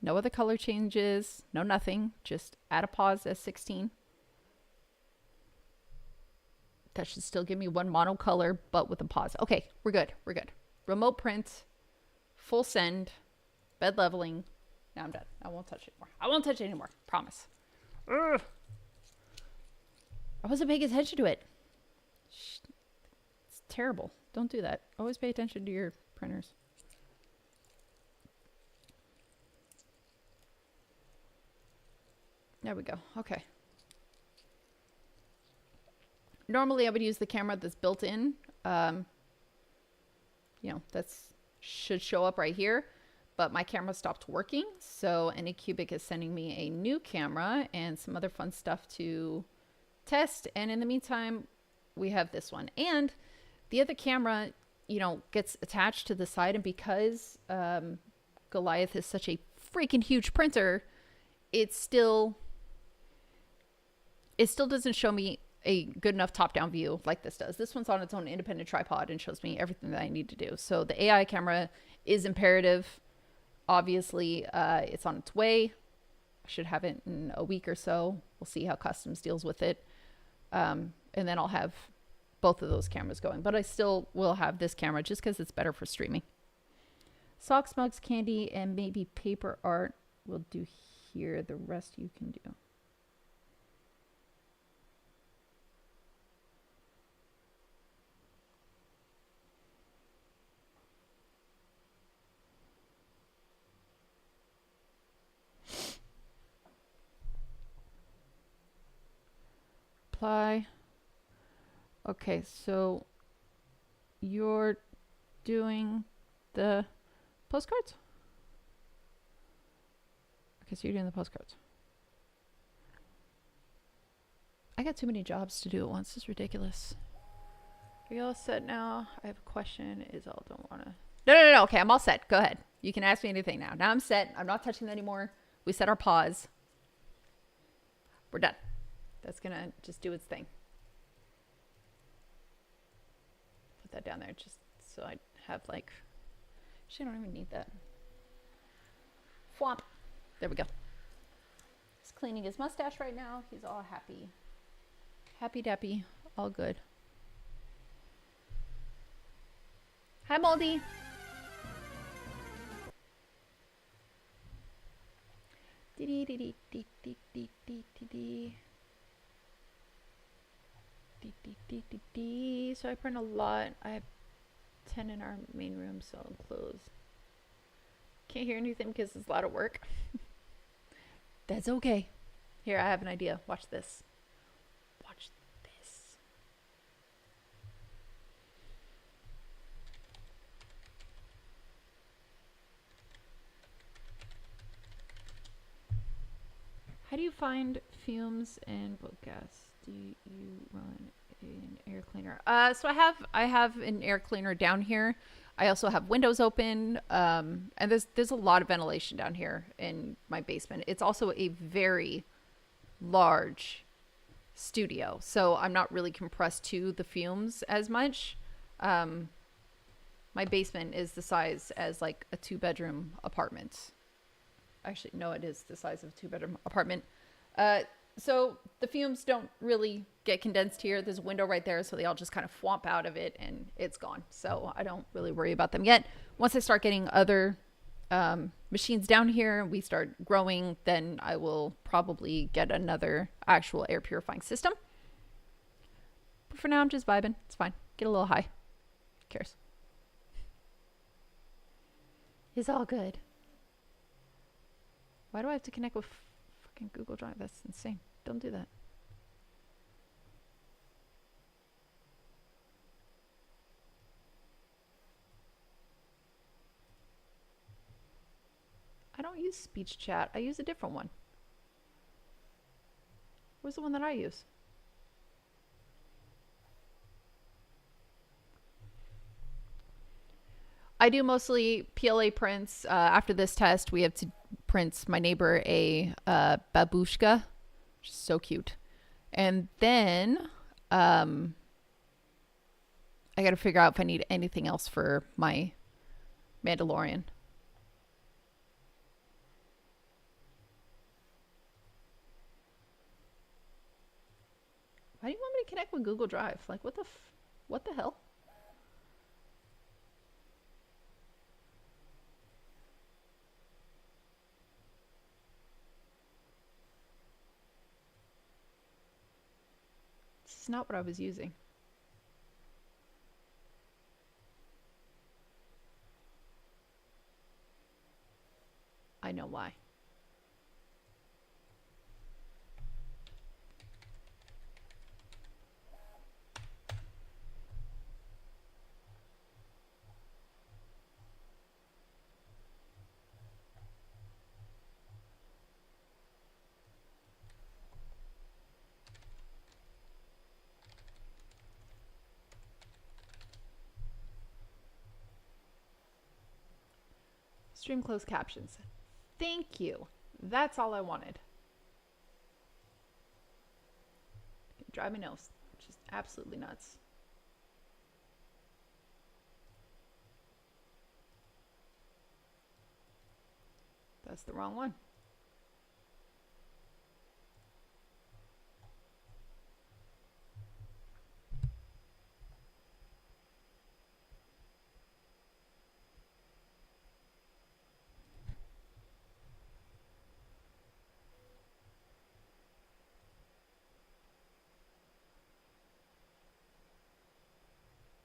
No other color changes. No nothing. Just add a pause at 16. That should still give me one monocolor, but with a pause. Okay, we're good. Remote print. Full send. Bed leveling. Now I'm done. I won't touch it anymore. Promise. Ugh. I wasn't paying attention to it. It's terrible. Don't do that. Always pay attention to your printers. There we go. Okay. Normally I would use the camera that's built in. That's should show up right here. But my camera stopped working. So Anycubic is sending me a new camera and some other fun stuff to test. And in the meantime, we have this one. And the other camera, gets attached to the side. And because Goliath is such a freaking huge printer, it still doesn't show me a good enough top-down view like this does. This one's on its own independent tripod and shows me everything that I need to do. So the AI camera is imperative. Obviously, it's on its way. I should have it in a week or so. We'll see how Customs deals with it. And then I'll have both of those cameras going. But I still will have this camera just because it's better for streaming. Socks, mugs, candy, and maybe paper art will do here. The rest you can do. Apply. Okay, so you're doing the postcards? Okay, so you're doing the postcards. I got too many jobs to do at once. This is ridiculous. Are you all set now? I have a question. Don't want to... No. Okay, I'm all set. Go ahead. You can ask me anything now. Now I'm set. I'm not touching it anymore. We set our pause. We're done. That's going to just do its thing. Put that down there just so I have like... Actually, I don't even need that. Fwomp. There we go. He's cleaning his mustache right now. He's all happy. Happy dappy. All good. Hi, Moldy. So I print a lot. I have 10 in our main room, so I'll close. Can't hear anything because it's a lot of work. That's okay. Here, I have an idea. Watch this. Watch this. do you find fumes and boat gas? Do you run an air cleaner? So I have an air cleaner down here. I also have windows open, and there's a lot of ventilation down here in my basement. It's also a very large studio, so I'm not really compressed to the fumes as much. My basement is the size as like a 2-bedroom apartment. Actually, no, it is the size of a 2-bedroom apartment. So the fumes don't really get condensed here. There's a window right there, so they all just kind of swamp out of it and it's gone. So I don't really worry about them yet. Once I start getting other machines down here, we start growing, then I will probably get another actual air purifying system. But for now, I'm just vibing. It's fine. Get a little high. Who cares? It's all good. Why do I have to connect with fucking Google Drive? That's insane. Don't do that. I don't use speech chat. I use a different one. Where's the one that I use? I do mostly PLA prints. After this test, we have to print my neighbor a babushka, which is so cute. And then I got to figure out if I need anything else for my Mandalorian. Why do you want me to connect with Google Drive? Like, what the hell? This is not what I was using. I know why. Stream closed captions. Thank you. That's all I wanted. Drive me nose. Just absolutely nuts. That's the wrong one.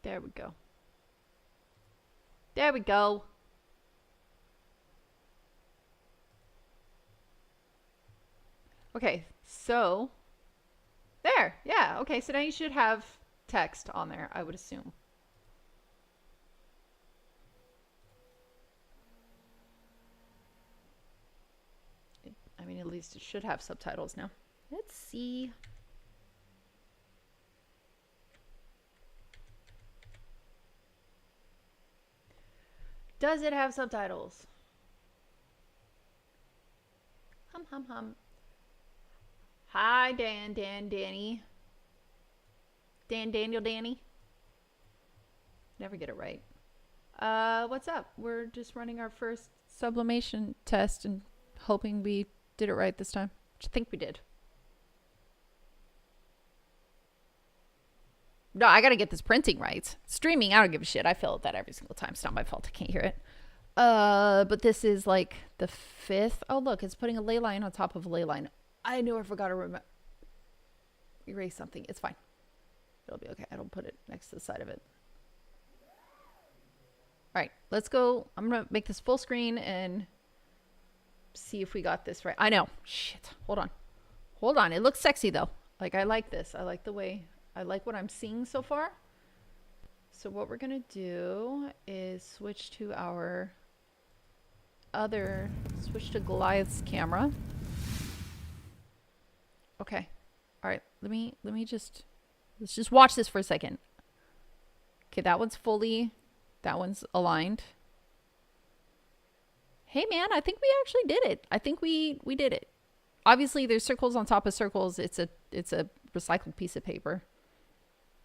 There we go. There we go. Okay, so there. Yeah, okay, so now you should have text on there, I would assume. I mean, at least it should have subtitles now. Let's see. Does it have subtitles? Hum, hum, hum. Hi, Danny. Danny. Never get it right. What's up? We're just running our first sublimation test and hoping we did it right this time. Which I think we did. No, I gotta get this printing right. Streaming, I don't give a shit. I fail at that every single time. It's not my fault. I can't hear it. But this is like the 5th. Oh, look, it's putting a ley line on top of a ley line. I knew I forgot to erase something. It's fine. It'll be okay. I don't put it next to the side of it. All right, let's go. I'm gonna make this full screen and see if we got this right. I know. Shit. Hold on. It looks sexy though. Like, I like this. I like the way. I like what I'm seeing so far. So what we're gonna do is switch to Goliath's camera. Okay. All right. Let's just watch this for a second. Okay, that one's aligned. Hey man, I think we actually did it. I think we did it. Obviously there's circles on top of circles. It's a recycled piece of paper.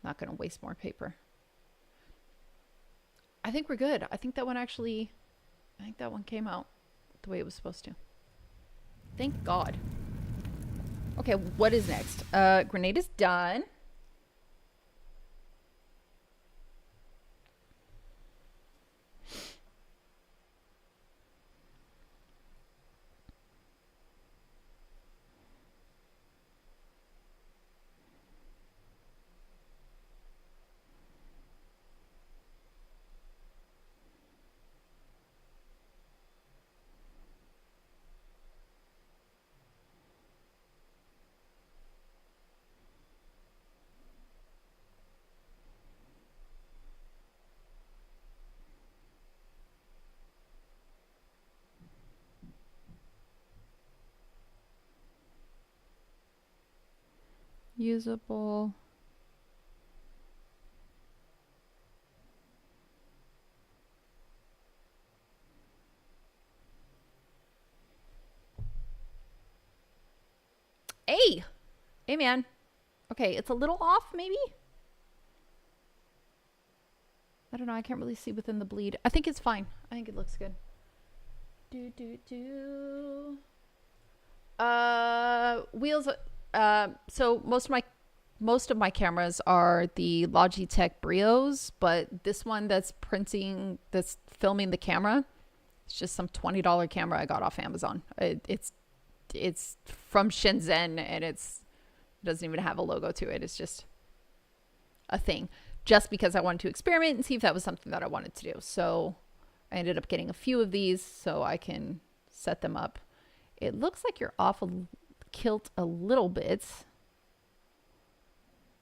Not going to waste more paper. I think we're good. I think that one came out the way it was supposed to. Thank God. Okay, what is next? Grenade is done. Usable. Hey! Hey, man. Okay, it's a little off, maybe? I don't know. I can't really see within the bleed. I think it's fine. I think it looks good. Wheels. So most of my cameras are the Logitech Brios, but this one that's filming the camera, it's just some $20 camera I got off Amazon. It's from Shenzhen, and it doesn't even have a logo to it. It's just a thing, just because I wanted to experiment and see if that was something that I wanted to do. So I ended up getting a few of these so I can set them up. It looks like you're off kilt a little bit.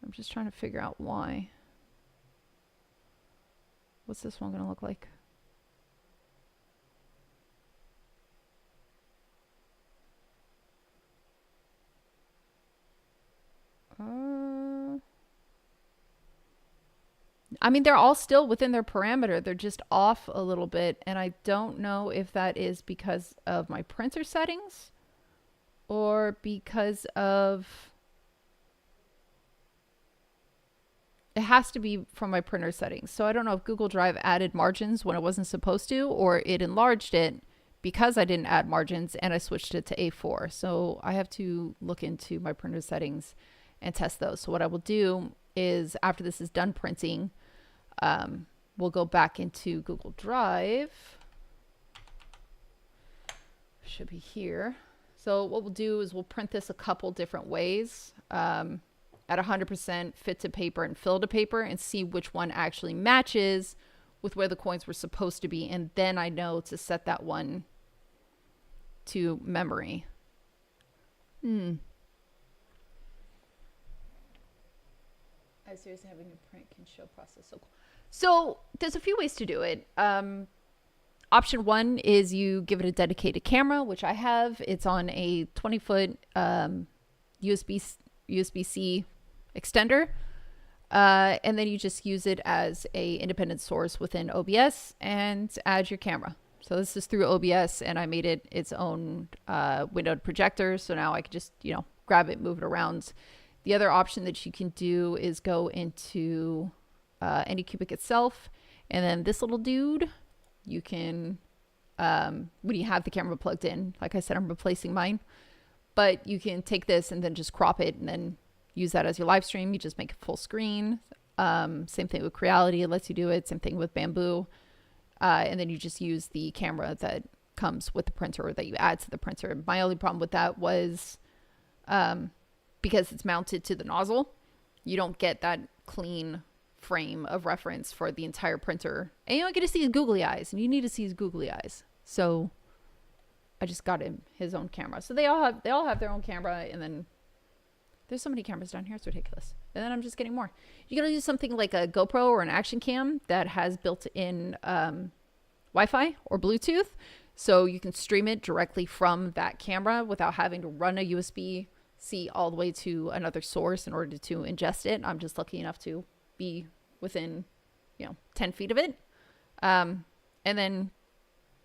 I'm just trying to figure out why. What's this one gonna look like? I mean, they're all still within their parameter. They're just off a little bit, and I don't know if that is because of my printer settings or because of... It has to be from my printer settings. So I don't know if Google Drive added margins when it wasn't supposed to, or it enlarged it because I didn't add margins and I switched it to A4. So I have to look into my printer settings and test those. So what I will do is, after this is done printing, we'll go back into Google Drive. Should be here. So what we'll do is we'll print this a couple different ways, at 100% fit to paper and fill to paper, and see which one actually matches with where the coins were supposed to be. And then I know to set that one to memory. I seriously having a print can show process. So cool. So there's a few ways to do it. Option one is you give it a dedicated camera, which I have. It's on a 20-foot USB-C extender. And then you just use it as a independent source within OBS and add your camera. So this is through OBS, and I made it its own windowed projector. So now I can just, grab it, move it around. The other option that you can do is go into AnyCubic itself, and then this little dude, you can, when you have the camera plugged in, like I said, I'm replacing mine, but you can take this and then just crop it and then use that as your live stream. You just make it full screen. Same thing with Creality, it lets you do it. Same thing with Bamboo. And then you just use the camera that comes with the printer, or that you add to the printer. My only problem with that was, because it's mounted to the nozzle, you don't get that clean frame of reference for the entire printer, and you don't get to see his googly eyes, and you need to see his googly eyes. So I just got him his own camera. So they all have their own camera, and then there's so many cameras down here, it's ridiculous. And then I'm just getting more. You gotta use something like a GoPro or an action cam that has built-in Wi-Fi or Bluetooth, so you can stream it directly from that camera without having to run a USB see all the way to another source in order to ingest it. I'm just lucky enough to be within, 10 feet of it. And then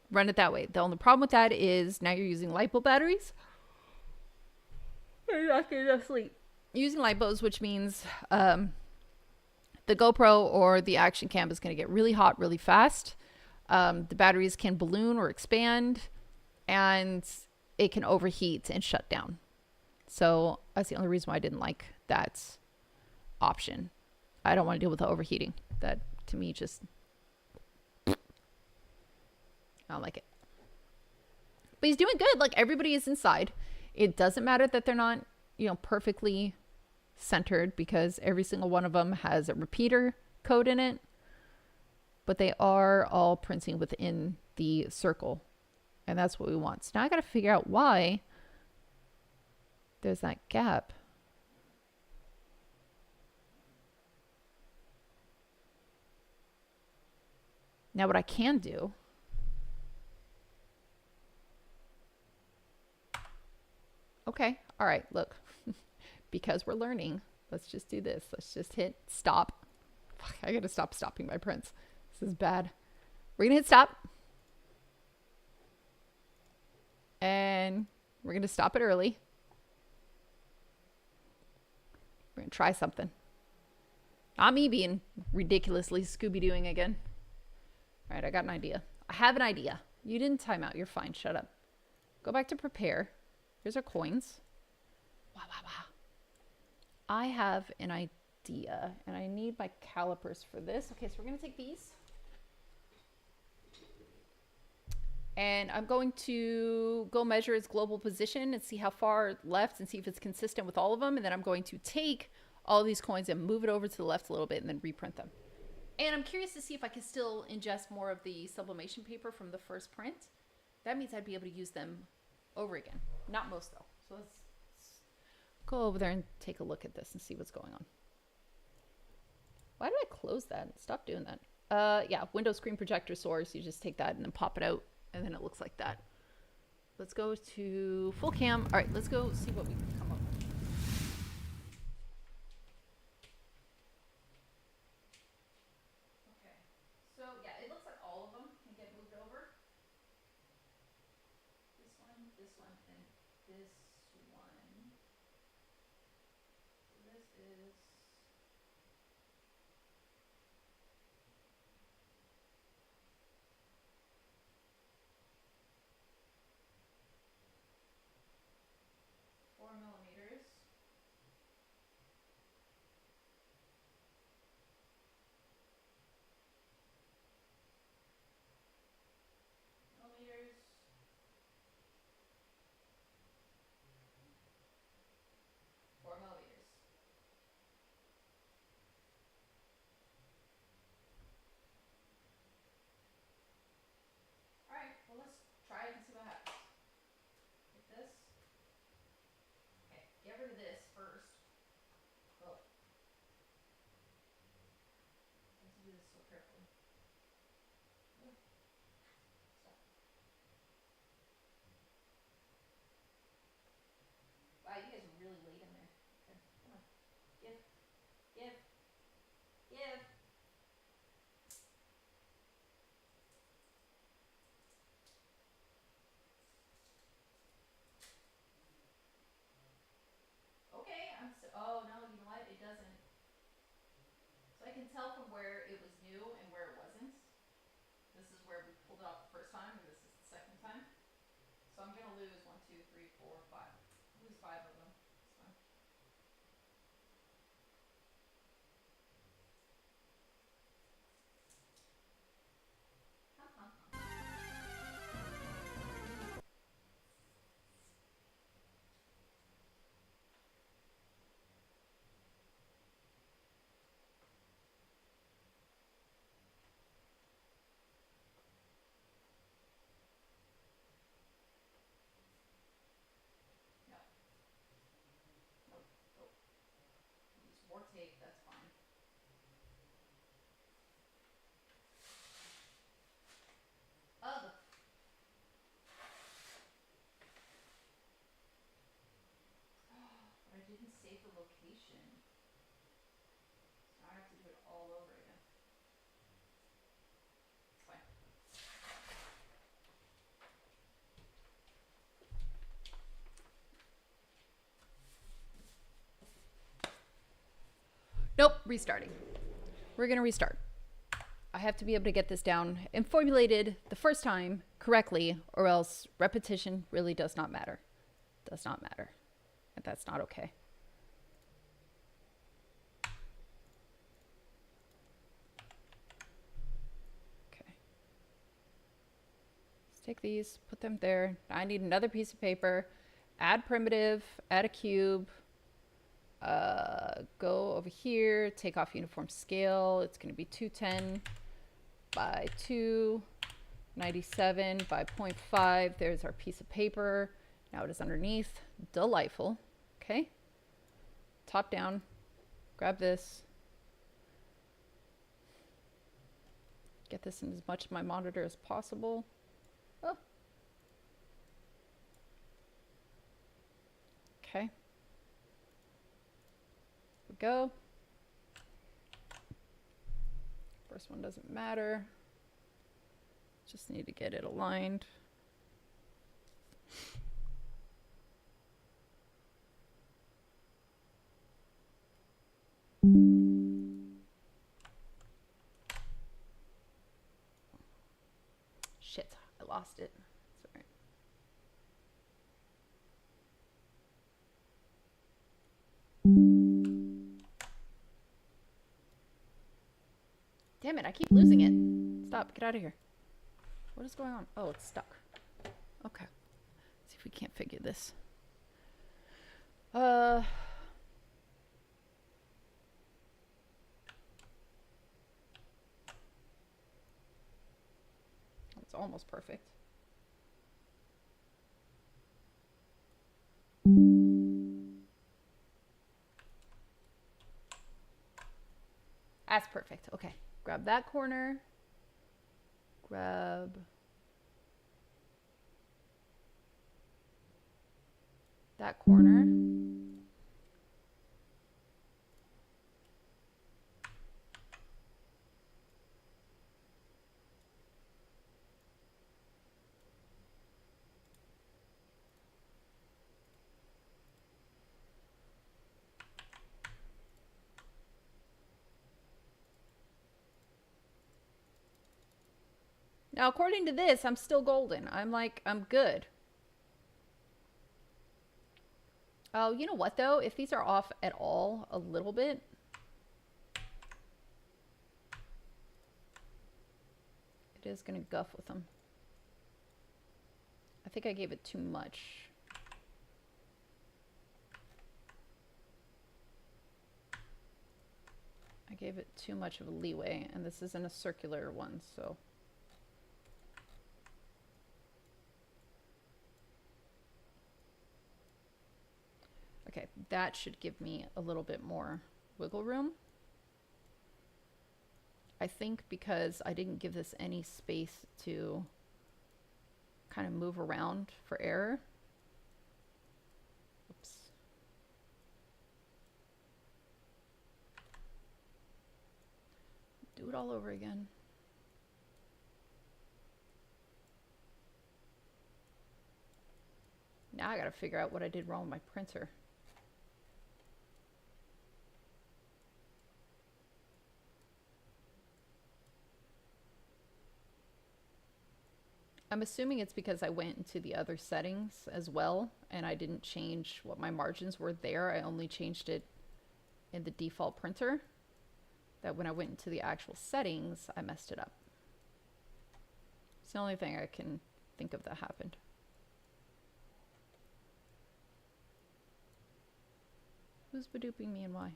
run it that way. The only problem with that is now you're using LiPo batteries. You're not going to sleep. Using LiPos, which means the GoPro or the action cam is going to get really hot really fast. The batteries can balloon or expand, and it can overheat and shut down. So that's the only reason why I didn't like that option. I don't want to deal with the overheating. That, to me, just... I don't like it. But he's doing good. Like, everybody is inside. It doesn't matter that they're not, perfectly centered, because every single one of them has a repeater code in it. But they are all printing within the circle. And that's what we want. So now I got to figure out why there's that gap. Now what I can do... Okay, all right, look. Because we're learning, let's just do this. Let's just hit stop. Fuck, I gotta stop stopping my prints. This is bad. We're gonna hit stop. And we're gonna stop it early. We're gonna try something. Not me being ridiculously Scooby-Dooing again. All right, I got an idea. I have an idea. You didn't time out. You're fine. Shut up. Go back to prepare. Here's our coins. Wow, wow, wow. I have an idea, and I need my calipers for this. Okay, so we're going to take these. And I'm going to go measure its global position and see how far left and see if it's consistent with all of them. And then I'm going to take all of these coins and move it over to the left a little bit and then reprint them. And I'm curious to see if I can still ingest more of the sublimation paper from the first print. That means I'd be able to use them over again. Not most, though. So let's go over there and take a look at this and see what's going on. Why did I close that? Stop doing that. Yeah, window screen projector source. You just take that and then pop it out, and then it looks like that. Let's go to full cam. All right, let's go see what we can come up with. Okay, so yeah, it looks like all of them can get moved over. This one, and this one. So this is... millimeters. Millimeters. 4 millimeters. All right, well, let's try it and see what happens. Hit this. Okay, get rid of this first. Oh. I have to do this so carefully. Oh. Stop. Wow, you guys are really late in there. Okay, come on. Give. Give. Give. Okay, oh no, you know what? It doesn't. So I can tell from where it was new and where it wasn't. This is where we pulled it off the first time, and this is the second time. So I'm gonna lose 1, 2, 3, 4, 5. Lose 5 of them. It's fine. No. Nope. Nope. Use more tape. That's fine. Ugh. sublimation. So I have to do it all over again. It's fine. Nope, restarting. We're gonna restart. I have to be able to get this down and formulated the first time correctly, or else repetition really does not matter. Does not matter. And that's not okay. Okay. Let's take these, put them there. I need another piece of paper. Add primitive, add a cube. Go over here, take off uniform scale. It's going to be 210 by 297 by 0.5. There's our piece of paper. Now it is underneath. Delightful. Okay. Top down. Grab this. Get this in as much of my monitor as possible. Oh. Okay. We go. First one doesn't matter. Just need to get it aligned. Shit, I lost it. Sorry. Damn it, I keep losing it. Stop, get out of here. What is going on? Oh, it's stuck. Okay. Let's see if we can't figure this. It's almost perfect. That's perfect. Okay. Grab that corner. Grab that corner. Now, according to this, I'm still golden. I'm good. Oh, you know what, though? If these are off at all, a little bit. It is going to guff with them. I think I gave it too much. I gave it too much of a leeway, and this isn't a circular one, so... Okay, that should give me a little bit more wiggle room. I think because I didn't give this any space to kind of move around for error. Oops. Do it all over again. Now I gotta figure out what I did wrong with my printer. I'm assuming it's because I went into the other settings as well, and I didn't change what my margins were there. I only changed it in the default printer. That when I went into the actual settings, I messed it up. It's the only thing I can think of that happened. Who's badooping me and why?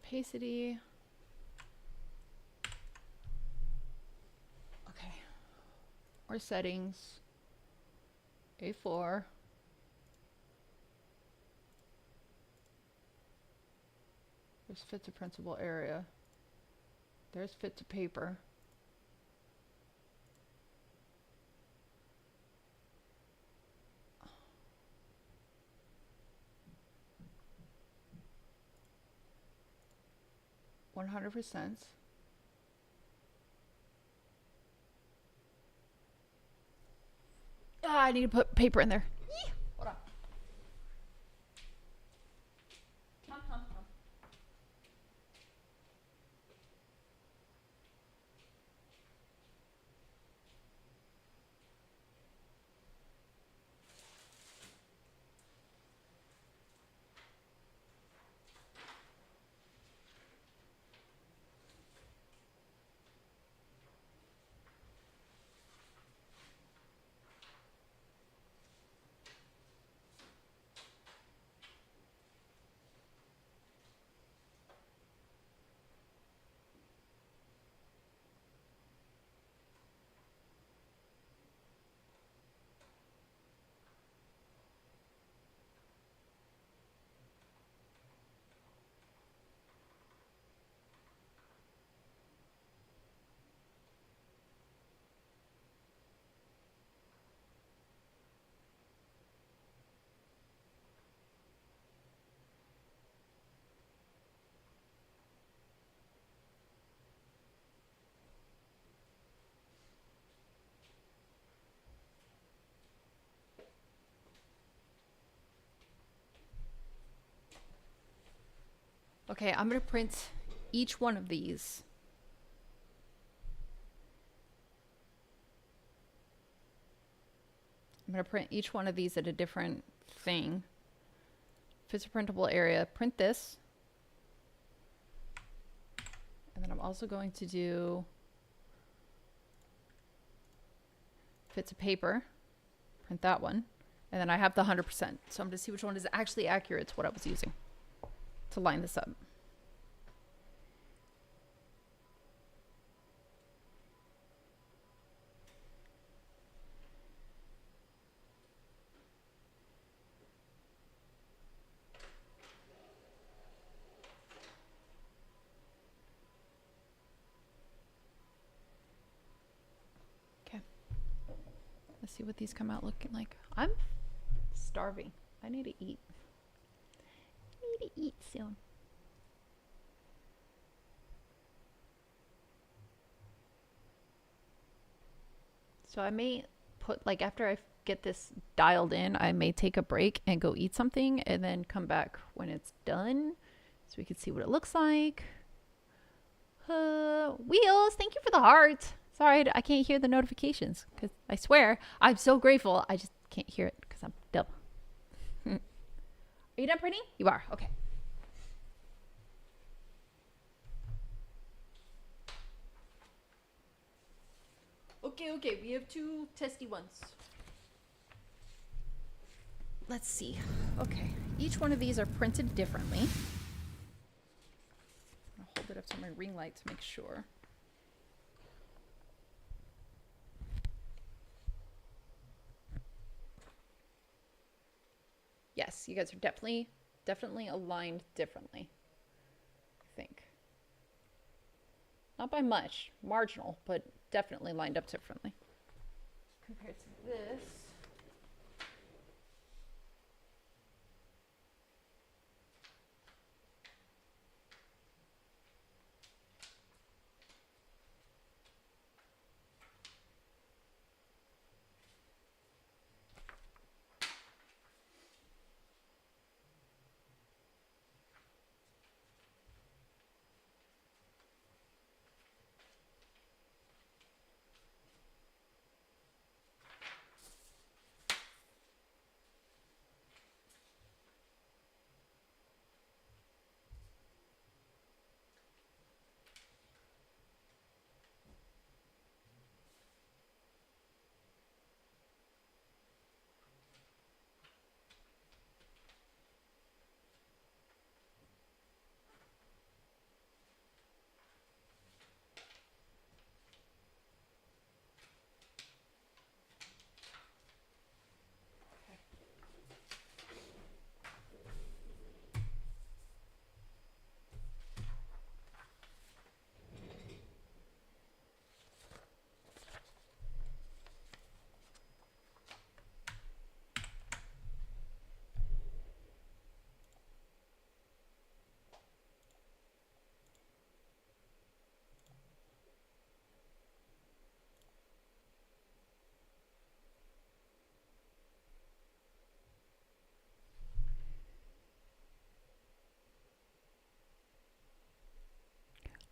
opacity. Okay. Or settings. A4. There's fit to printable area. There's fit to paper. $100%. Ah, I need to put paper in there. Yee! Hold on. Come. Okay, I'm going to print each one of these. I'm going to print each one of these at a different thing. If it's a printable area, print this. And then I'm also going to do, if it's a paper, print that one. And then I have the 100%. So I'm going to see which one is actually accurate to what I was using to line this up. Okay. Let's see what these come out looking like. I'm starving. I need to eat. I need to eat soon. So I may put, like, after I get this dialed in, I may take a break and go eat something and then come back when it's done so we can see what it looks like. Wheels, thank you for the heart. Sorry, I can't hear the notifications because I swear I'm so grateful. I just can't hear it because I'm dumb. Are you done printing? You are. Okay. Okay. We have two testy ones. Let's see. Okay. Each one of these are printed differently. I'll hold it up to my ring light to make sure. Yes, you guys are definitely aligned differently, I think. Not by much, marginal, but definitely lined up differently. Compared to this.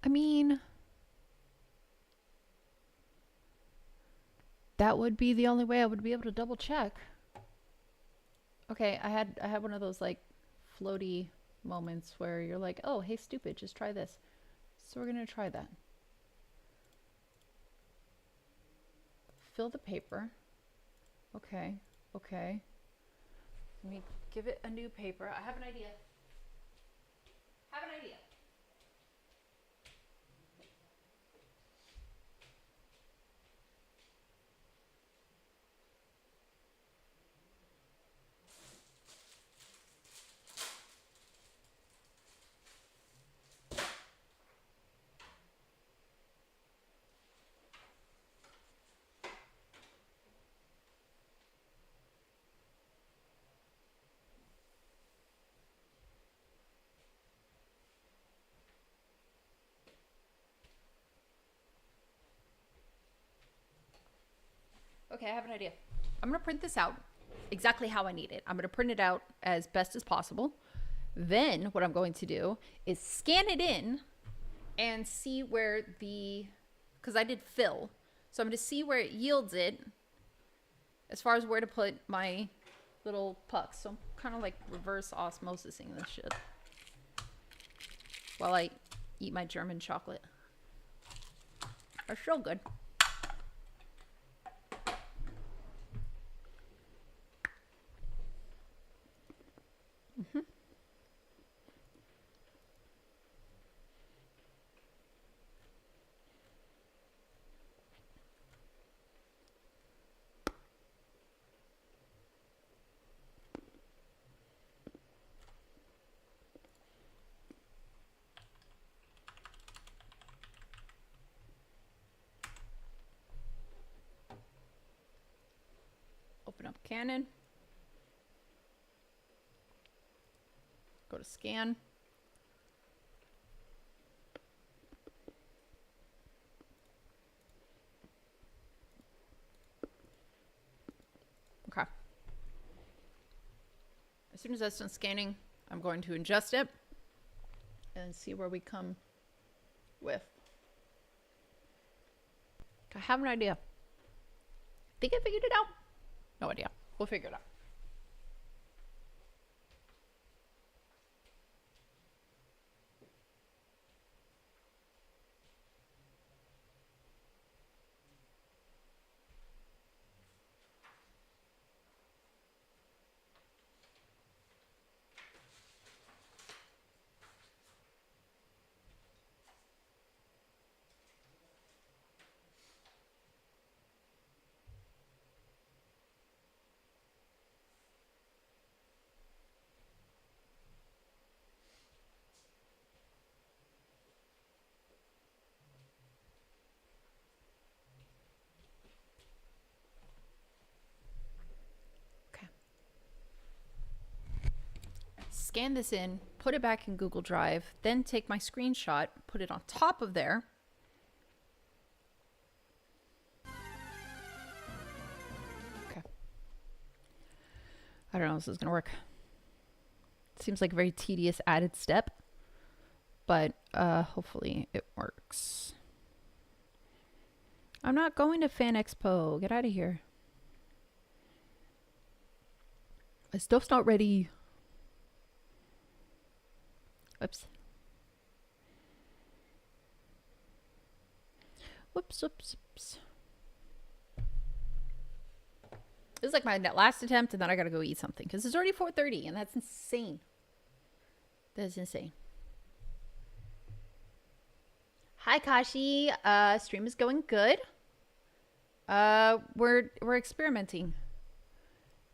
I mean, that would be the only way I would be able to double check. Okay, I had one of those like floaty moments where you're like, oh, hey, stupid, just try this. So we're gonna try that. Fill the paper. Okay, okay. Let me give it a new paper. I have an idea. Okay, I have an idea. I'm going to print this out exactly how I need it. I'm going to print it out as best as possible. Then what I'm going to do is scan it in and see where because I did fill. So I'm going to see where it yields it as far as where to put my little pucks. So I'm kind of like reverse osmosising this shit while I eat my German chocolate. They're so good. Open up Canon. Go to scan. Okay. As soon as that's done scanning, I'm going to ingest it and see where we come with. I have an idea. Think I figured it out? No idea. We'll figure it out. Scan this in, put it back in Google Drive, then take my screenshot, put it on top of there. Okay. I don't know if this is going to work. It seems like a very tedious added step, but hopefully it works. I'm not going to Fan Expo. Get out of here. My stuff's not ready. Whoops. Whoops, whoops, whoops. This is like my last attempt, and then I gotta go eat something because it's already 4:30, and that's insane. That's insane. Hi, Kashi. Stream is going good. We're experimenting.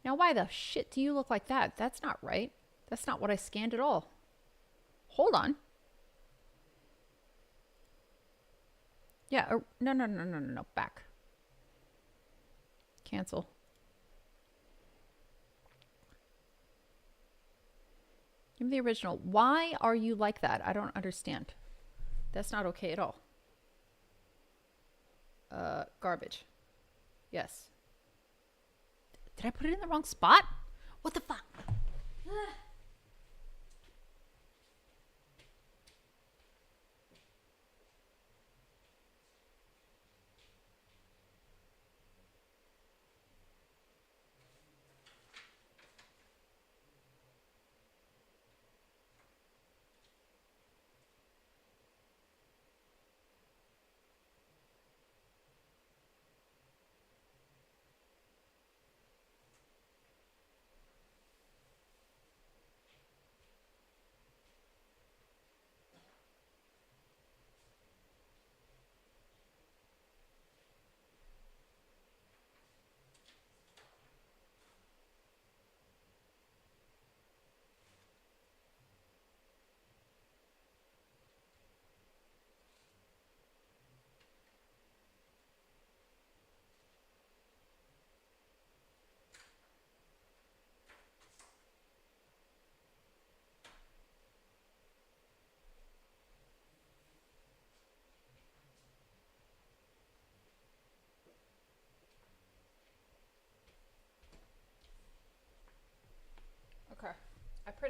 Now, why the shit do you look like that? That's not right. That's not what I scanned at all. Hold on. Yeah, no. Back. Cancel. Give me the original. Why are you like that? I don't understand. That's not okay at all. Garbage. Yes. Did I put it in the wrong spot? What the fuck?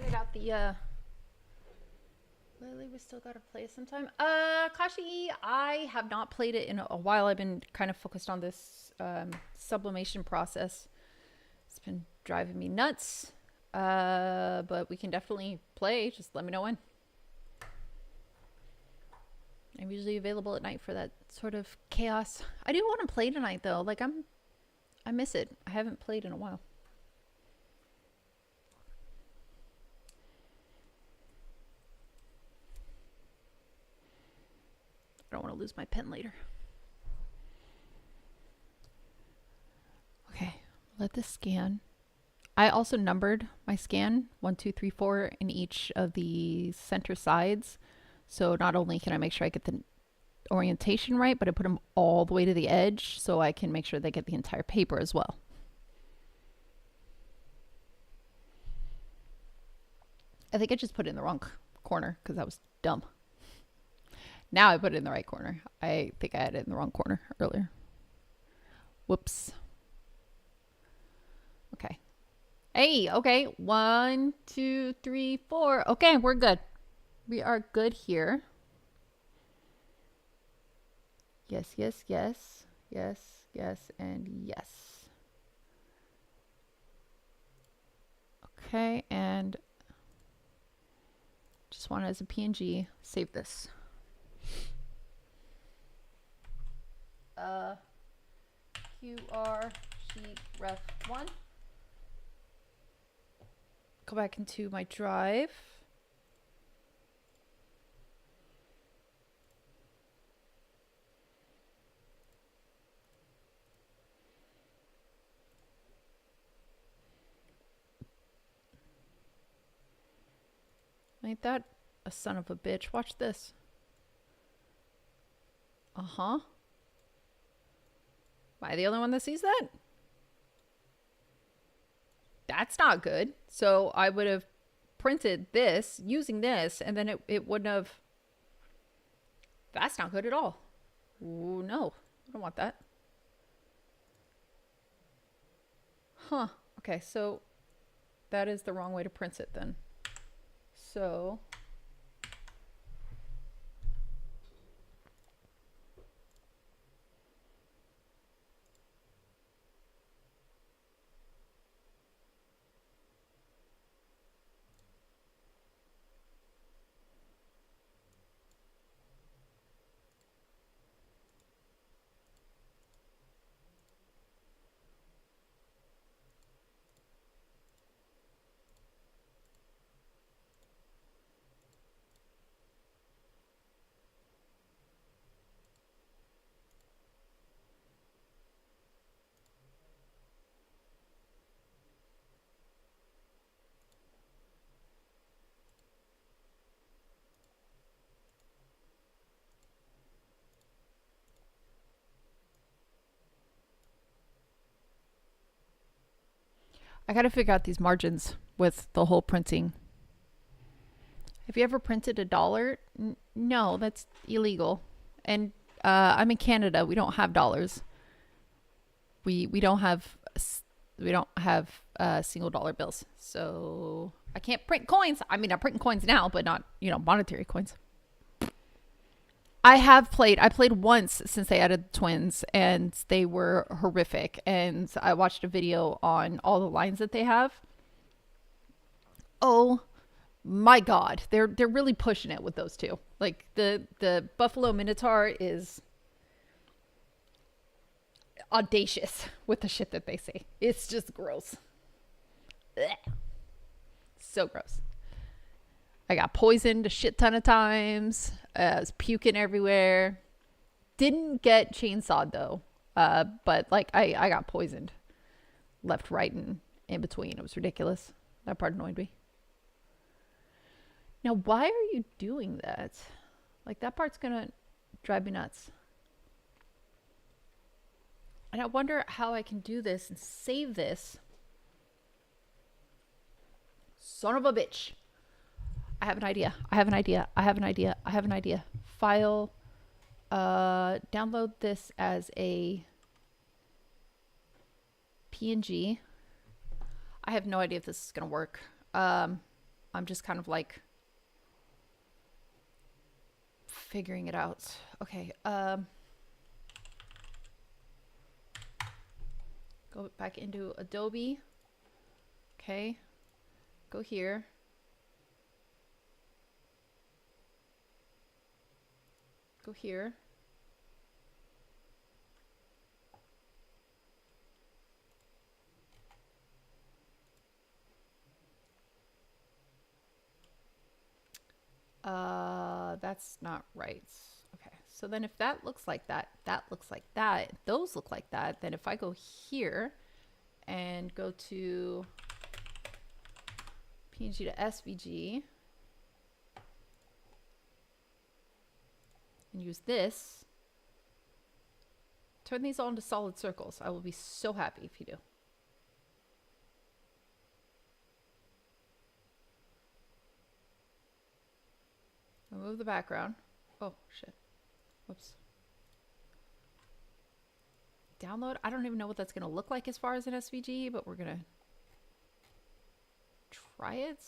printed out the Lily, we still gotta play it sometime. Kashi, I have not played it in a while. I've been kind of focused on this sublimation process. It's been driving me nuts. But we can definitely play. Just let me know when. I'm usually available at night for that sort of chaos. I do want to play tonight though. Like I miss it. I haven't played in a while. I don't want to lose my pen later. Okay, let this scan. I also numbered my scan 1, 2, 3, 4 in each of the center sides. So not only can I make sure I get the orientation right, but I put them all the way to the edge so I can make sure they get the entire paper as well. I think I just put it in the wrong corner because that was dumb. Now I put it in the right corner. I think I had it in the wrong corner earlier. Whoops. Okay. Hey, okay. 1, 2, 3, 4. Okay, we're good. We are good here. Yes, yes, yes. Yes, yes, and yes. Okay, and just want it as a PNG. Save this. QR sheet ref 1. Go back into my drive. Ain't that a son of a bitch? Watch this. Uh-huh. Am I the only one that sees that? That's not good. So I would have printed this using this, and then it wouldn't have. That's not good at all. Ooh, no, I don't want that. Huh. Okay, so that is the wrong way to print it then. So I gotta figure out these margins with the whole printing. Have you ever printed $1? No, that's illegal. And I'm in Canada. We don't have dollars. We don't have single dollar bills. So I can't print coins. I mean, I'm printing coins now, but not, monetary coins. I played once since they added the twins, and they were horrific. And I watched a video on all the lines that they have. Oh my God, they're really pushing it with those two. Like the Buffalo Minotaur is audacious with the shit that they say. It's just gross. Ugh. So gross. I got poisoned a shit ton of times. I was puking everywhere. Didn't get chainsawed though. But like I got poisoned left, right, and in between. It was ridiculous. That part annoyed me. Now, why are you doing that? Like, that part's gonna drive me nuts. And I wonder how I can do this and save this. Son of a bitch. I have an idea. File. Download this as a PNG. I have no idea if this is going to work. I'm just kind of like figuring it out. Okay, go back into Adobe. Okay, go here. Go here. That's not right. Okay, so then if that looks like that, that looks like that, those look like that, then if I go here and go to PNG to SVG and use this, turn these all into solid circles. I will be so happy if you do. Remove the background. Oh, shit. Whoops. Download. I don't even know what that's going to look like as far as an SVG, but we're going to try it.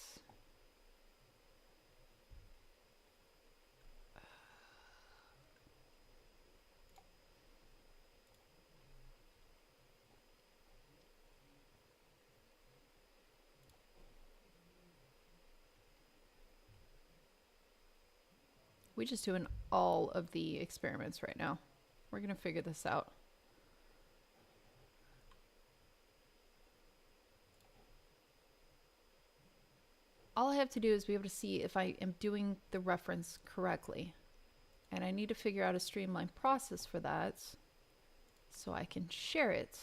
We're just doing all of the experiments right now. We're going to figure this out. All I have to do is be able to see if I am doing the reference correctly. And I need to figure out a streamlined process for that so I can share it.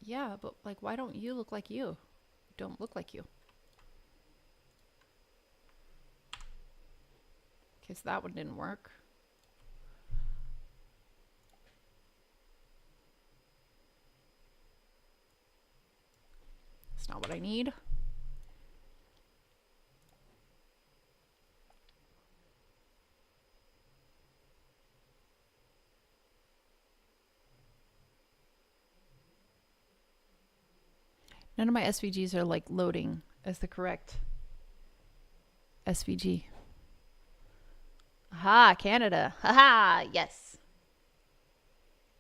Yeah, but like, why don't you look like you? Don't look like you. Okay, so that one didn't work. That's not what I need. None of my SVGs are like loading as the correct SVG. Aha, Canada. Haha, yes.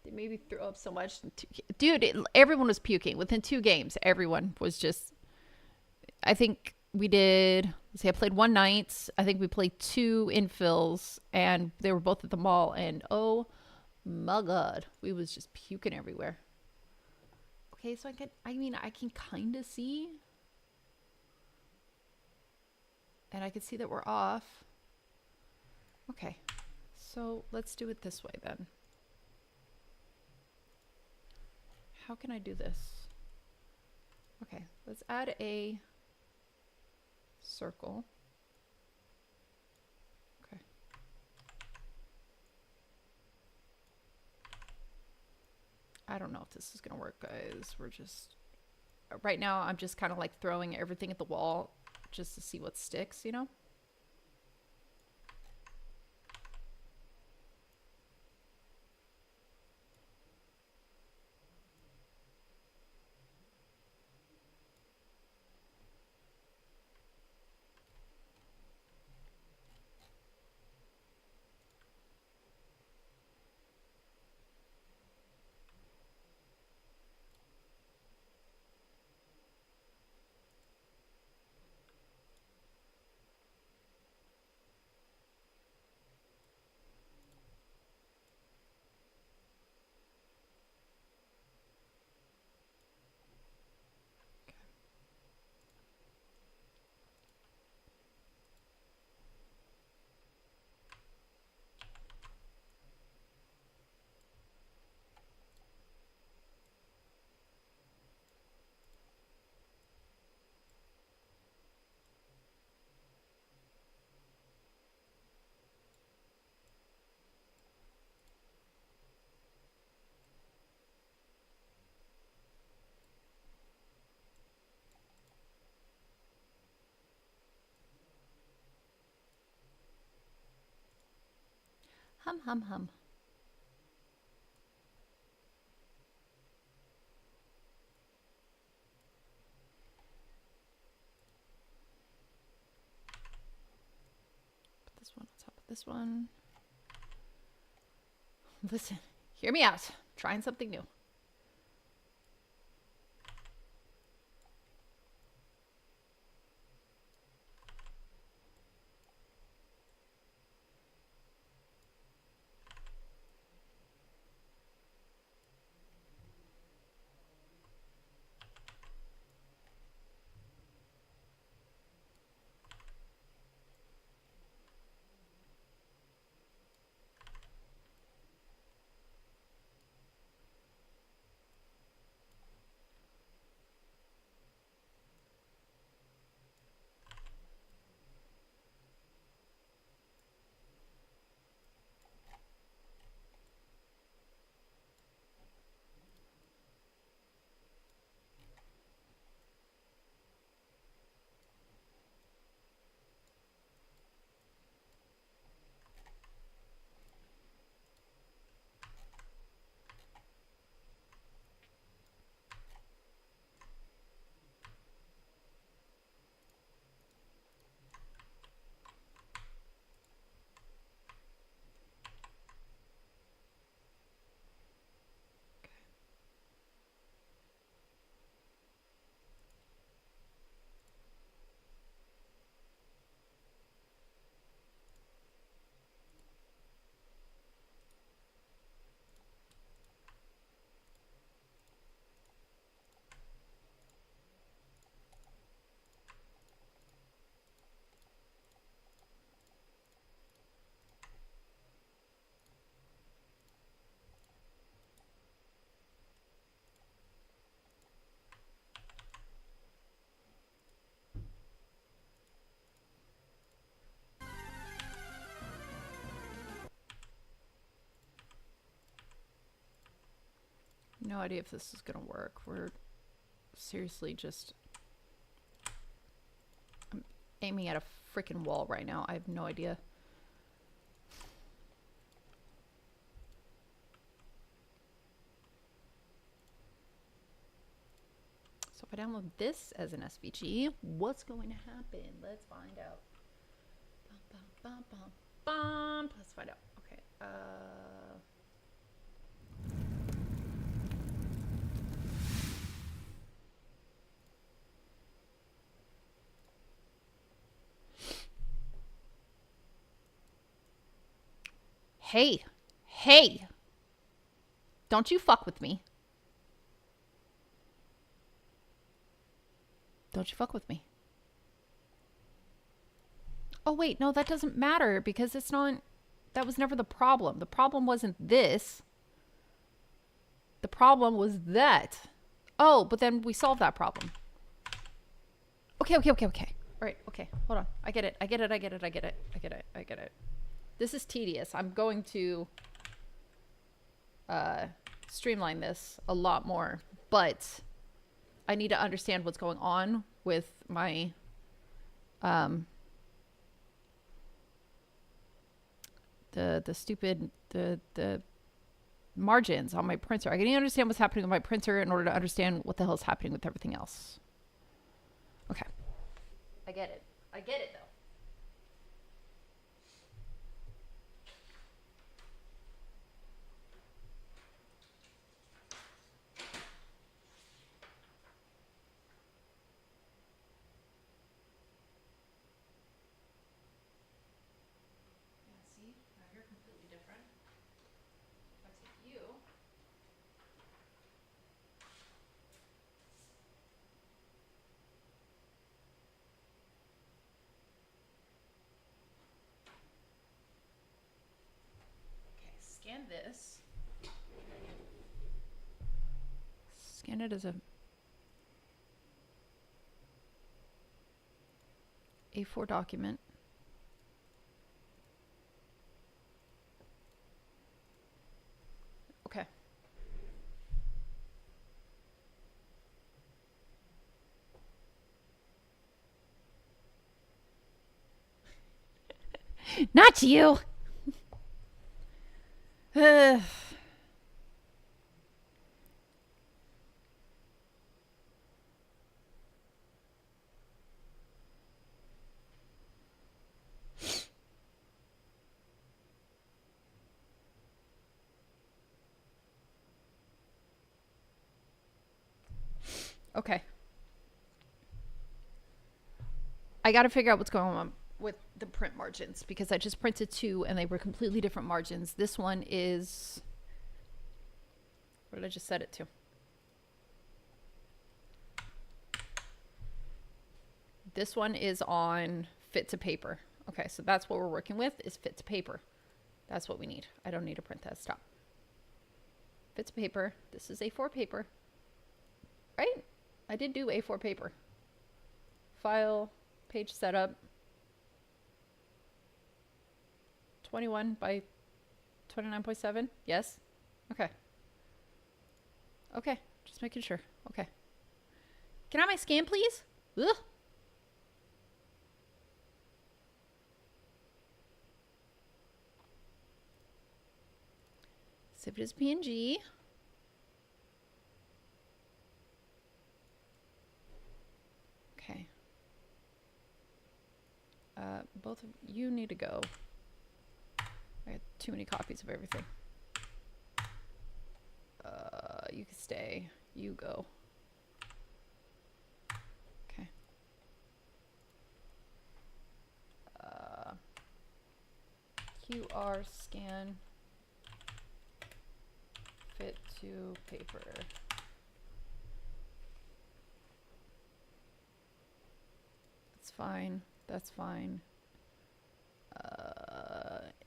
They made me throw up so much. Dude, everyone was puking. Within 2 games, everyone was just... I think we did... Let's see, I played one night. I think we played 2 infills, and they were both at the mall, and oh my god, we was just puking everywhere. Okay, so I can kind of see. And I can see that we're off. Okay, so let's do it this way then. How can I do this? Okay, let's add a circle. Okay. I don't know if this is gonna work, guys. We're just... Right now, I'm just kind of like throwing everything at the wall just to see what sticks, you know? Hum, hum, hum. Put this one on top of this one. Listen, hear me out. Trying something new. No idea if this is gonna work. We're seriously just... I'm aiming at a freaking wall right now. I have no idea. So if I download this as an SVG, what's going to happen? Let's find out. Bum, bum, bum, bum, bum. Let's find out. Okay. Hey, hey, don't you fuck with me. Don't you fuck with me. Oh, wait, no, that doesn't matter because it's not, that was never the problem. The problem wasn't this. The problem was that. Oh, but then we solved that problem. Okay. All right, okay, hold on. I get it. This is tedious. I'm going to streamline this a lot more, but I need to understand what's going on with my the stupid the margins on my printer. I need to understand what's happening with my printer in order to understand what the hell is happening with everything else. Okay. I get it though. Scan this. Scan it as a A4 document. Okay. Not you. Okay. I got to figure out what's going on with the print margins because I just printed two and they were completely different margins. This one is, what did I just set it to? This one is on fit to paper. Okay, so that's what we're working with is fit to paper. That's what we need. I don't need to print that. Stop. Fit to paper. This is A4 paper. Right? I did do A4 paper. File, page setup. 21 by 29.7. Yes. Okay. Okay. Just making sure. Okay. Can I have my scan, please? Ugh. Save it as PNG. Okay. Both of you need to go. I got too many copies of everything. You can stay. You go. Okay. QR scan. Fit to paper. That's fine. That's fine.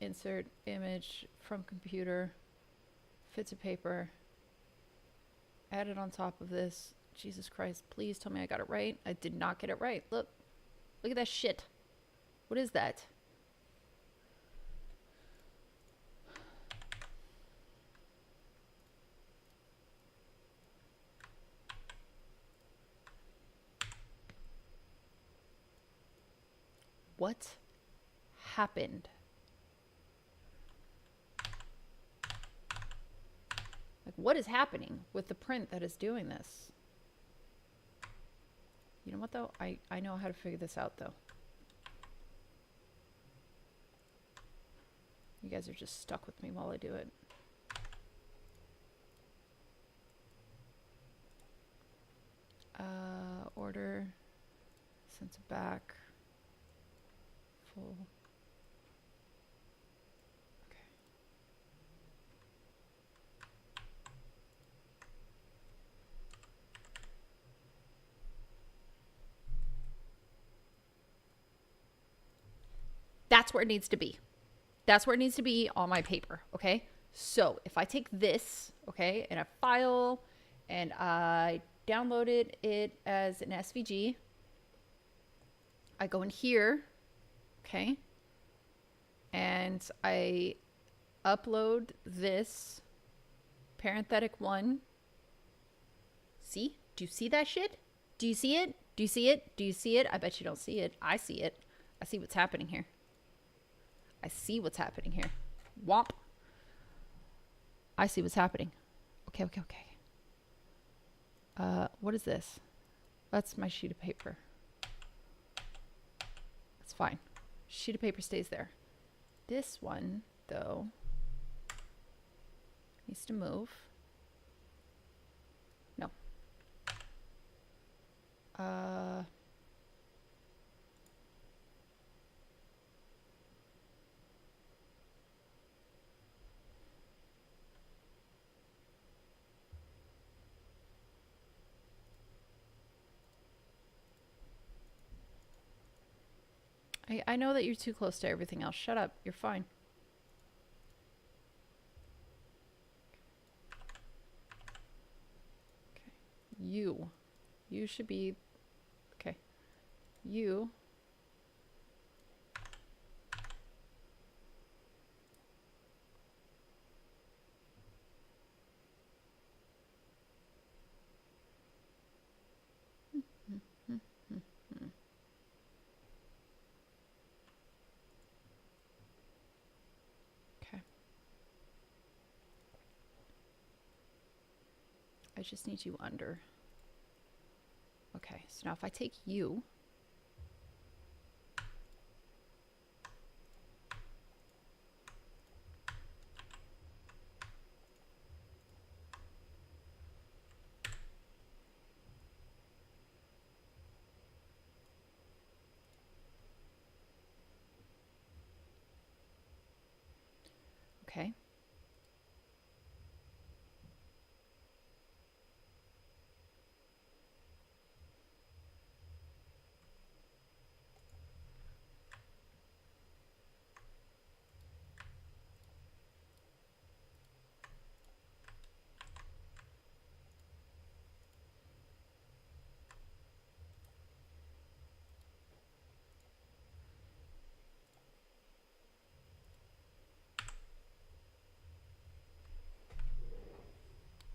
Insert image from computer. Fit to paper. Add it on top of this. Jesus Christ, please tell me I got it right. I did not get it right. Look. Look at that shit. What is that? What happened? Like, what is happening with the print that is doing this? You know what, though? I know how to figure this out, though. You guys are just stuck with me while I do it. Order. Send it back. Full. Okay. That's where it needs to be. That's where it needs to be on my paper, okay? So if I take this, okay, and I file and I downloaded it as an SVG, I go in here, okay, and I upload this parenthetic one. See? Do you see that shit? Do you see it? Do you see it? Do you see it? I bet you don't see it. I see it. I see what's happening here. I see what's happening here. Womp. I see what's happening. Okay, okay, okay. What is this? That's my sheet of paper. That's fine. Sheet of paper stays there. This one, though, needs to move. No. I know that you're too close to everything else. Shut up. You're fine. Okay. You should be... Okay. You... Okay. I just need you under. Okay, so now if I take you, okay.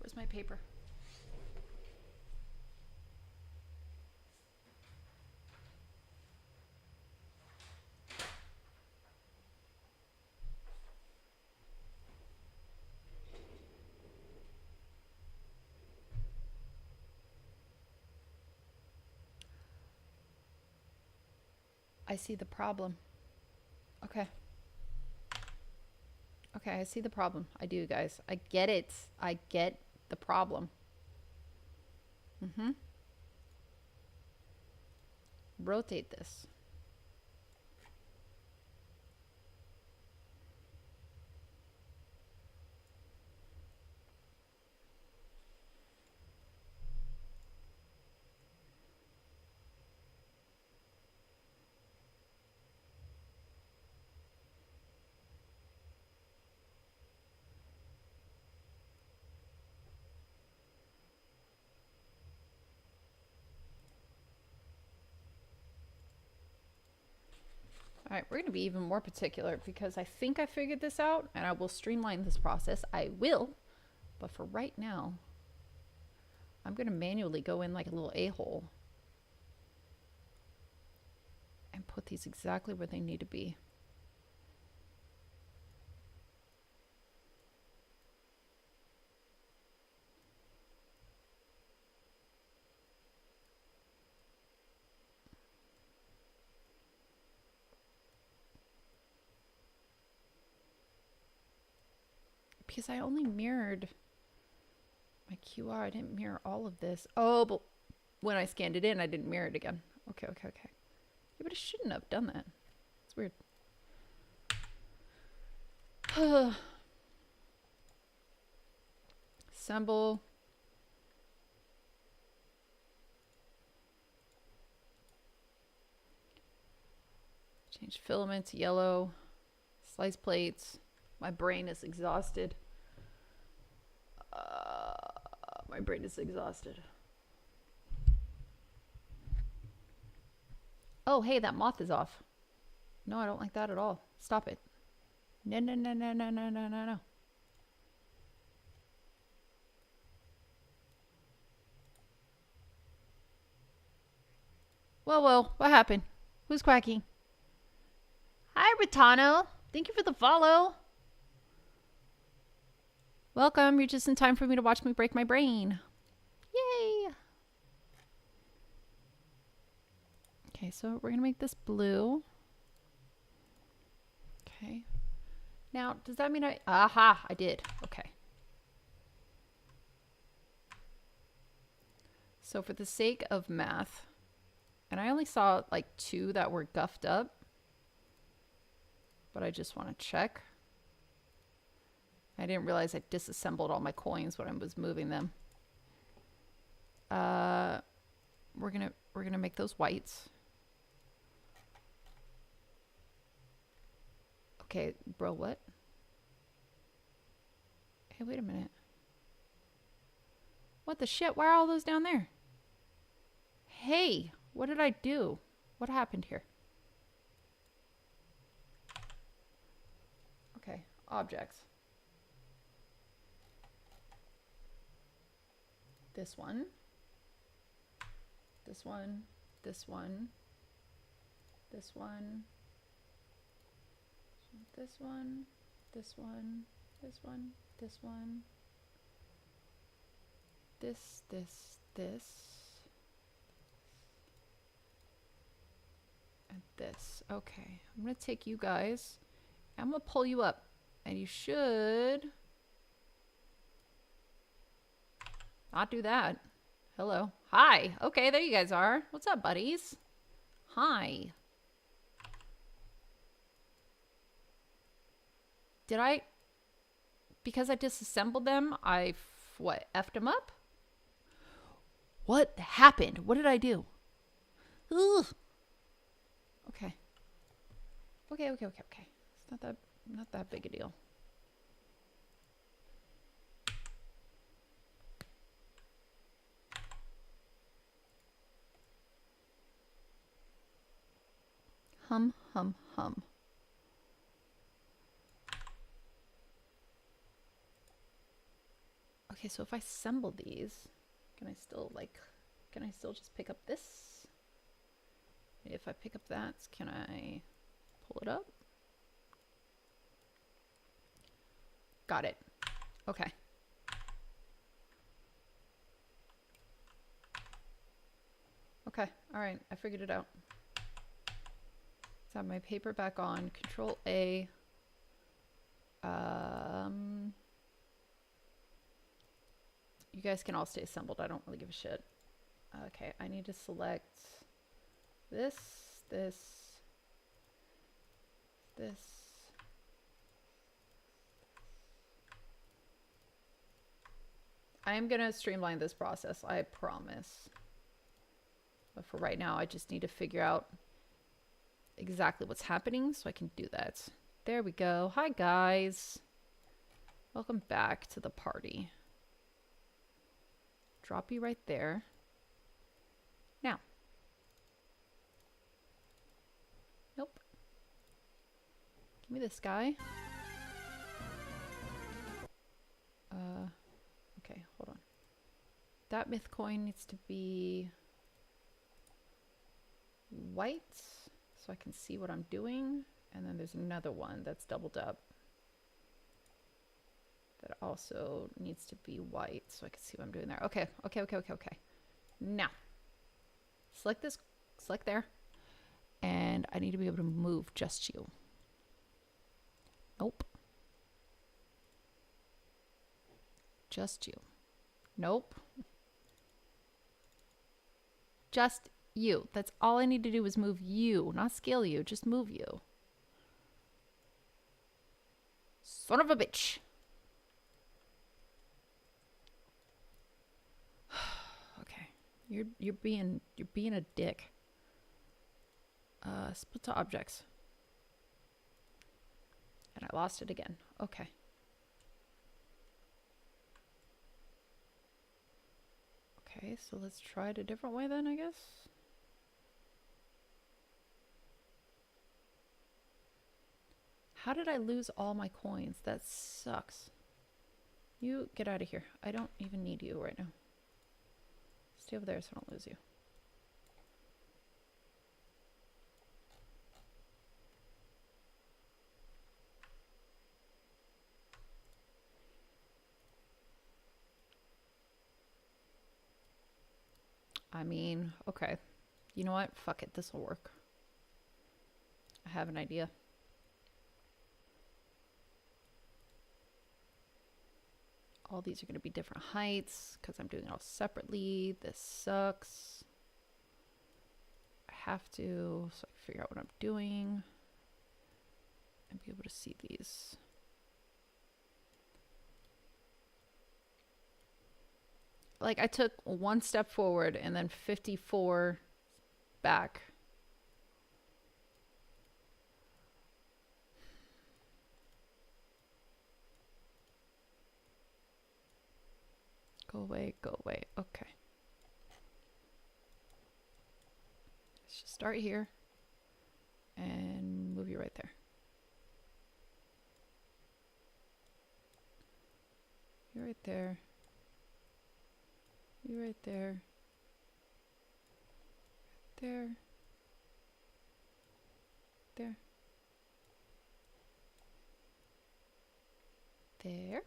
Where's my paper? I see the problem. Okay. Okay, I see the problem. I do, guys. I get it. I get the problem. Rotate this. All right, we're going to be even more particular because I think I figured this out and I will streamline this process. I will, but for right now, I'm going to manually go in like a little a-hole and put these exactly where they need to be. Because I only mirrored my QR. I didn't mirror all of this. Oh, but when I scanned it in, I didn't mirror it again. Okay. Yeah, but I shouldn't have done that. It's weird. Assemble. Change filament to yellow. Slice plates. My brain is exhausted. My brain is exhausted. Oh, hey, that moth is off. No, I don't like that at all. Stop it. No. Whoa, what happened? Who's quacking? Hi, Ritano. Thank you for the follow. Welcome. You're just in time for me to watch me break my brain. Yay. Okay, so we're going to make this blue. Okay. Now, does that mean aha, I did. Okay. So for the sake of math, and I only saw like 2 that were guffed up, but I just want to check. I didn't realize I disassembled all my coins when I was moving them. We're gonna make those whites. Okay, bro, what? Hey, wait a minute. What the shit? Why are all those down there? Hey, what did I do? What happened here? Okay, objects. This one, this one, this one, this one, this one, this one, this one, this one, this, and this. Okay, I'm gonna take you guys. I'm gonna pull you up, and you should not do that. Hello. Hi. Okay, there you guys are. What's up, buddies? Hi. Did I... Because I disassembled them, I... What? Effed them up? What happened? What did I do? Ugh. Okay. Okay. It's not that big a deal. Hum. Okay, so if I assemble these, can I still just pick up this? If I pick up that, can I pull it up? Got it. Okay. Okay, all right, I figured it out. Let's have my paper back on. Control A. You guys can all stay assembled. I don't really give a shit. Okay, I need to select this. I am gonna streamline this process, I promise. But for right now, I just need to figure out exactly what's happening so I can do that. There we go. Hi, guys. Welcome back to the party. Drop you right there. Now. Nope. Give me this guy. Okay, hold on. That myth coin needs to be white so I can see what I'm doing. And then there's another one that's doubled up that also needs to be white so I can see what I'm doing there. Okay. Now, select this, select there, and I need to be able to move just you. Nope. Just you. Nope. Just you. That's all I need to do is move you, not scale you, just move you. Son of a bitch. Okay. You're being a dick. Split to objects. And I lost it again. Okay. Okay, so let's try it a different way then, I guess. How did I lose all my coins? That sucks. You get out of here. I don't even need you right now. Stay over there so I don't lose you. I mean, okay. You know what? Fuck it. This will work. I have an idea. All these are going to be different heights because I'm doing it all separately. This sucks. I have to, so I can figure out what I'm doing and be able to see these. Like, I took one step forward and then 54 back. Go away, go away. Okay. Let's just start here and move you right there. You're right there. You right there. There. There. There.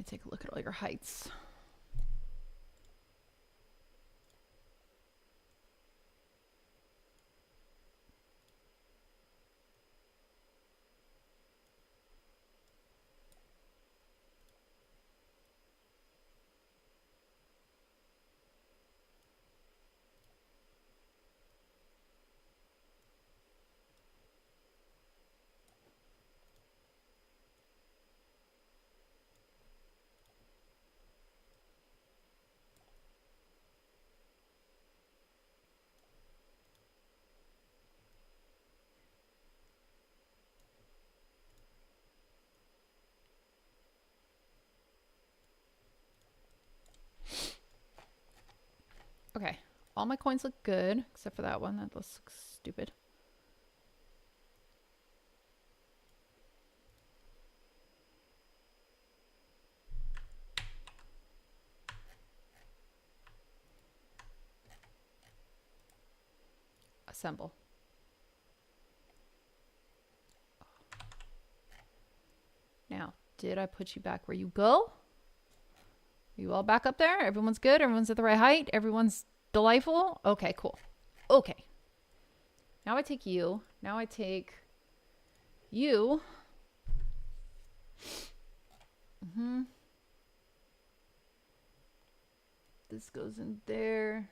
take a look at all your heights. Okay, all my coins look good, except for that one. That looks stupid. Assemble. Now, did I put you back where you go? You all back up there? Everyone's good? Everyone's at the right height? Everyone's delightful? Okay, cool. Okay. Now I take you. Now I take you. This goes in there.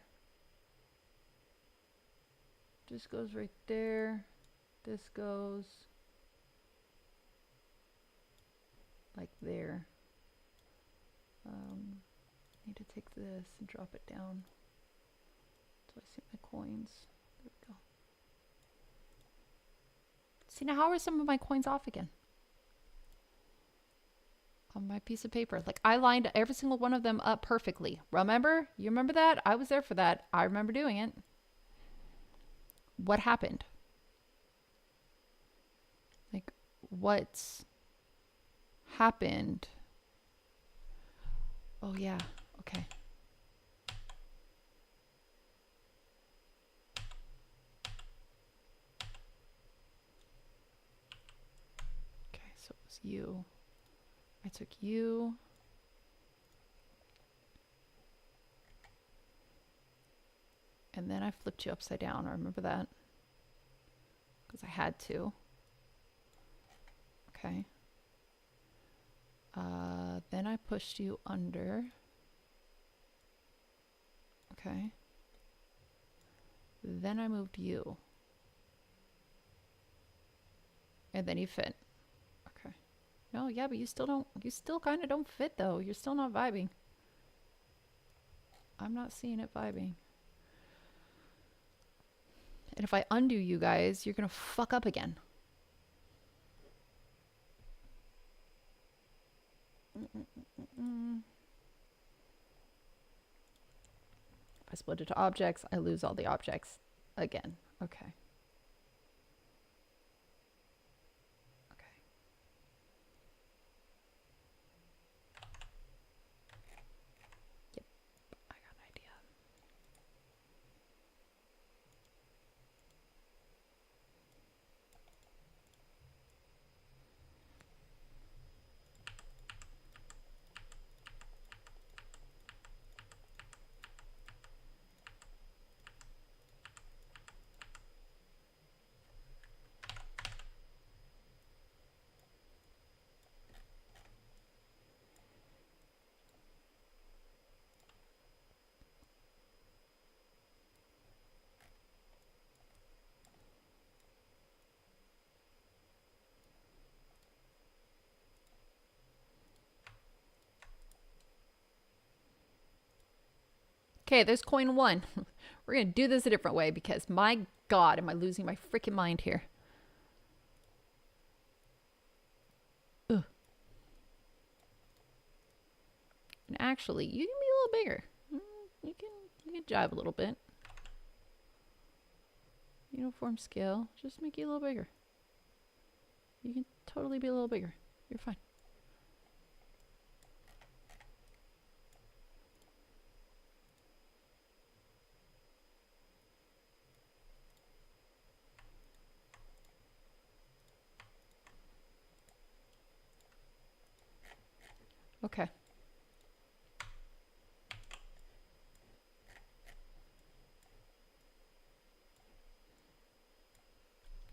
This goes right there. This goes like there. Need to take this and drop it down until I see my coins. There we go. See, now how are some of my coins off again? On my piece of paper. Like, I lined every single one of them up perfectly. Remember? You remember that? I was there for that. I remember doing it. What happened? Like, what's happened? Oh, yeah. Okay. Okay, so it was you. I took you. And then I flipped you upside down. I remember that. Because I had to. Okay. Then I pushed you under. Okay. Then I moved you. And then you fit. Okay. No, yeah, but you still kind of don't fit though. You're still not vibing. I'm not seeing it vibing. And if I undo you guys, you're going to fuck up again. If I split it to objects, I lose all the objects again. Okay. Okay. Yep. I got an idea. Okay, there's coin one. We're going to do this a different way because my God, am I losing my freaking mind here. Ugh. And actually, you can be a little bigger. You can jive a little bit. Uniform scale, just make you a little bigger. You can totally be a little bigger. You're fine. Okay.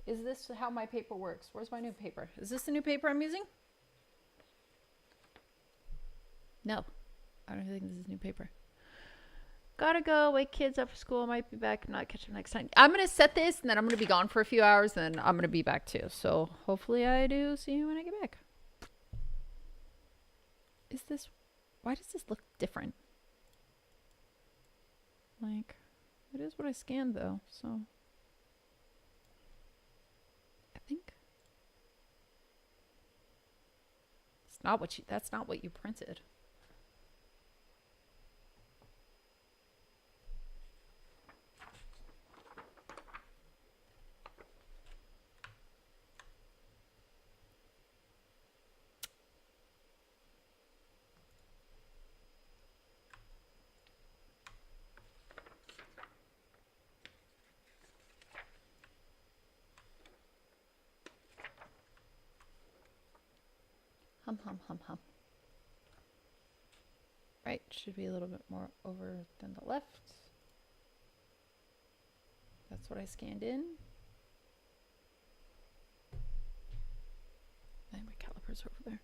Is this how my paper works? Where's my new paper? Is this the new paper I'm using? No, I don't think this is new paper. Gotta go, wake kids up for school, might be back, not catch them next time. I'm gonna set this and then I'm gonna be gone for a few hours and then I'm gonna be back too. So hopefully I do see you when I get back. Is this, why does this look different? Like, it is what I scanned though, so. I think. It's not what you, that's not what you printed. Hum, hum, hum, hum. Right, should be a little bit more over than the left. That's what I scanned in. And my calipers over there.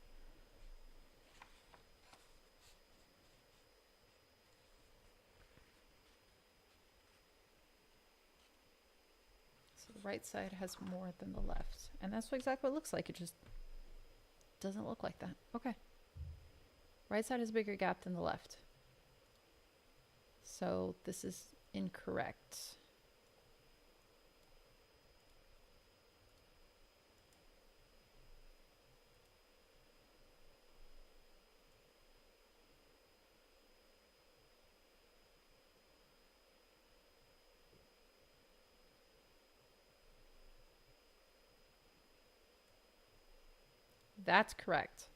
So the right side has more than the left. And that's exactly what it looks like. It just doesn't look like that. Okay. Right side has a bigger gap than the left. So this is incorrect. That's correct.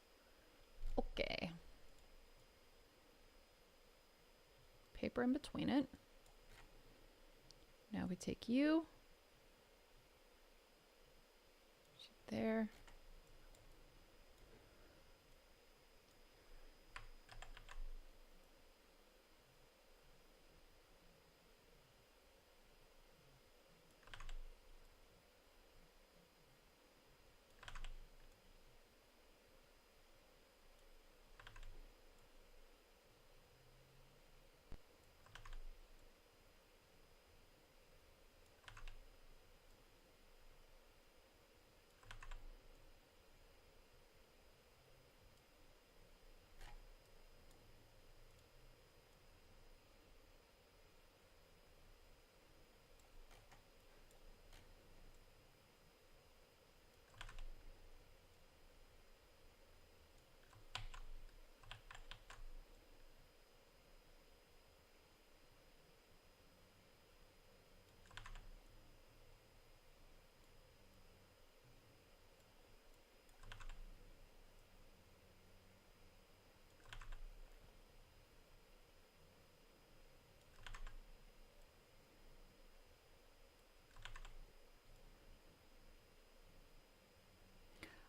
Okay. Paper in between it. Now we take you. There.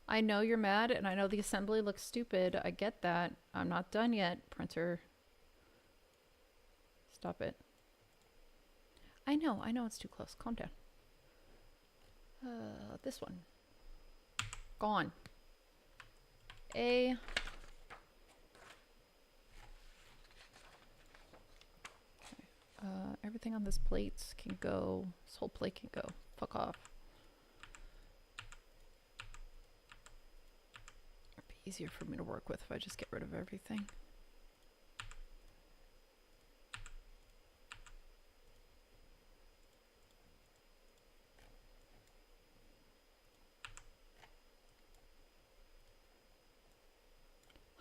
I know you're mad and I know the assembly looks stupid. I get that. I'm not done yet, printer. Stop it. I know it's too close. Calm down. This one. Gone. A. Okay. Everything on this plate can go. This whole plate can go. Fuck off. It'd be easier for me to work with if I just get rid of everything.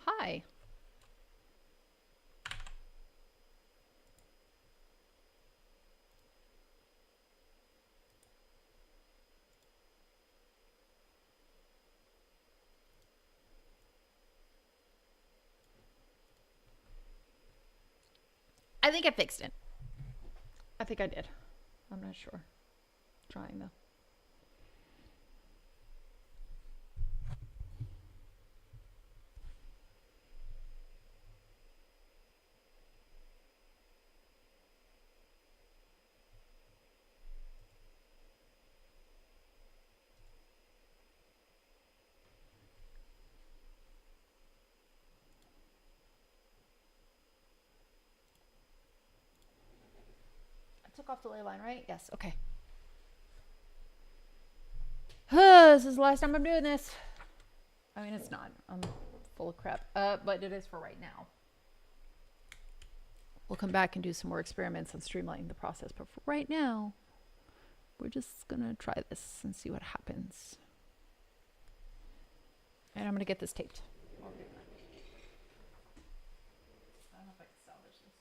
Hi. I think I fixed it. I think I did. I'm not sure. Trying though. took off the ley line, right? Yes, okay. This is the last time I'm doing this. I mean, it's not. I'm full of crap. But it is for right now. We'll come back and do some more experiments on streamlining the process. But for right now, we're just going to try this and see what happens. And I'm going to get this taped. I don't know if I can salvage this.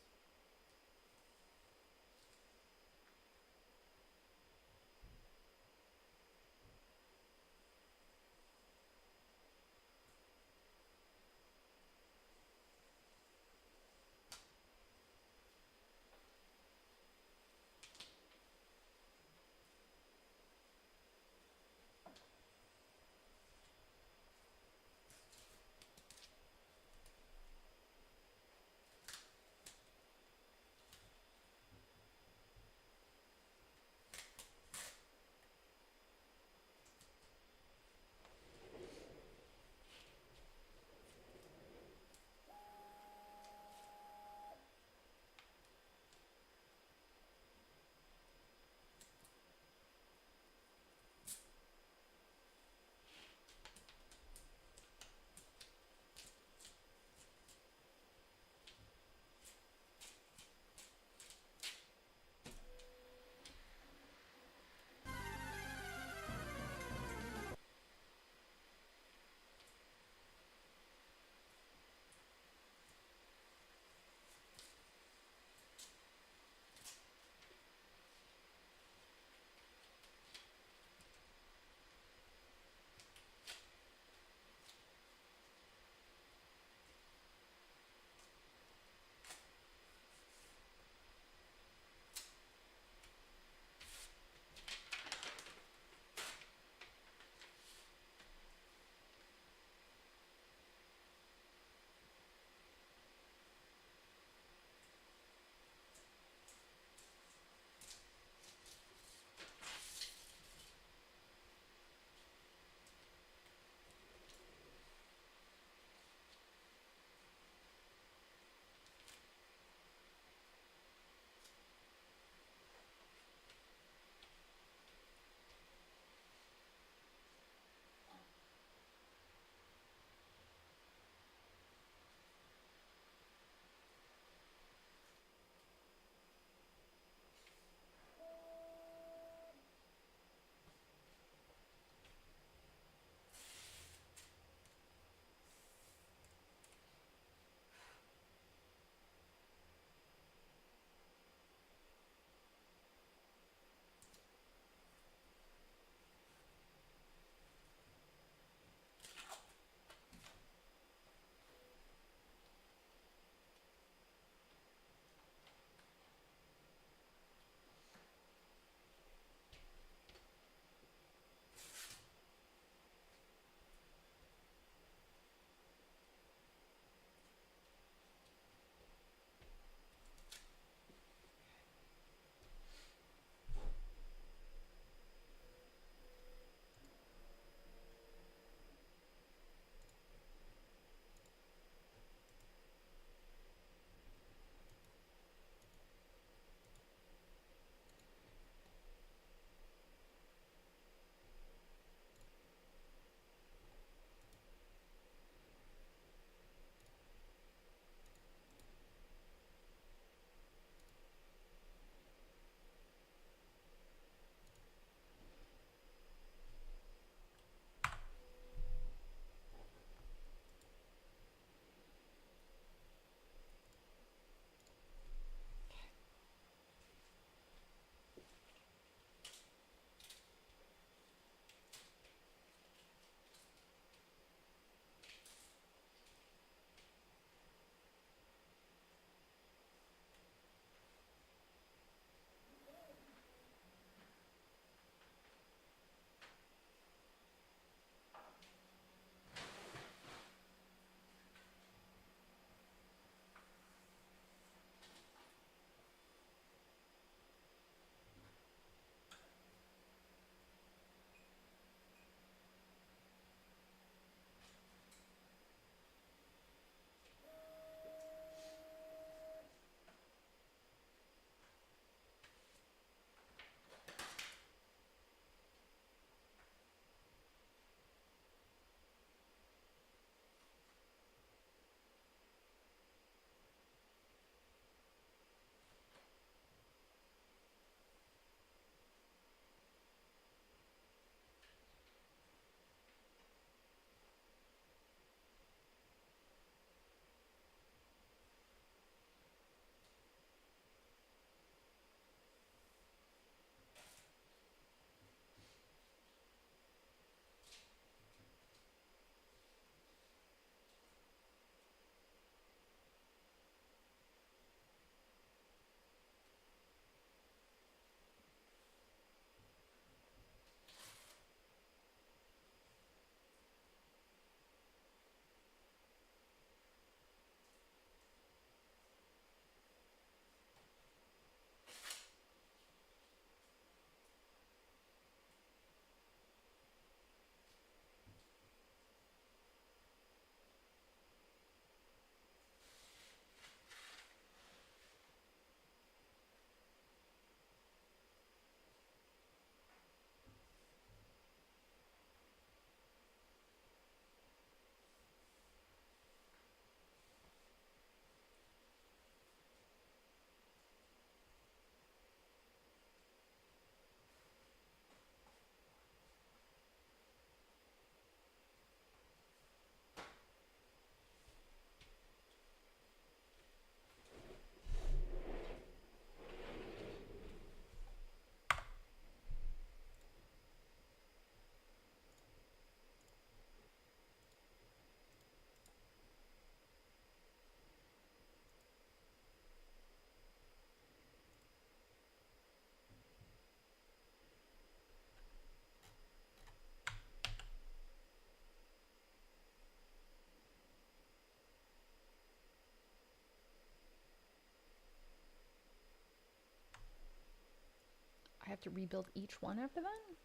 to rebuild each one after that?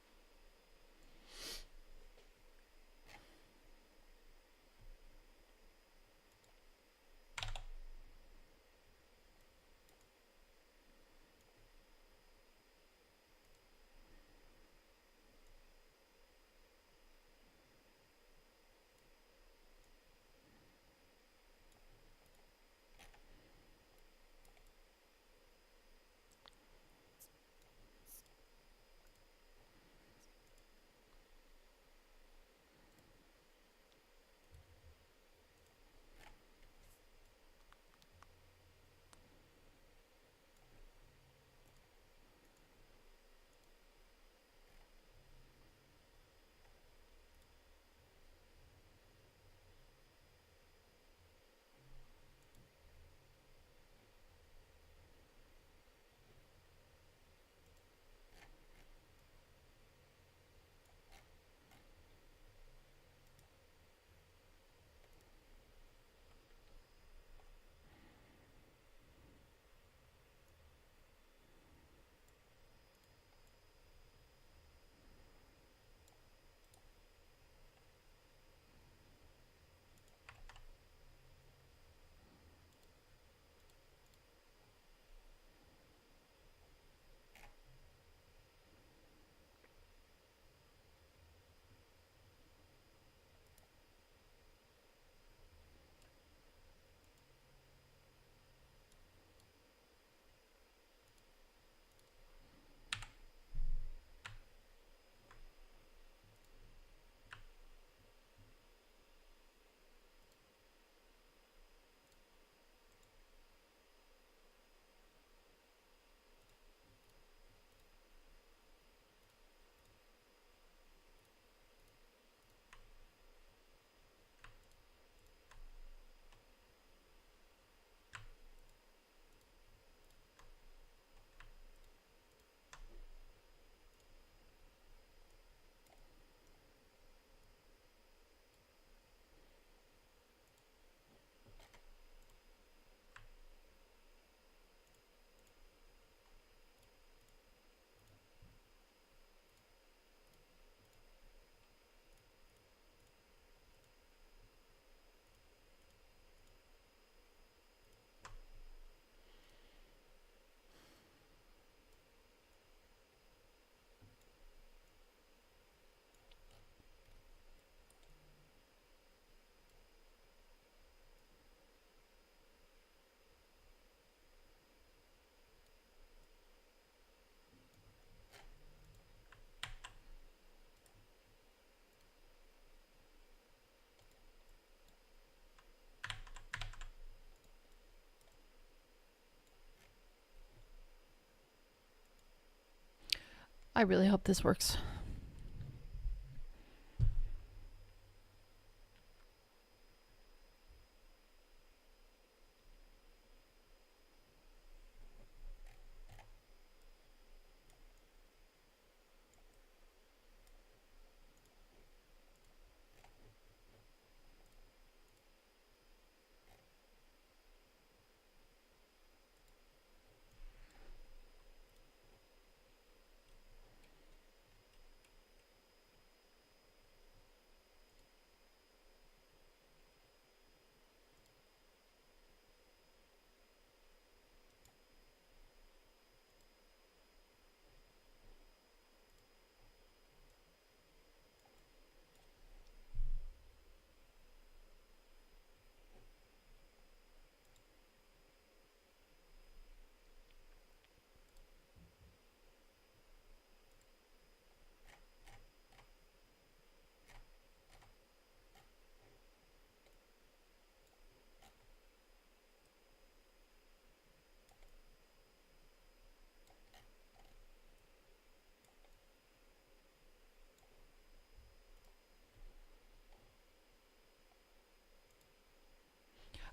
I really hope this works.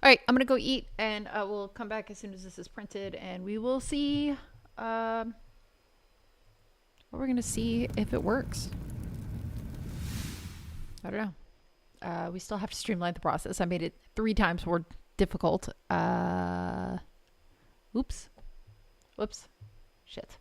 All right, I'm gonna go eat, and we'll come back as soon as this is printed, and we will see. We're gonna see if it works. I don't know. We still have to streamline the process. I made it 3 times more difficult. Oops. Whoops. Shit.